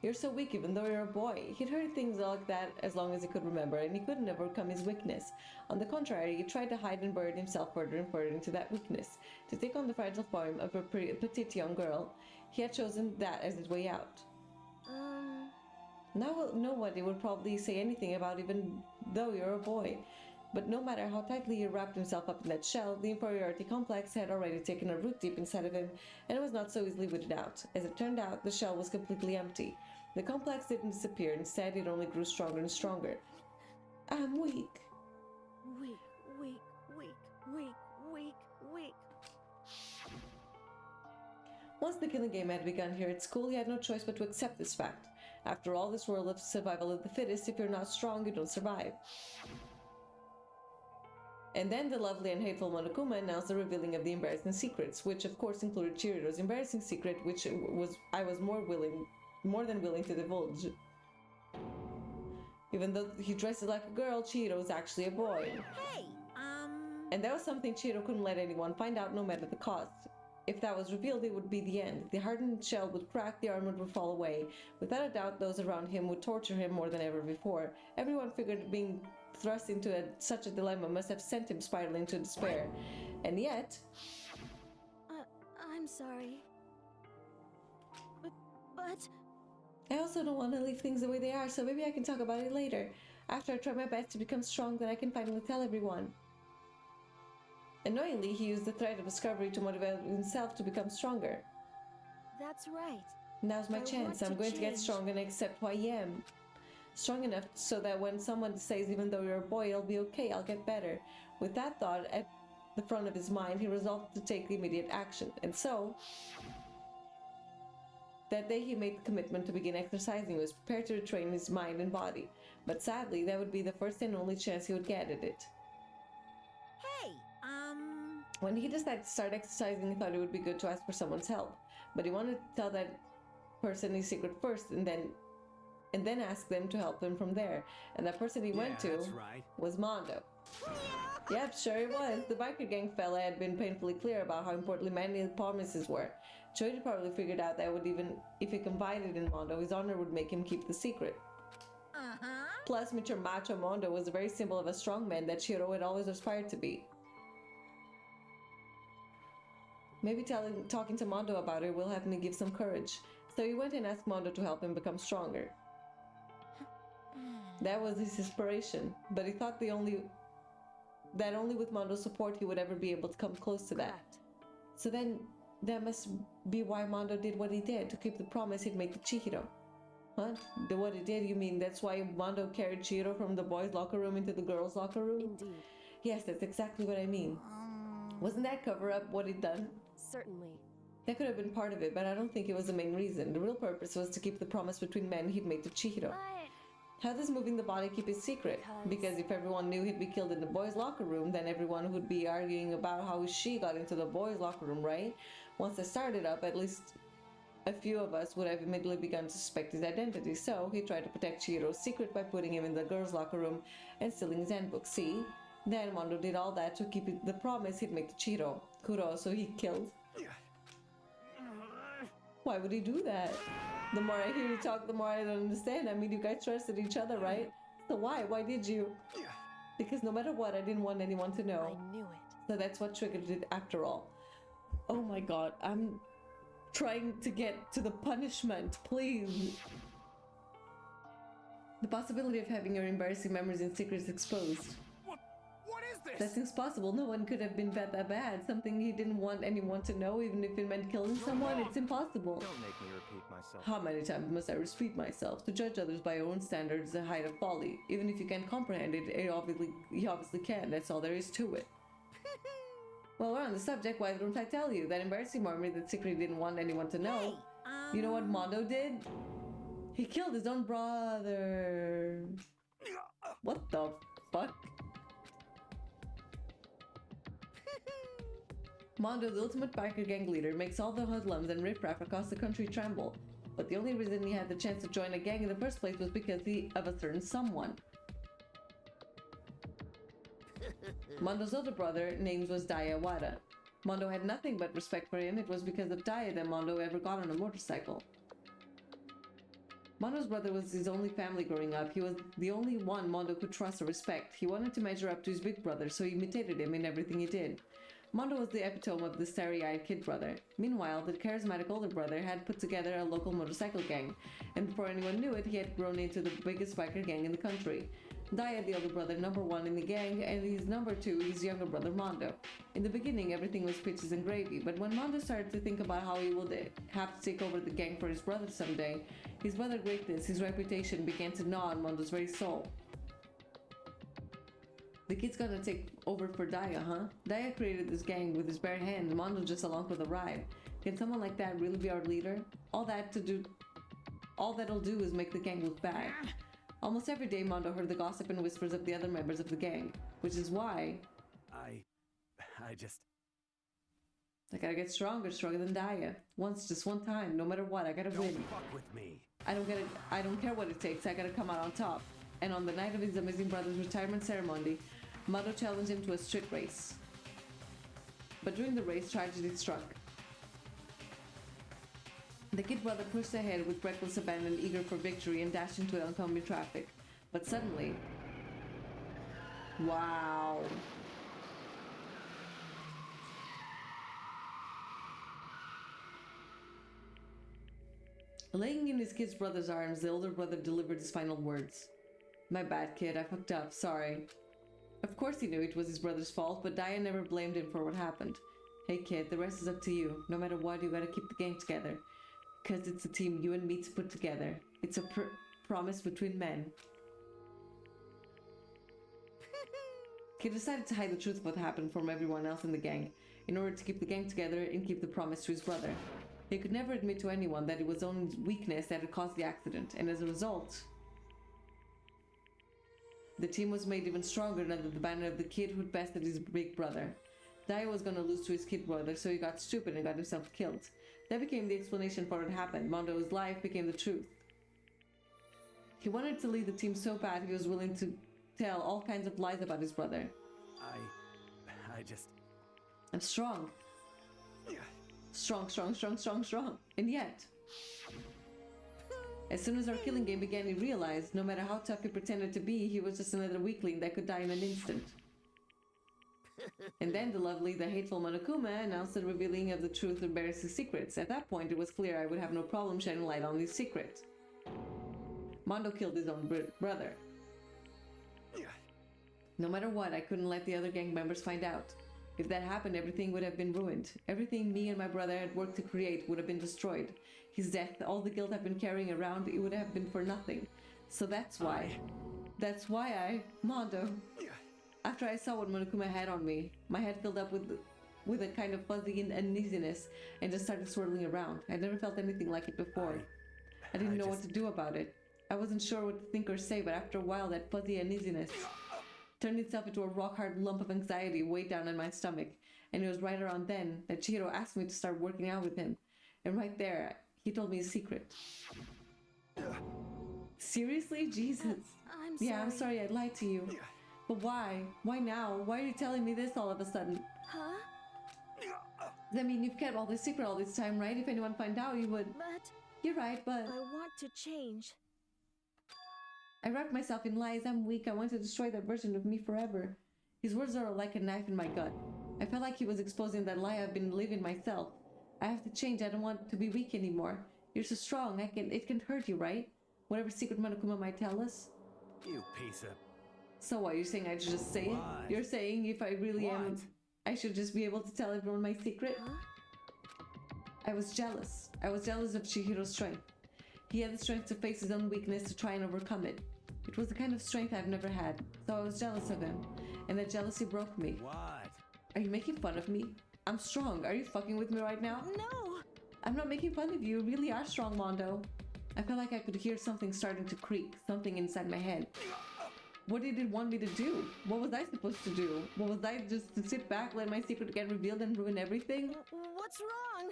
S1: You're so weak even though you're a boy. He'd heard things like that as long as he could remember, and he couldn't overcome his weakness. On the contrary, he tried to hide and bury himself further and further into that weakness. To take on the fragile form of a petite young girl, he had chosen that as his way out. Now nobody would probably say anything about even though you're a boy. But no matter how tightly he wrapped himself up in that shell, the inferiority complex had already taken a root deep inside of him, and it was not so easily weeded out. As it turned out, the shell was completely empty. The complex didn't disappear, instead it only grew stronger and stronger. I'm weak.
S10: Weak.
S1: Once the killing game had begun here at school, he had no choice but to accept this fact. After all, this world of survival of the fittest, if you're not strong, you don't survive. And then the lovely and hateful Monokuma announced the revealing of the embarrassing secrets, which of course included Chihiro's embarrassing secret, which I was more than willing to divulge. Even though he dresses like a girl, Chihiro is actually a boy.
S5: Hey,
S1: And that was something Chihiro couldn't let anyone find out, no matter the cost. If that was revealed, it would be the end. The hardened shell would crack, the armor would fall away. Without a doubt, those around him would torture him more than ever before. Everyone figured being thrust into such a dilemma must have sent him spiraling into despair. And yet...
S10: I'm sorry. But...
S1: I also don't want to leave things the way they are, so maybe I can talk about it later. After I try my best to become strong, then I can finally tell everyone. Annoyingly, he used the threat of discovery to motivate himself to become stronger.
S10: That's right.
S1: Now's my
S10: I
S1: chance.
S10: want
S1: I'm
S10: to
S1: going to get
S10: change.
S1: strong and accept who I am. Strong enough so that when someone says, even though you're a boy, it'll be okay, I'll get better. With that thought at the front of his mind, he resolved to take the immediate action. And so, that day he made the commitment to begin exercising. He was prepared to retrain his mind and body. But sadly, that would be the first and only chance he would get at it.
S5: hey,
S1: When he decided to start exercising, he thought it would be good to ask for someone's help. But he wanted to tell that person his secret first, and then ask them to help him from there. And that person he went to
S12: that's right.
S1: was Mondo. Yep, sure it was. The biker gang fella had been painfully clear about how importantly many promises were. Choji probably figured out that if he confided in Mondo, his honor would make him keep the secret. Plus, Mr. Macho Mondo was a very symbol of a strong man that Chihiro had always aspired to be. Maybe talking to Mondo about it will help me give some courage. So he went and asked Mondo to help him become stronger. That was his inspiration, but he thought that only with Mondo's support he would ever be able to come close to that.
S10: Correct.
S1: So then, that must be why Mondo did what he did, to keep the promise he'd made to Chihiro. Huh? What he did, you mean that's why Mondo carried Chihiro from the boys' locker room into the girls' locker room?
S10: Indeed.
S1: Yes, that's exactly what I mean. Wasn't that cover-up what he'd done?
S10: Certainly.
S1: That could have been part of it, but I don't think it was the main reason. The real purpose was to keep the promise between men he'd made to Chihiro.
S3: But
S1: How does moving the body keep his secret? Because if everyone knew he'd be killed in the boys' locker room, then everyone would be arguing about how she got into the boys' locker room, right? Once they started up, at least a few of us would have immediately begun to suspect his identity, so he tried to protect Chihiro's secret by putting him in the girls' locker room and stealing his handbook. See? Then Mondo did all that to keep the promise he'd make to Chihiro, who also he killed. Why would he do that? The more I hear you talk, the more I don't understand. I mean, you guys trusted each other, right? So why? Why did you? Because no matter what, I didn't want anyone to know.
S10: I knew it.
S1: So that's what triggered it after all. Oh my god, I'm trying to get to the punishment, please. The possibility of having your embarrassing memories and secrets exposed.
S7: What is this?
S1: That seems possible. No one could have been that bad. Something he didn't want anyone to know, even if it meant killing someone. It's impossible.
S11: Don't make me repeat myself.
S1: How many times must I repeat myself? To judge others by your own standards is a height of folly. Even if you can't comprehend it, you obviously can. That's all there is to it. Well, we're on the subject. Why don't I tell you? That embarrassing memory that secretly didn't want anyone to know.
S5: hey,
S1: You know what Mondo did? He killed his own brother. What the fuck? Mondo, the ultimate biker gang leader, makes all the hoodlums and riffraff across the country tremble. But the only reason he had the chance to join a gang in the first place was because of a certain someone. Mondo's older brother name was Daya Wada. Mondo had nothing but respect for him. It was because of Daya that Mondo ever got on a motorcycle. Mondo's brother was his only family growing up. He was the only one Mondo could trust or respect. He wanted to measure up to his big brother, so he imitated him in everything he did. Mondo was the epitome of the starry-eyed kid brother. Meanwhile, the charismatic older brother had put together a local motorcycle gang, and before anyone knew it, he had grown into the biggest biker gang in the country. Daya, the older brother, number one in the gang, and he's number two, his younger brother Mondo. In the beginning, everything was peaches and gravy, but when Mondo started to think about how he would have to take over the gang for his brother someday, his brother's greatness, his reputation began to gnaw on Mondo's very soul. The kid's gonna take over for Daya, huh? Daya created this gang with his bare hands, Mondo just along for the ride. Can someone like that really be our leader? All that'll do is make the gang look bad. Almost every day Mondo heard the gossip and whispers of the other members of the gang, which is why
S12: I just...
S1: I gotta get stronger than Daya. Just one time, no matter what, I gotta win.
S12: Don't fuck with me.
S1: I don't care what it takes, I gotta come out on top. And on the night of his amazing brother's retirement ceremony, Mondo challenged him to a street race. But during the race, tragedy struck. The kid brother pushed ahead with reckless abandon, eager for victory, and dashed into oncoming traffic. But suddenly... Wow. Laying in his kid's brother's arms, the older brother delivered his final words. My bad, kid. I fucked up. Sorry. Of course he knew it was his brother's fault, but Daya never blamed him for what happened. Hey, kid, the rest is up to you. No matter what, you gotta keep the gang together. Because it's a team you and me to put together. It's a promise between men. Kid decided to hide the truth of what happened from everyone else in the gang, in order to keep the gang together and keep the promise to his brother. He could never admit to anyone that it was only weakness that had caused the accident, and as a result... The team was made even stronger under the banner of the kid who'd bested his big brother. Daya was gonna lose to his kid brother, so he got stupid and got himself killed. That became the explanation for what happened. Mondo's life became the truth. He wanted to lead the team so bad he was willing to tell all kinds of lies about his brother. I'm strong. Strong. And yet... As soon as our killing game began, he realized, no matter how tough he pretended to be, he was just another weakling that could die in an instant. And then the hateful Monokuma announced the revealing of the truth of Barris' secrets. At that point, it was clear I would have no problem shedding light on his secret. Mondo killed his own brother. No matter what, I couldn't let the other gang members find out. If that happened, everything would have been ruined. Everything me and my brother had worked to create would have been destroyed. His death, all the guilt I've been carrying around, it would have been for nothing. So that's why Mondo. After I saw what Monokuma had on me, my head filled up with a kind of fuzzy uneasiness and just started swirling around. I'd never felt anything like it before. I didn't know what to do about it. I wasn't sure what to think or say, but after a while that fuzzy uneasiness turned itself into a rock-hard lump of anxiety way down in my stomach. And it was right around then that Chihiro asked me to start working out with him. And right there, he told me a secret. Seriously? Jesus.
S4: I'm sorry.
S1: Yeah, I'm sorry I lied to you. But why? Why now? Why are you telling me this all of a sudden?
S4: Huh?
S1: I mean, you've kept all this secret all this time, right? If anyone found out, you would...
S4: But...
S1: You're right, but...
S4: I want to change.
S1: I wrapped myself in lies. I'm weak. I want to destroy that version of me forever. His words are like a knife in my gut. I felt like he was exposing that lie I've been living myself. I have to change. I don't want to be weak anymore. You're so strong. It can hurt you, right? Whatever secret Monokuma might tell us.
S12: You piece of...
S1: So what, you're saying I should just say it? You're saying if I really am, I should just be able to tell everyone my secret?
S4: Huh?
S1: I was jealous. I was jealous of Chihiro's strength. He had the strength to face his own weakness to try and overcome it. It was the kind of strength I've never had, so I was jealous of him. And that jealousy broke me.
S12: What?
S1: Are you making fun of me? I'm strong. Are you fucking with me right now?
S4: No!
S1: I'm not making fun of you. You really are strong, Mondo. I felt like I could hear something starting to creak, something inside my head. What did it want me to do? What was I supposed to do? What was I just to sit back, let my secret get revealed and ruin everything?
S4: What's wrong?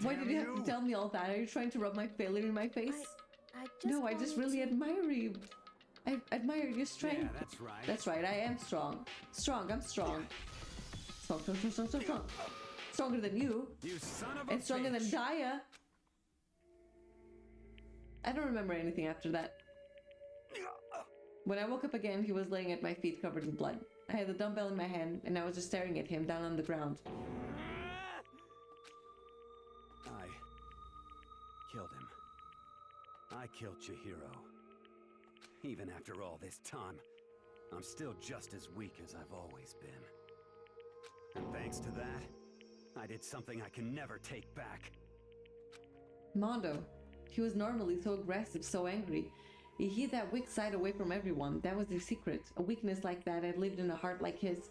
S1: Why did you have to tell me all that? Are you trying to rub my failure in my face? I just really admire you. I admire your strength.
S12: Yeah, that's right.
S1: That's right, I am strong. I'm strong. Strong. Stronger than you.
S12: You son of a
S1: And stronger than
S12: bitch.
S1: Daya. I don't remember anything after that. When I woke up again, he was laying at my feet covered in blood. I had the dumbbell in my hand, and I was just staring at him down on the ground.
S12: I killed him. I killed Chihiro. Even after all this time, I'm still just as weak as I've always been. And thanks to that, I did something I can never take back.
S1: Mondo. He was normally so aggressive, so angry. He hid that weak side away from everyone. That was his secret. A weakness like that had lived in a heart like his,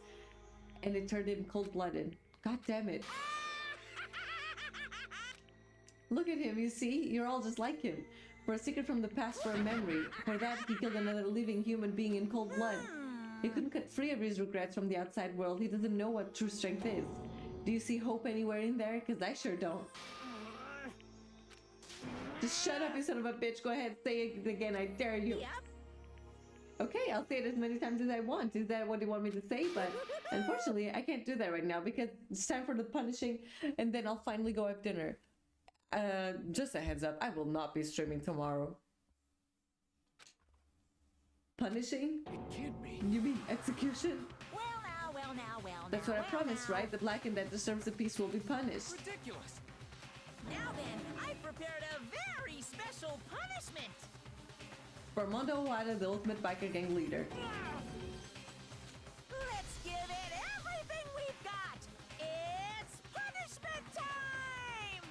S1: and it turned him cold-blooded. God damn it. Look at him, you see? You're all just like him. For a secret from the past, for a memory. For that, he killed another living human being in cold blood. He couldn't cut free of his regrets from the outside world. He doesn't know what true strength is. Do you see hope anywhere in there? Because I sure don't. Just shut up, you son of a bitch. Go ahead, say it again. I dare you.
S5: Yep.
S1: Okay, I'll say it as many times as I want. Is that what you want me to say? But unfortunately, I can't do that right now because it's time for the punishing, and then I'll finally go have dinner. Just a heads up, I will not be streaming tomorrow. Punishing?
S7: It can't be.
S1: You mean execution?
S5: Well now.
S1: That's what I promised, right? The blackened that deserves a peace will be punished.
S7: Ridiculous.
S5: Now then, I've prepared a very special punishment.
S1: For Mondo Owada, the ultimate biker gang leader.
S5: Let's give it everything we've got. It's punishment time.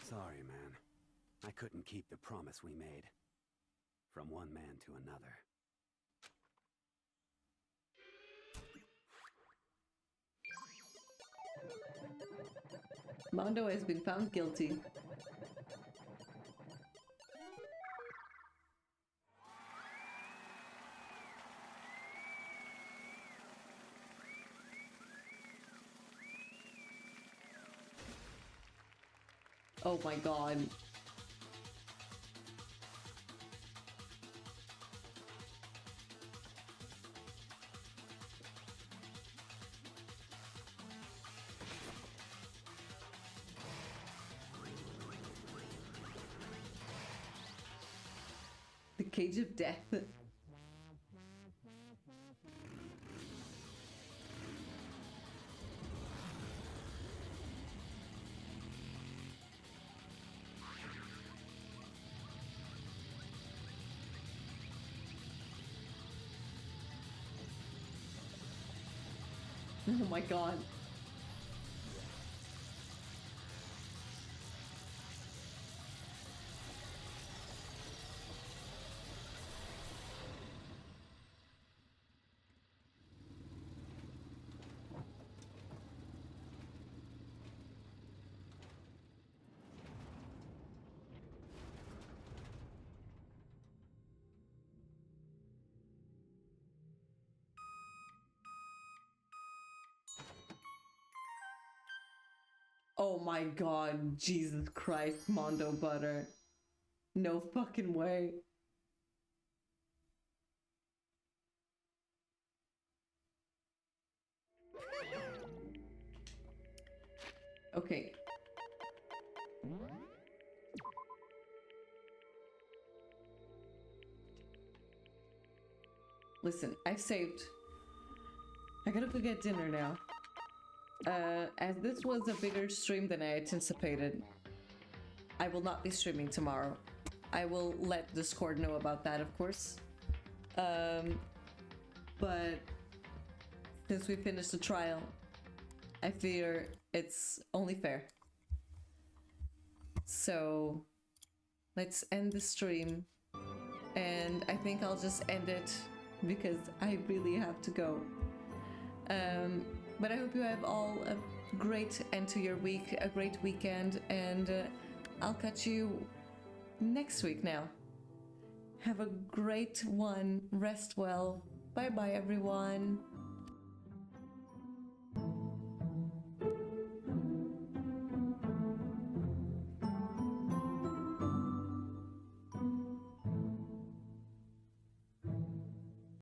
S12: Sorry, man. I couldn't keep the promise we made. From one man to another.
S1: Mondo has been found guilty. Oh my god. The cage of death. Oh my god. Oh my god, Jesus Christ, Mondo Butter. No fucking way. Okay. Listen, I've saved. I gotta go get dinner now. As this was a bigger stream than I anticipated, I will not be streaming tomorrow. I will let Discord know about that, of course. But since we finished the trial, I fear it's only fair. So let's end the stream, and I think I'll just end it because I really have to go. But I hope you have all a great end to your week, a great weekend, and I'll catch you next week now. Have a great one. Rest well. Bye bye, everyone.